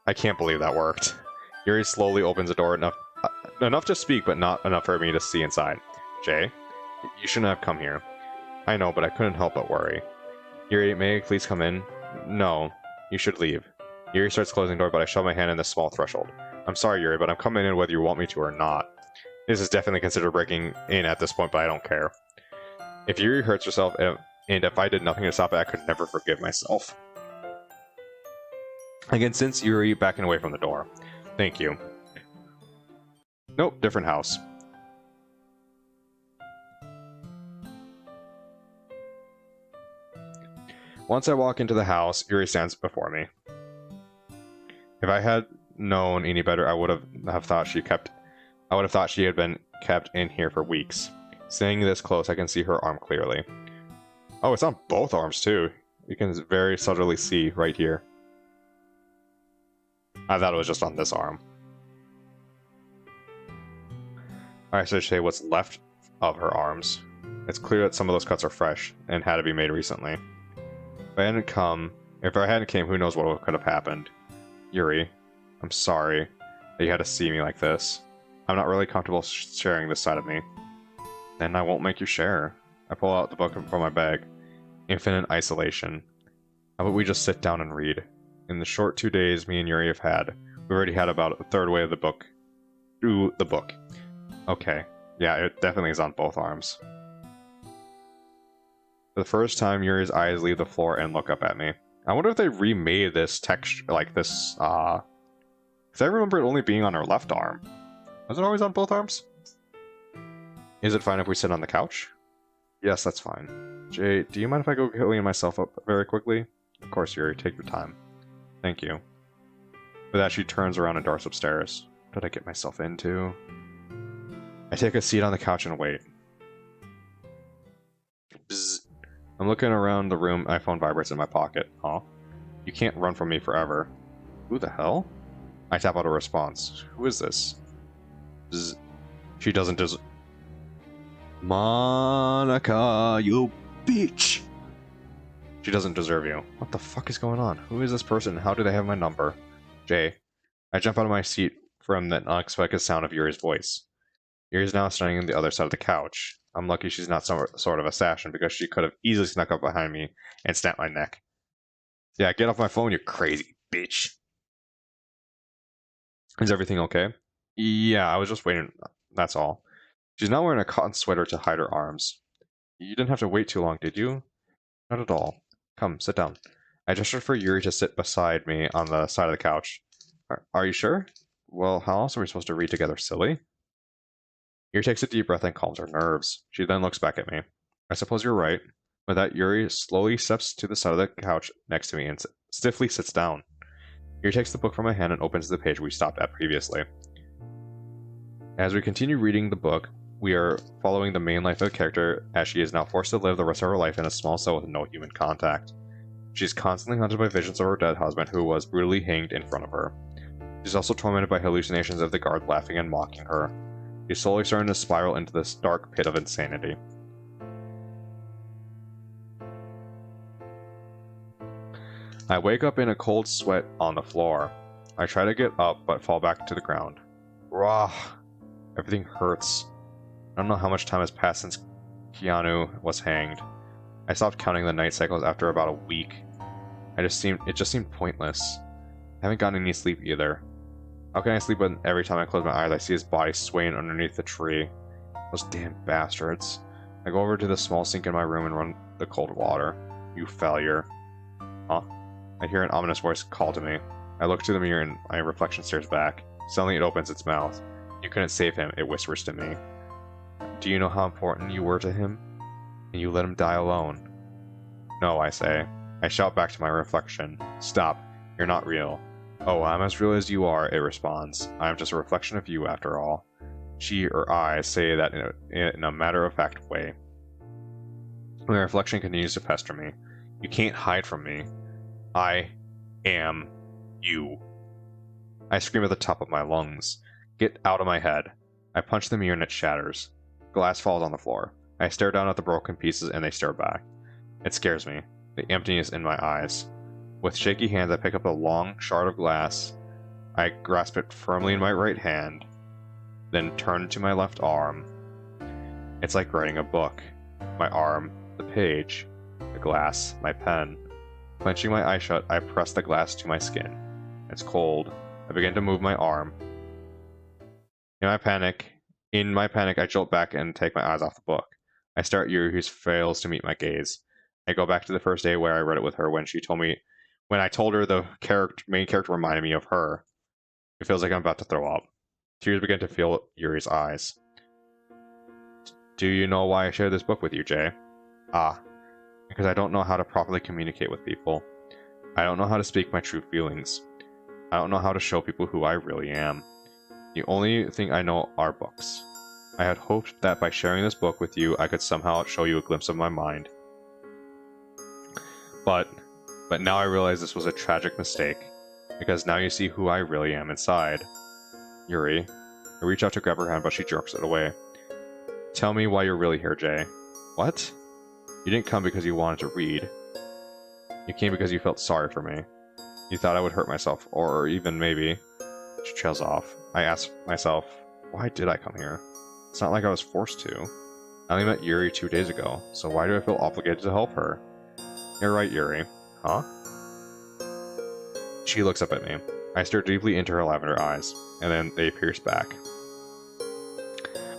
Speaker 1: I can't believe that worked. Yuri slowly opens the door enough to speak, but not enough for me to see inside. Jay, you shouldn't have come here. I know, but I couldn't help but worry. Yuri, may I please come in? No, you should leave. Yuri starts closing the door, but I shove my hand in the small threshold. I'm sorry, Yuri, but I'm coming in whether you want me to or not. This is definitely considered breaking in at this point, but I don't care. If Yuri hurts herself, and if I did nothing to stop it, I could never forgive myself. I can sense Yuri backing away from the door. Thank you. Nope, different house. Once I walk into the house, Yuri stands before me. If I had known any better, I would have thought she had been kept in here for weeks. Staying this close, I can see her arm clearly. Oh, it's on both arms too. You can very subtly see right here. I thought it was just on this arm. Alright, so to say what's left of her arms. It's clear that some of those cuts are fresh and had to be made recently. If I hadn't came, who knows what could have happened. Yuri, I'm sorry that you had to see me like this. I'm not really comfortable sharing this side of me. Then I won't make you share. I pull out the book from my bag. Infinite Isolation. How about we just sit down and read? In the short 2 days me and Yuri have had, we've already had about a third way of the book. Through the book. Okay. Yeah, it definitely is on both arms. For the first time, Yuri's eyes leave the floor and look up at me. I wonder if they remade this texture, like this, because I remember it only being on her left arm. Was it always on both arms? Is it fine if we sit on the couch? Yes, that's fine. Jay, do you mind if I go clean myself up very quickly? Of course, Yuri, take your time. Thank you. With that, she turns around and darts upstairs. What did I get myself into? I take a seat on the couch and wait. Bzz. I'm looking around the room, my phone vibrates in my pocket. Huh? You can't run from me forever. Who the hell? I tap out a response. Who is this? Bzz. She doesn't Monika, you bitch! She doesn't deserve you. What the fuck is going on? Who is this person? How do they have my number? Jay. I jump out of my seat from the unexpected sound of Yuri's voice. Yuri's now standing on the other side of the couch. I'm lucky she's not some sort of assassin, because she could have easily snuck up behind me and snapped my neck. Yeah, get off my phone, you crazy bitch. Is everything okay? Yeah, I was just waiting. That's all. She's not wearing a cotton sweater to hide her arms. You didn't have to wait too long, did you? Not at all. Come, sit down. I gestured for Yuri to sit beside me on the side of the couch. Are you sure? Well, how else are we supposed to read together, silly? Yuri takes a deep breath and calms her nerves. She then looks back at me. I suppose you're right. With that, Yuri slowly steps to the side of the couch next to me and stiffly sits down. Yuri takes the book from my hand and opens the page we stopped at previously. As we continue reading the book, we are following the main life of the character as she is now forced to live the rest of her life in a small cell with no human contact. She is constantly haunted by visions of her dead husband who was brutally hanged in front of her. She's also tormented by hallucinations of the guard laughing and mocking her. She's slowly starting to spiral into this dark pit of insanity. I wake up in a cold sweat on the floor. I try to get up but fall back to the ground. Rah! Everything hurts. I don't know how much time has passed since Keanu was hanged. I stopped counting the night cycles after about a week. It just seemed pointless. I haven't gotten any sleep either. How can I sleep when every time I close my eyes I see his body swaying underneath the tree? Those damn bastards. I go over to the small sink in my room and run the cold water. You failure. Huh? I hear an ominous voice call to me. I look to the mirror and my reflection stares back. Suddenly it opens its mouth. You couldn't save him, it whispers to me. Do you know how important you were to him? And you let him die alone. No, I say. I shout back to my reflection. Stop. You're not real. Oh, I'm as real as you are, it responds. I'm just a reflection of you, after all. She or I say that in a matter-of-fact way. My reflection continues to pester me. You can't hide from me. I am you. I scream at the top of my lungs. Get out of my head. I punch the mirror and it shatters. Glass falls on the floor. I stare down at the broken pieces and they stare back. It scares me, the emptiness in my eyes. With shaky hands, I pick up a long shard of glass. I grasp it firmly in my right hand, then turn to my left arm. It's like writing a book. My arm, the page, the glass, my pen. Clenching my eyes shut, I press the glass to my skin. It's cold. I begin to move my arm. In my panic, I jolt back and take my eyes off the book. I stare at Yuri, who fails to meet my gaze. I go back to the first day where I read it with her when I told her the main character reminded me of her. It feels like I'm about to throw up. Tears begin to fill Yuri's eyes. Do you know why I share this book with you, Jay? Ah, because I don't know how to properly communicate with people. I don't know how to speak my true feelings. I don't know how to show people who I really am. The only thing I know are books. I had hoped that by sharing this book with you, I could somehow show you a glimpse of my mind. But now I realize this was a tragic mistake, because now you see who I really am inside. Yuri. I reach out to grab her hand, but she jerks it away. Tell me why you're really here, Jay. What? You didn't come because you wanted to read. You came because you felt sorry for me. You thought I would hurt myself, or even maybe... She trails off. I ask myself, why did I come here? It's not like I was forced to. I only met Yuri 2 days ago, so why do I feel obligated to help her? You're right, Yuri. Huh? She looks up at me. I stare deeply into her lavender eyes, and then they pierce back.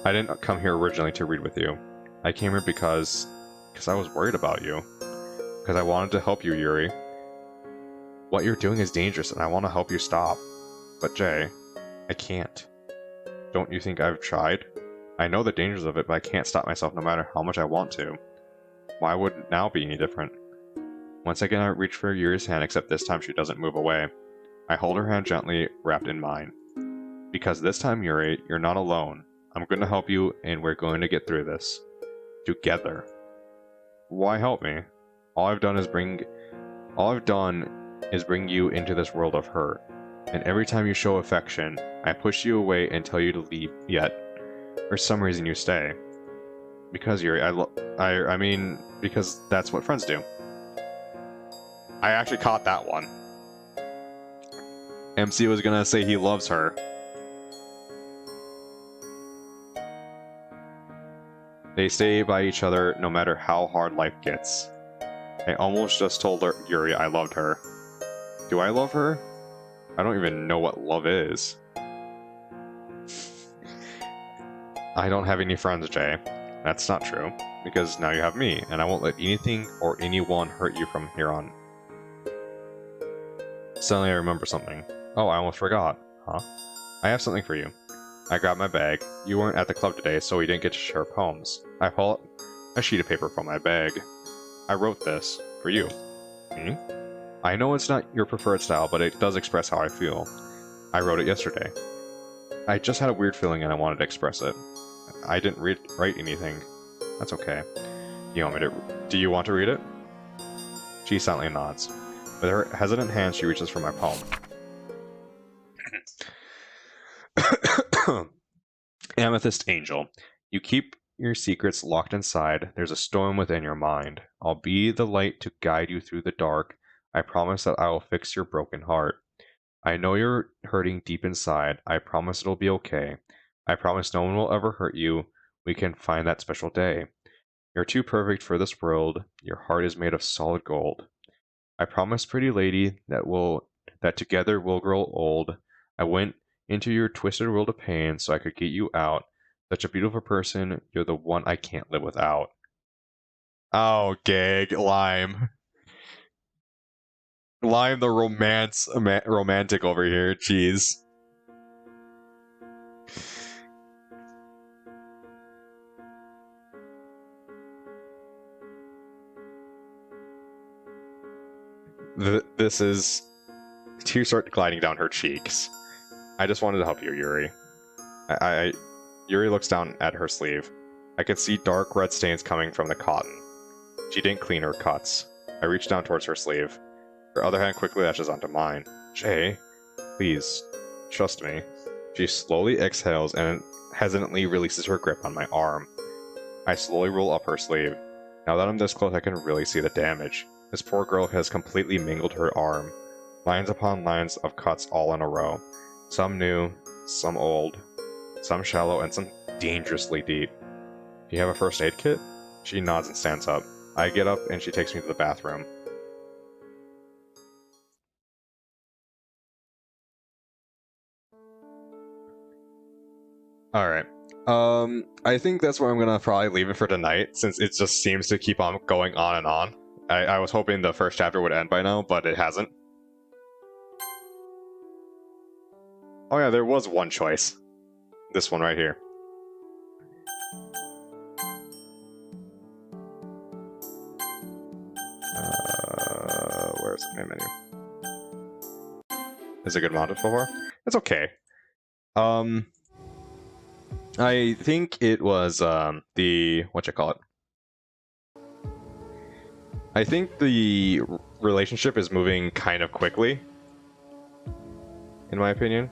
Speaker 1: I didn't come here originally to read with you. I came here because I was worried about you. Because I wanted to help you, Yuri. What you're doing is dangerous, and I want to help you stop. But Jay, I can't. Don't you think I've tried? I know the dangers of it, but I can't stop myself no matter how much I want to. Why would now be any different? Once again, I reach for Yuri's hand, except this time she doesn't move away. I hold her hand gently, wrapped in mine. Because this time, Yuri, you're not alone. I'm going to help you, and we're going to get through this. Together. Why help me? All I've done is bring you into this world of hurt. And every time you show affection, I push you away and tell you to leave, yet for some reason you stay. Because Yuri, I mean, because that's what friends do. I actually caught that one. MC was gonna say he loves her. They stay by each other no matter how hard life gets. I almost just told Yuri I loved her. Do I love her? I don't even know what love is. I don't have any friends, Jay. That's not true, because now you have me, and I won't let anything or anyone hurt you from here on. Suddenly I remember something. Oh, I almost forgot. Huh? I have something for you. I grabbed my bag. You weren't at the club today, so we didn't get to share poems. I pull out a sheet of paper from my bag. I wrote this for you. Hmm? I know it's not your preferred style, but it does express how I feel. I wrote it yesterday. I just had a weird feeling and I wanted to express it. I didn't write anything. That's okay. Do you want to read it? She silently nods. With her hesitant hand, she reaches for my poem. Amethyst Angel. You keep your secrets locked inside. There's a storm within your mind. I'll be the light to guide you through the dark. I promise that I will fix your broken heart. I know you're hurting deep inside. I promise it'll be okay. I promise no one will ever hurt you. We can find that special day. You're too perfect for this world. Your heart is made of solid gold. I promise, pretty lady, that together we'll grow old. I went into your twisted world of pain so I could get you out. Such a beautiful person, you're the one I can't live without. Oh, gag, Lime. Lime the romantic over here, jeez. This is... Tears start gliding down her cheeks. I just wanted to help you, Yuri. Yuri looks down at her sleeve. I could see dark red stains coming from the cotton. She didn't clean her cuts. I reached down towards her sleeve. Her other hand quickly latches onto mine. Jay, please, trust me. She slowly exhales and hesitantly releases her grip on my arm. I slowly roll up her sleeve. Now that I'm this close, I can really see the damage. This poor girl has completely mangled her arm. Lines upon lines of cuts all in a row. Some new, some old, some shallow, and some dangerously deep. Do you have a first aid kit? She nods and stands up. I get up and she takes me to the bathroom. Alright. I think that's where I'm gonna probably leave it for tonight, since it just seems to keep on going on and on. I was hoping the first chapter would end by now, but it hasn't. Oh yeah, there was one choice. This one right here. Where's the main menu? Is it good mounted so far? It's okay. I think it was the whatchamacallit. I think the relationship is moving kind of quickly, in my opinion.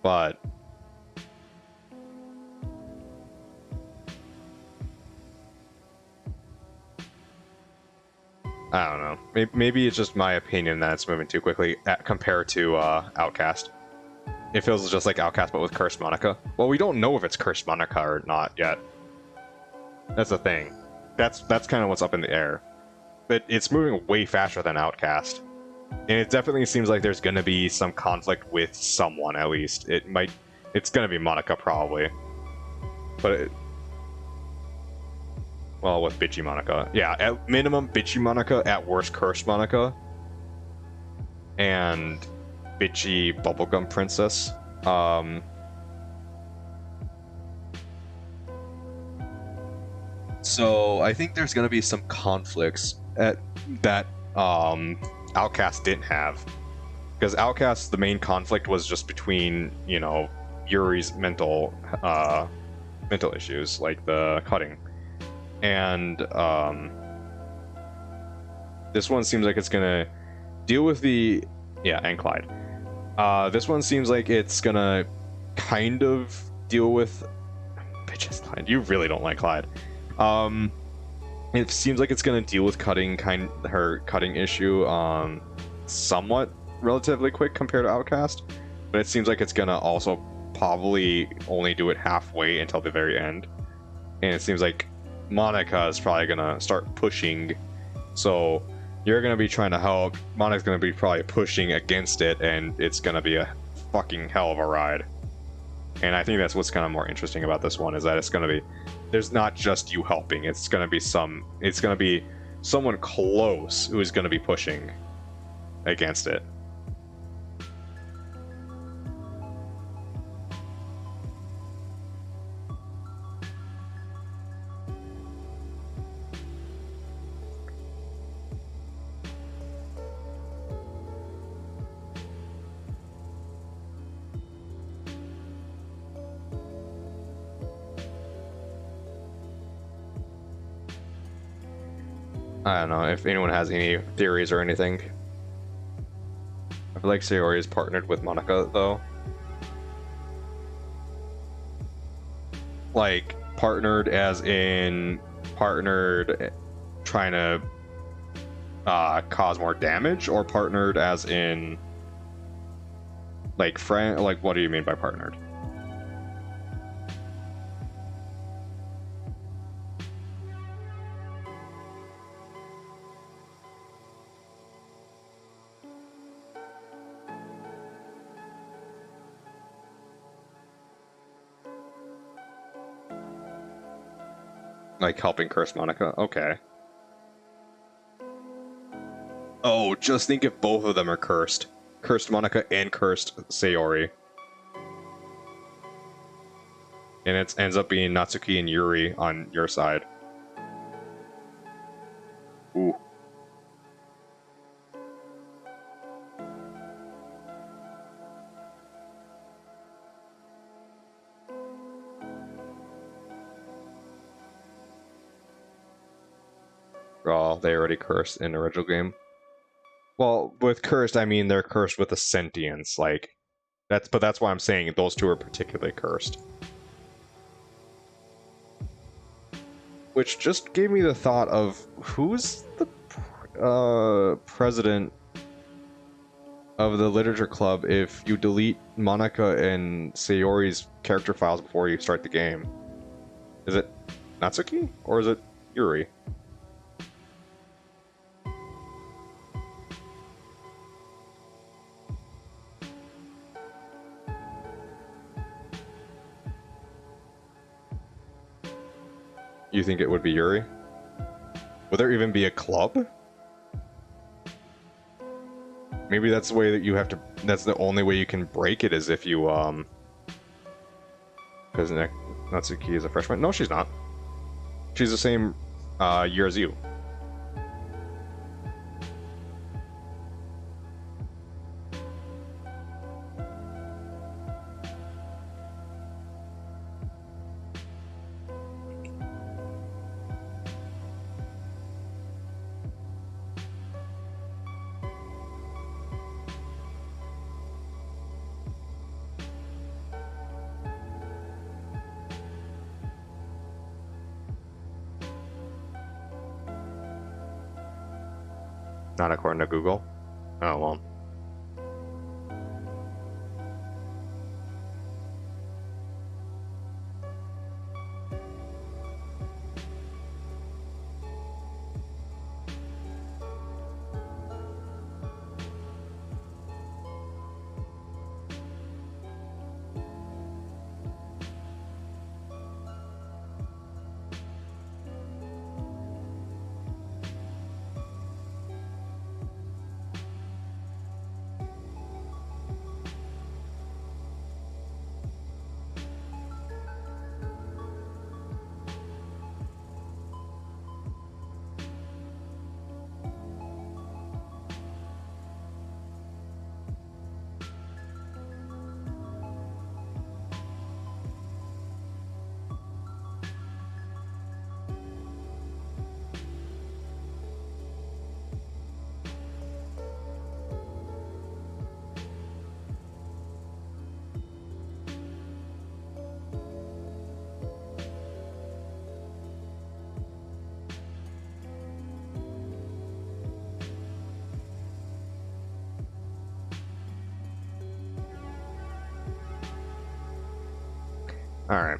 Speaker 1: But I don't know. Maybe it's just my opinion that it's moving too quickly compared to Outcast. It feels just like Outcast, but with Cursed Monika. Well, we don't know if it's Cursed Monika or not yet. That's the thing. That's kind of what's up in the air. But it's moving way faster than Outcast. And it definitely seems like there's gonna be some conflict with someone, at least. It's gonna be Monika, probably. But well, with Bitchy Monika. Yeah, at minimum, Bitchy Monika, at worst, Cursed Monika. And Bitchy Bubblegum Princess. So I think there's gonna be some conflicts that Outcast didn't have. Because Outcast, the main conflict was just between, you know, Yuri's mental issues, like the cutting. And this one seems like it's gonna deal with the... Yeah, and Clyde. This one seems like it's gonna kind of deal with... Bitches, Clyde. You really don't like Clyde. It seems like it's gonna deal with her cutting issue somewhat relatively quick compared to Outcast, but it seems like it's gonna also probably only do it halfway until the very end. and it seems like Monika is probably gonna start pushing. So you're gonna be trying to help. Monika's gonna be probably pushing against it, and it's gonna be a fucking hell of a ride. And I think that's what's kind of more interesting about this one is that it's gonna be there's not just you helping. It's gonna be someone close who is gonna be pushing against it. I don't know if anyone has any theories or anything. I feel like Sayori is partnered with Monika though. Like partnered as in partnered trying to cause more damage, or partnered as in like friend? Like what do you mean by partnered? Like helping curse Monika? Okay. Oh, just think if both of them are cursed. Cursed Monika and cursed Sayori. And it ends up being Natsuki and Yuri on your side. Ooh. Oh, they already cursed in the original game. Well, with cursed, I mean they're cursed with a sentience, like that's why I'm saying those two are particularly cursed. Which just gave me the thought of who's the president of the literature club if you delete Monika and Sayori's character files before you start the game. Is it Natsuki or is it Yuri? You think it would be Yuri? Would there even be a club? Maybe that's the way that you have to. That's the only way you can break it is if you because Natsuki is a freshman. No, she's not. She's the same year as you. Not according to Google. Oh well. All right.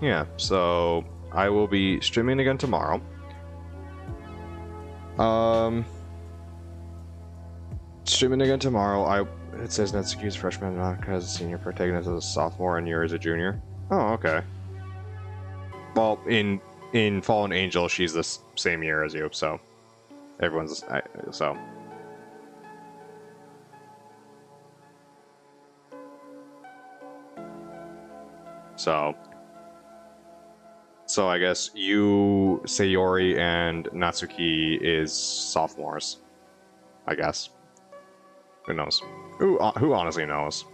Speaker 1: Yeah, so I will be streaming again tomorrow. Streaming again tomorrow. It says Natsuki's freshman, Monika is a senior, protagonist is a sophomore, and Yuri is a junior. Oh, okay. Well, in Fallen Angel, she's the same year as you, so everyone's so. So I guess you, Sayori, and Natsuki is sophomores. I guess. Who knows? Who honestly knows?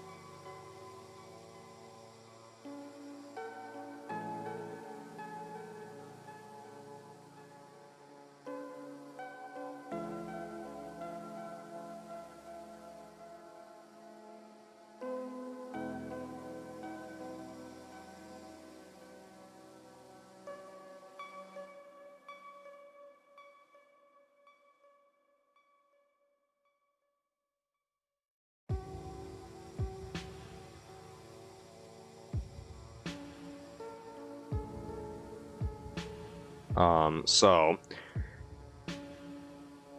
Speaker 1: So,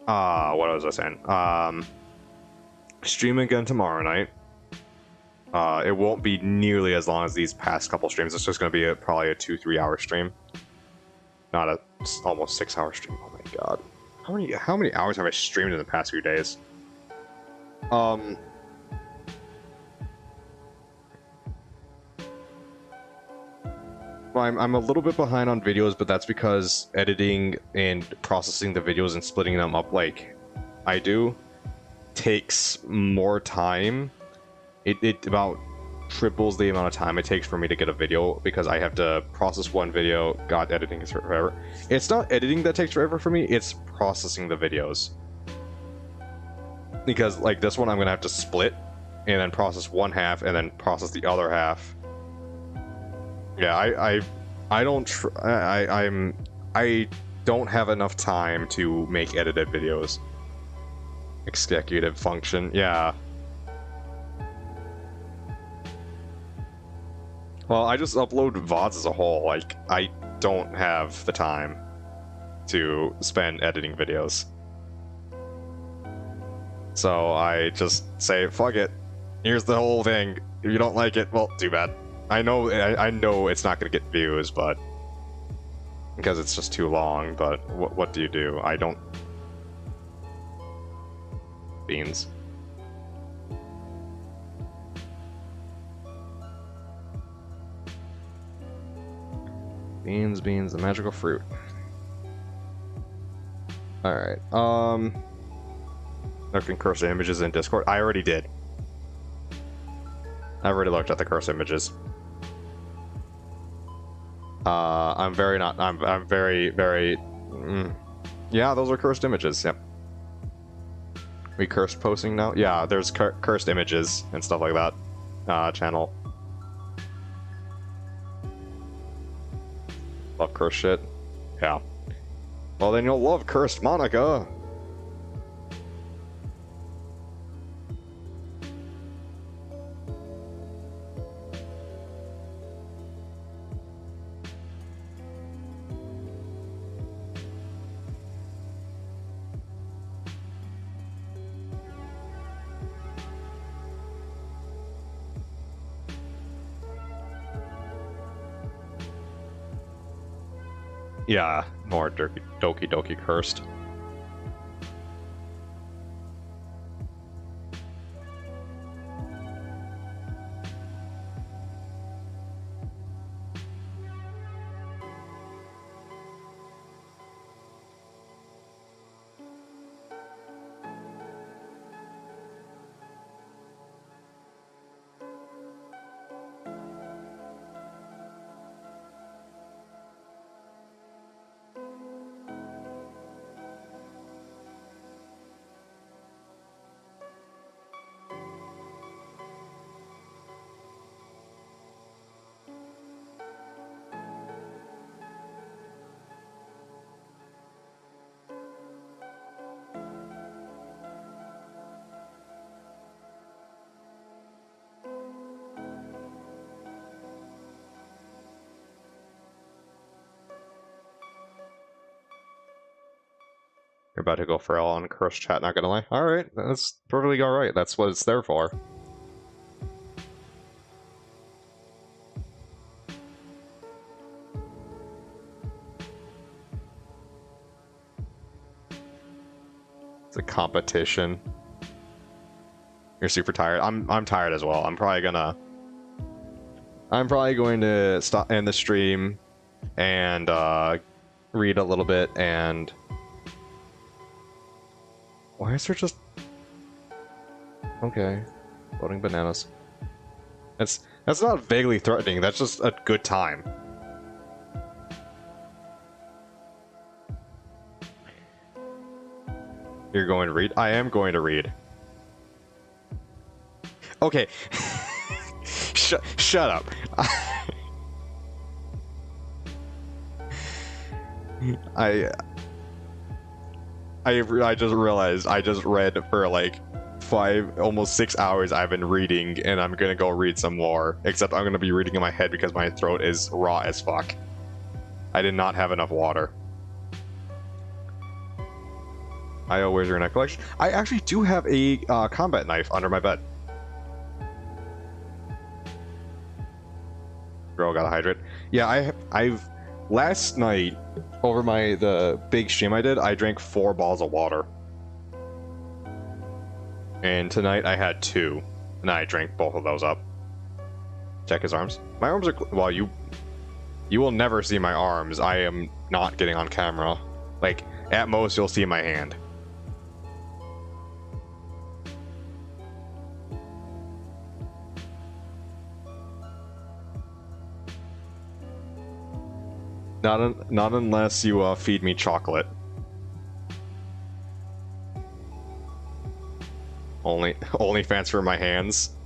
Speaker 1: what was I saying? Stream again tomorrow night. It won't be nearly as long as these past couple streams. It's just going to be probably a 2-3 hour stream, not a almost 6 hour stream. Oh my god, how many hours have I streamed in the past few days? Well, I'm a little bit behind on videos, but that's because editing and processing the videos and splitting them up like I do takes more time. It about triples the amount of time it takes for me to get a video because I have to process one video. God, editing is forever. It's not editing that takes forever for me, it's processing the videos. Because like this one I'm gonna have to split and then process one half and then process the other half. Yeah, I don't have enough time to make edited videos. Executive function, yeah. Well, I just upload VODs as a whole. Like, I don't have the time to spend editing videos. So I just say, fuck it. Here's the whole thing. If you don't like it, well, too bad. I know it's not going to get views, but because it's just too long. But what do you do? I don't. Beans. Beans, the magical fruit. All right. Looking cursor images in Discord. I already did. I've already looked at the cursor images. I'm very. Yeah, those are cursed images. Yep. We cursed posting now? Yeah, there's cursed images and stuff like that. Channel. Love cursed shit. Yeah. Well, then you'll love cursed Monika. Yeah, more Doki Doki cursed. You're about to go feral on Curse Chat, not gonna lie. Alright, that's perfectly alright. That's what it's there for. It's a competition. You're super tired. I'm tired as well. I'm probably going to stop end the stream and read a little bit. And why is there just okay floating bananas? That's not vaguely threatening. That's just a good time. You're going to read? I am going to read. Okay. Shut up. I just realized I just read for like 5, almost 6 hours. I've been reading, and I'm gonna go read some more. Except I'm gonna be reading in my head because my throat is raw as fuck. I did not have enough water. Where's your knife collection? I actually do have a combat knife under my bed. Girl, gotta hydrate. Yeah, I've last night over the big stream I did, I drank 4 bottles of water. And tonight I had 2, and I drank both of those up. Check his arms. My arms are well. You will never see my arms. I am not getting on camera. Like at most, you'll see my hand. Not unless you feed me chocolate. Only fans for my hands.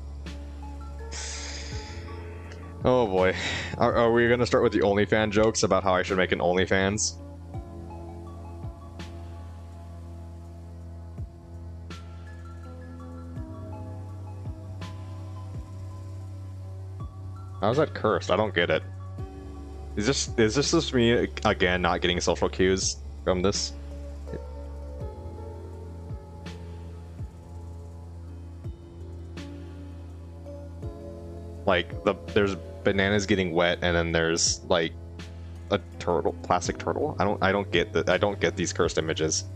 Speaker 1: Oh boy, are we gonna start with the OnlyFans jokes about how I should make an OnlyFans? How's that cursed? I don't get it. Is this just me again not getting social cues from this? Like there's bananas getting wet, and then there's like a turtle, plastic turtle. I don't get that. I don't get these cursed images.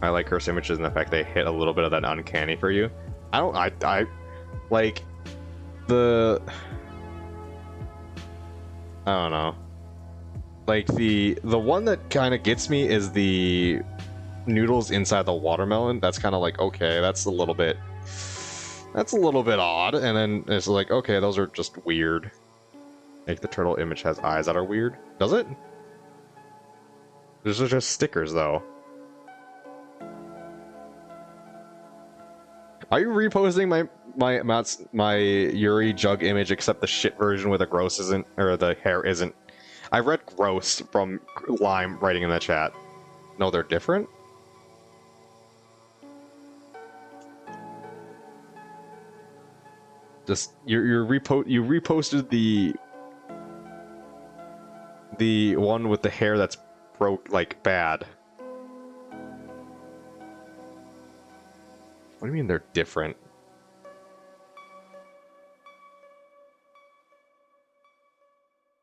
Speaker 1: I like cursed images and the fact they hit a little bit of that uncanny for you. I like the I don't know. Like the one that kind of gets me is the noodles inside the watermelon. That's kind of like, okay, that's a little bit odd. And then it's like, okay, those are just weird. Like the turtle image has eyes that are weird. Does it? Those are just stickers though. Are you reposting my Yuri jug image except the shit version where the gross isn't, or the hair isn't? I read gross from Lime writing in the chat. No, they're different? Just you reposted the one with the hair that's broke, like bad. What do you mean they're different?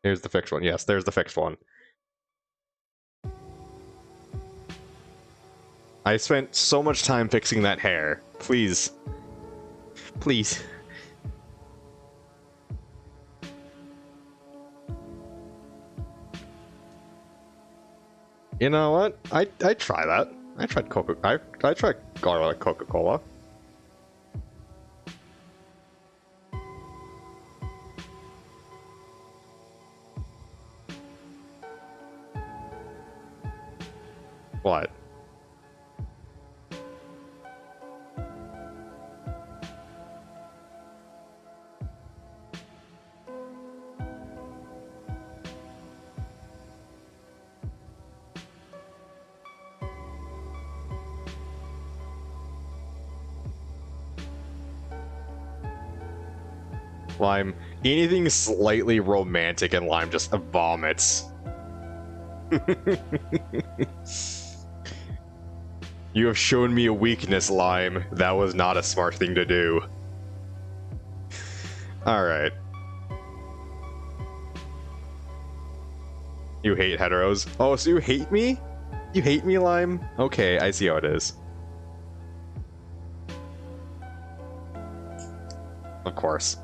Speaker 1: Here's the fixed one. Yes, there's the fixed one. I spent so much time fixing that hair. Please. Please. You know what? I'd try that. I tried I tried garlic Coca-Cola. What? Lime, anything slightly romantic and Lime just vomits. You have shown me a weakness, Lime. That was not a smart thing to do. Alright. You hate heteros? Oh, so you hate me? You hate me, Lime? Okay, I see how it is. Of course.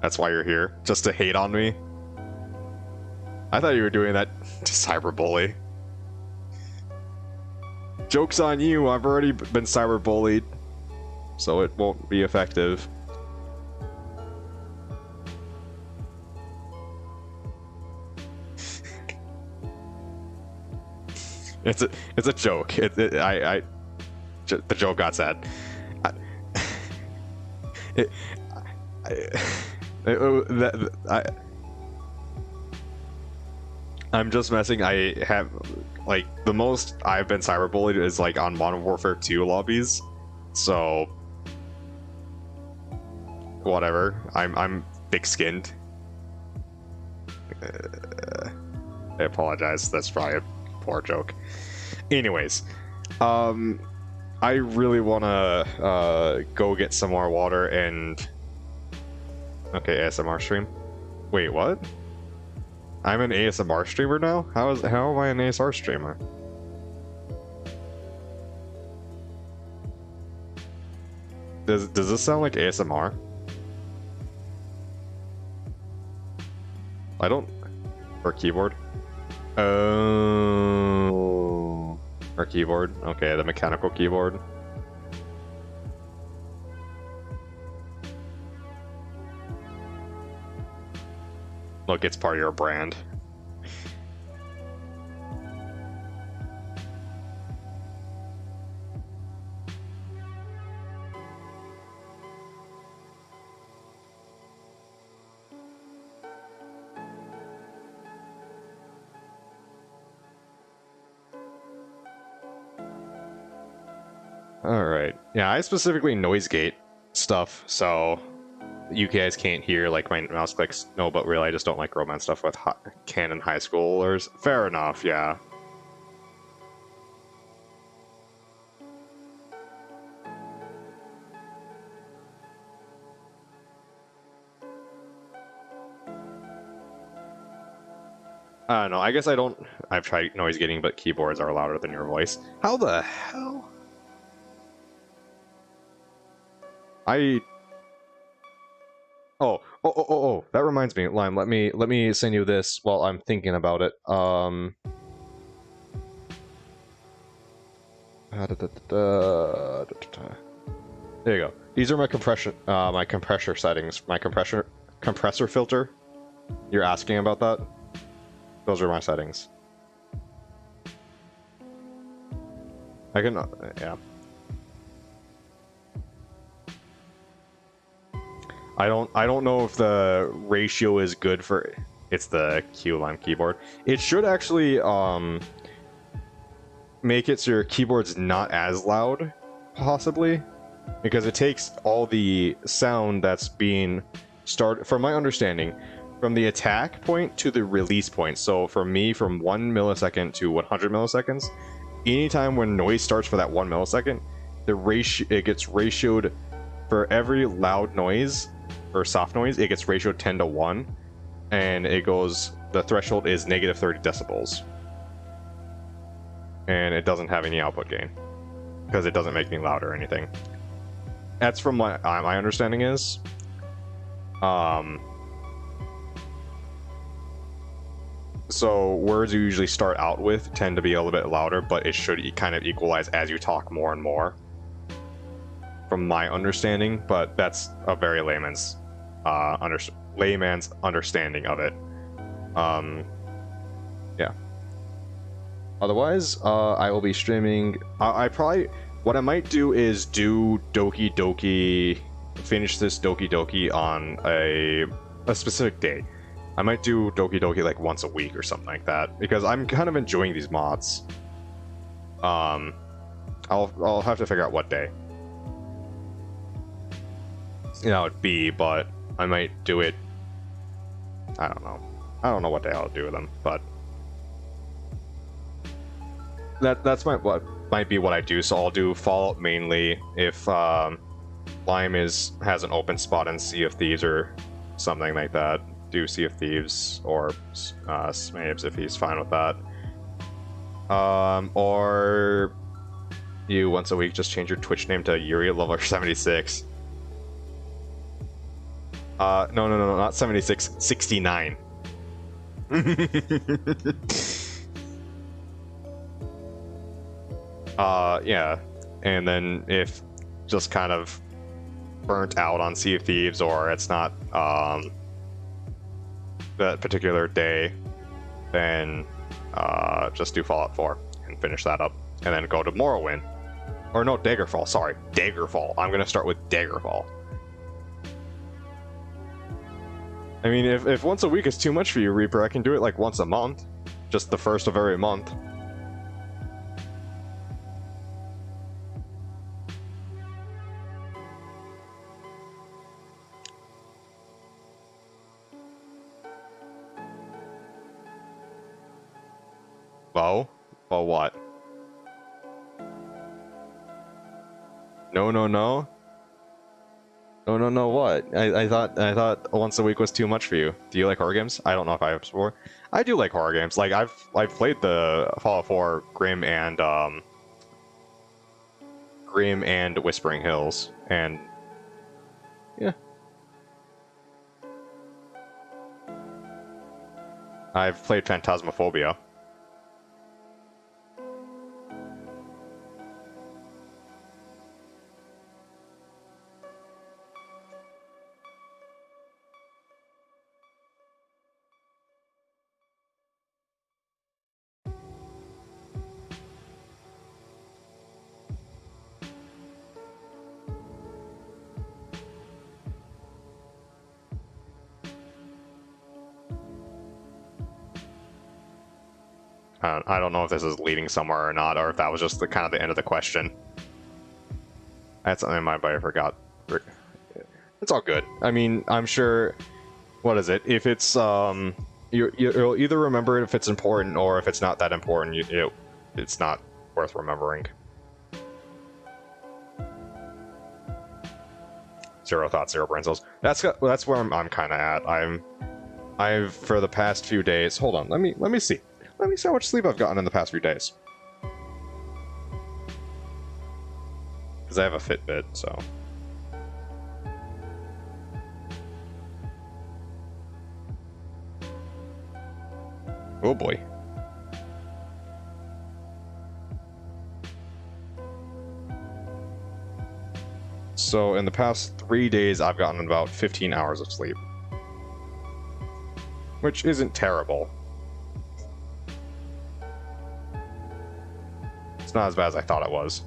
Speaker 1: That's why you're here? Just to hate on me? I thought you were doing that to cyberbully. Joke's on you, I've already been cyberbullied. So it won't be effective. It's a joke. The joke got said. I'm just messing. I have, like, the most I've been cyberbullied is like on Modern Warfare 2 lobbies. So whatever. I'm thick-skinned. I apologize. That's probably a poor joke. Anyways, I really wanna go get some more water and. Okay, ASMR stream. Wait, what? I'm an ASMR streamer now? How am I an ASMR streamer? Does this sound like ASMR? I don't. Or keyboard? Oh. Or keyboard. Okay, the mechanical keyboard. Look, it's part of your brand. Alright. Yeah, I specifically noise gate stuff, so you guys can't hear like my mouse clicks. No, but really I just don't like romance stuff with canon high schoolers. Fair enough, yeah. I don't know, I guess I've tried noise gating, but keyboards are louder than your voice. How the hell? Oh, that reminds me, Lime, let me send you this while I'm thinking about it. There you go. These are my compressor settings. My compressor filter. You're asking about that? Those are my settings. I can, yeah. I don't know if the ratio is good for. It's the Q-Lime keyboard. It should actually make it so your keyboard's not as loud, possibly, because it takes all the sound that's being started. From my understanding, from the attack point to the release point. So for me, from 1 millisecond to 100 milliseconds, anytime when noise starts for that 1 millisecond, it gets ratioed for every loud noise. Or soft noise, it gets ratioed 10 to 1, and it goes, the threshold is negative 30 decibels. And it doesn't have any output gain, because it doesn't make me loud or anything. That's from what my understanding is. So words you usually start out with tend to be a little bit louder, but it should kind of equalize as you talk more and more. From my understanding, but that's a very layman's understanding of it. Yeah. Otherwise, I will be streaming. I probably, what I might do is do Doki Doki, finish this Doki Doki on a specific day. I might do Doki Doki like once a week or something like that, because I'm kind of enjoying these mods. I'll have to figure out what day. it'd be, but I might do it. I don't know. I don't know what the hell to do with them, but that's what might be what I do. So I'll do Fallout mainly if Lime has an open spot in Sea of Thieves or something like that. Do Sea of Thieves or Smabes if he's fine with that. Or you once a week just change your Twitch name to Yuri level 76. No, not 76, 69. Yeah, and then if just kind of burnt out on Sea of Thieves or it's not that particular day, then just do Fallout 4 and finish that up, and then go to Morrowind. Or no, Daggerfall, sorry. Daggerfall. I'm gonna start with Daggerfall. I mean, if once a week is too much for you, Reaper, I can do it like once a month. Just the first of every month. Well, what? No, what? I thought once a week was too much for you. Do you like horror games? I don't know if I have before. I do like horror games. Like I've played the Fallout 4 Grim and Whispering Hills, and yeah. I've played Phantasmaphobia. I don't know if this is leading somewhere or not, or if that was just the kind of the end of the question. That's something in my mind I forgot. It's all good. I mean, I'm sure. What is it? If it's you'll either remember it if it's important, or if it's not that important, it's not worth remembering. Zero thoughts, zero brain cells. That's where I'm kind of at. I've for the past few days. Hold on. Let me see. Let me see how much sleep I've gotten in the past few days. Because I have a Fitbit, so. Oh boy. So in the past 3 days, I've gotten about 15 hours of sleep. Which isn't terrible. It's not as bad as I thought it was.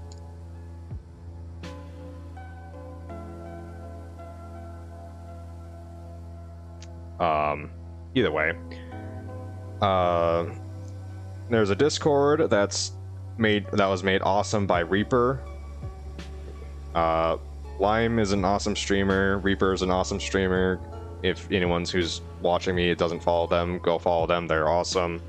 Speaker 1: Either way. There's a Discord that was made awesome by Reaper. Lime is an awesome streamer. Reaper is an awesome streamer. If anyone who's watching me doesn't follow them, go follow them. They're awesome.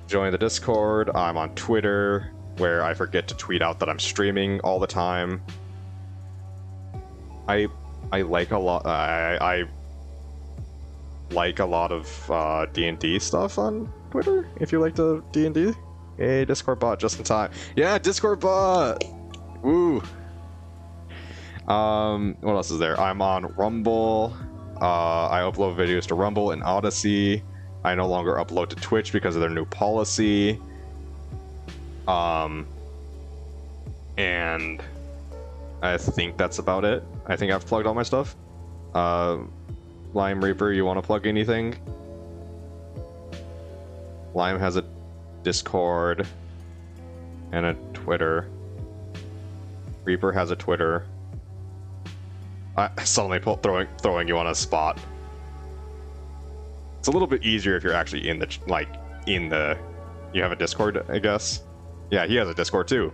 Speaker 1: Join the Discord. I'm on Twitter, where I forget to tweet out that I'm streaming all the time. I like a lot. I like a lot of D&D stuff on Twitter. If you like the D&D, hey, Discord bot just in time. Yeah, Discord bot. Woo. What else is there? I'm on Rumble. I upload videos to Rumble and Odyssey. I no longer upload to Twitch because of their new policy. And I think that's about it. I think I've plugged all my stuff. Lime Reaper, you want to plug anything? Lime has a Discord and a Twitter. Reaper has a Twitter. I suddenly throwing you on a spot. It's a little bit easier if you're actually in the you have a Discord, I guess. Yeah, he has a Discord too.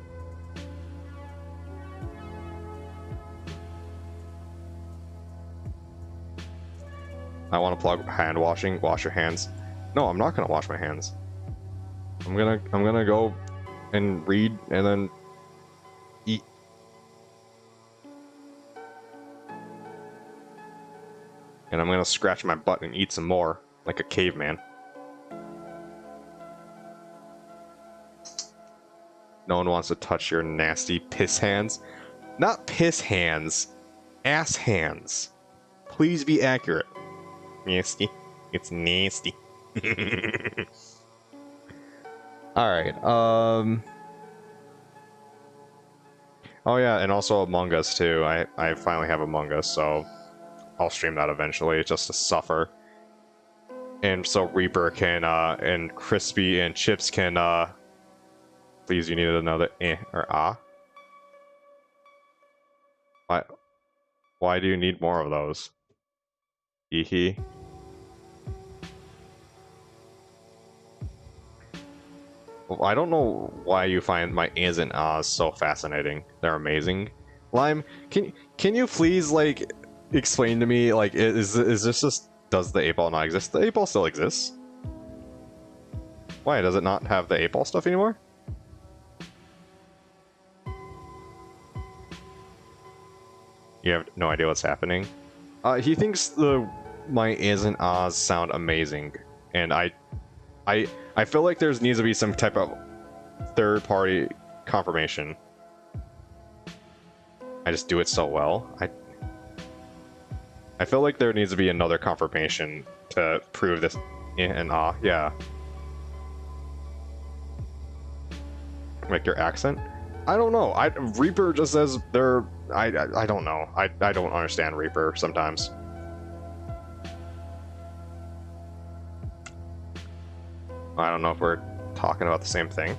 Speaker 1: I want to plug hand washing. Wash your hands. No, I'm not gonna wash my hands. I'm gonna go and read and then eat. And I'm gonna scratch my butt and eat some more, like a caveman. No one wants to touch your nasty piss hands. Not piss hands, ass hands. Please be accurate. Nasty. It's nasty. Alright, oh yeah, and also Among Us too. I finally have Among Us, so I'll stream that eventually, just to suffer. And so Reaper can, and Crispy and Chips can, please, you needed another or ah? Why do you need more of those? Hee. Well, I don't know why you find my is and ahs so fascinating. They're amazing. Lime, can you please, like, explain to me, like, is this just, does the 8-ball not exist? The 8-ball still exists. Why, does it not have the 8-ball stuff anymore? You have no idea what's happening? He thinks my is and ahs sound amazing, and I feel like there needs to be some type of third-party confirmation. I just do it so well. I feel like there needs to be another confirmation to prove this and ah, yeah. Like your accent? I don't know. Reaper just says they're... I don't know. I don't understand Reaper sometimes. I don't know if we're talking about the same thing.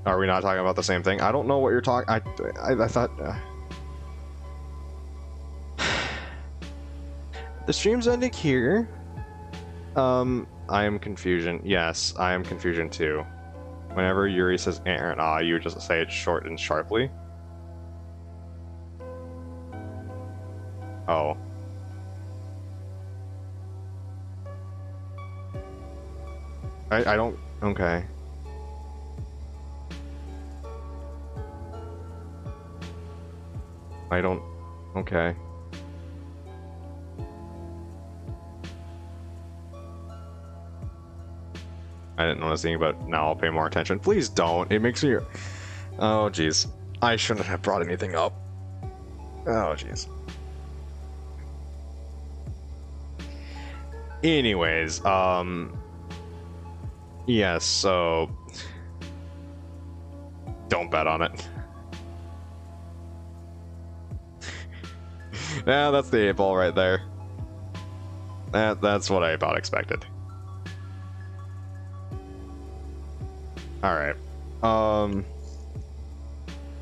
Speaker 1: Are we not talking about the same thing? I don't know what you're talking... I thought... The stream's ending here. I am confusion. Yes, I am confusion too. Whenever Yuri says and ah, you just say it short and sharply. Oh. I don't... Okay. I don't... Okay. I didn't notice anything, but now I'll pay more attention. Please don't. It makes me... Oh, jeez. I shouldn't have brought anything up. Oh, jeez. Anyways, yes, so... Don't bet on it. Yeah, that's the 8-ball right there. That's what I about expected. Alright.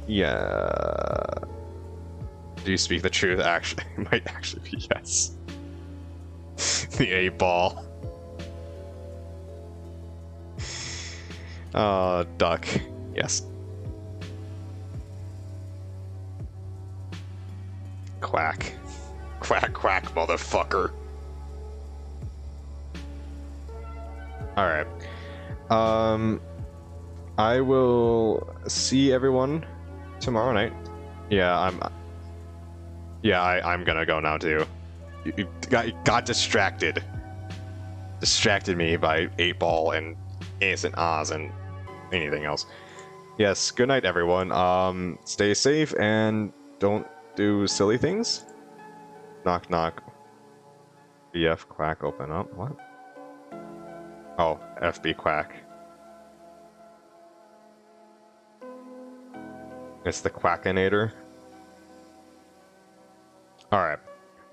Speaker 1: Yeah. Do you speak the truth? Actually, it might actually be yes. The 8-ball. Duck. Yes. Quack. Quack, quack, motherfucker. Alright. I will see everyone tomorrow night. Yeah, I'm gonna go now too. You got distracted. Distracted me by 8-ball and Ace and Oz and anything else. Yes, good night everyone. Stay safe and don't do silly things. Knock knock. BF quack open up. What? Oh, FB quack. It's the Quackinator. Alright.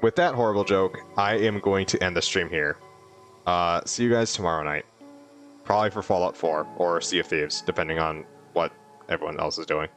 Speaker 1: With that horrible joke, I am going to end the stream here. See you guys tomorrow night. Probably for Fallout 4 or Sea of Thieves, depending on what everyone else is doing.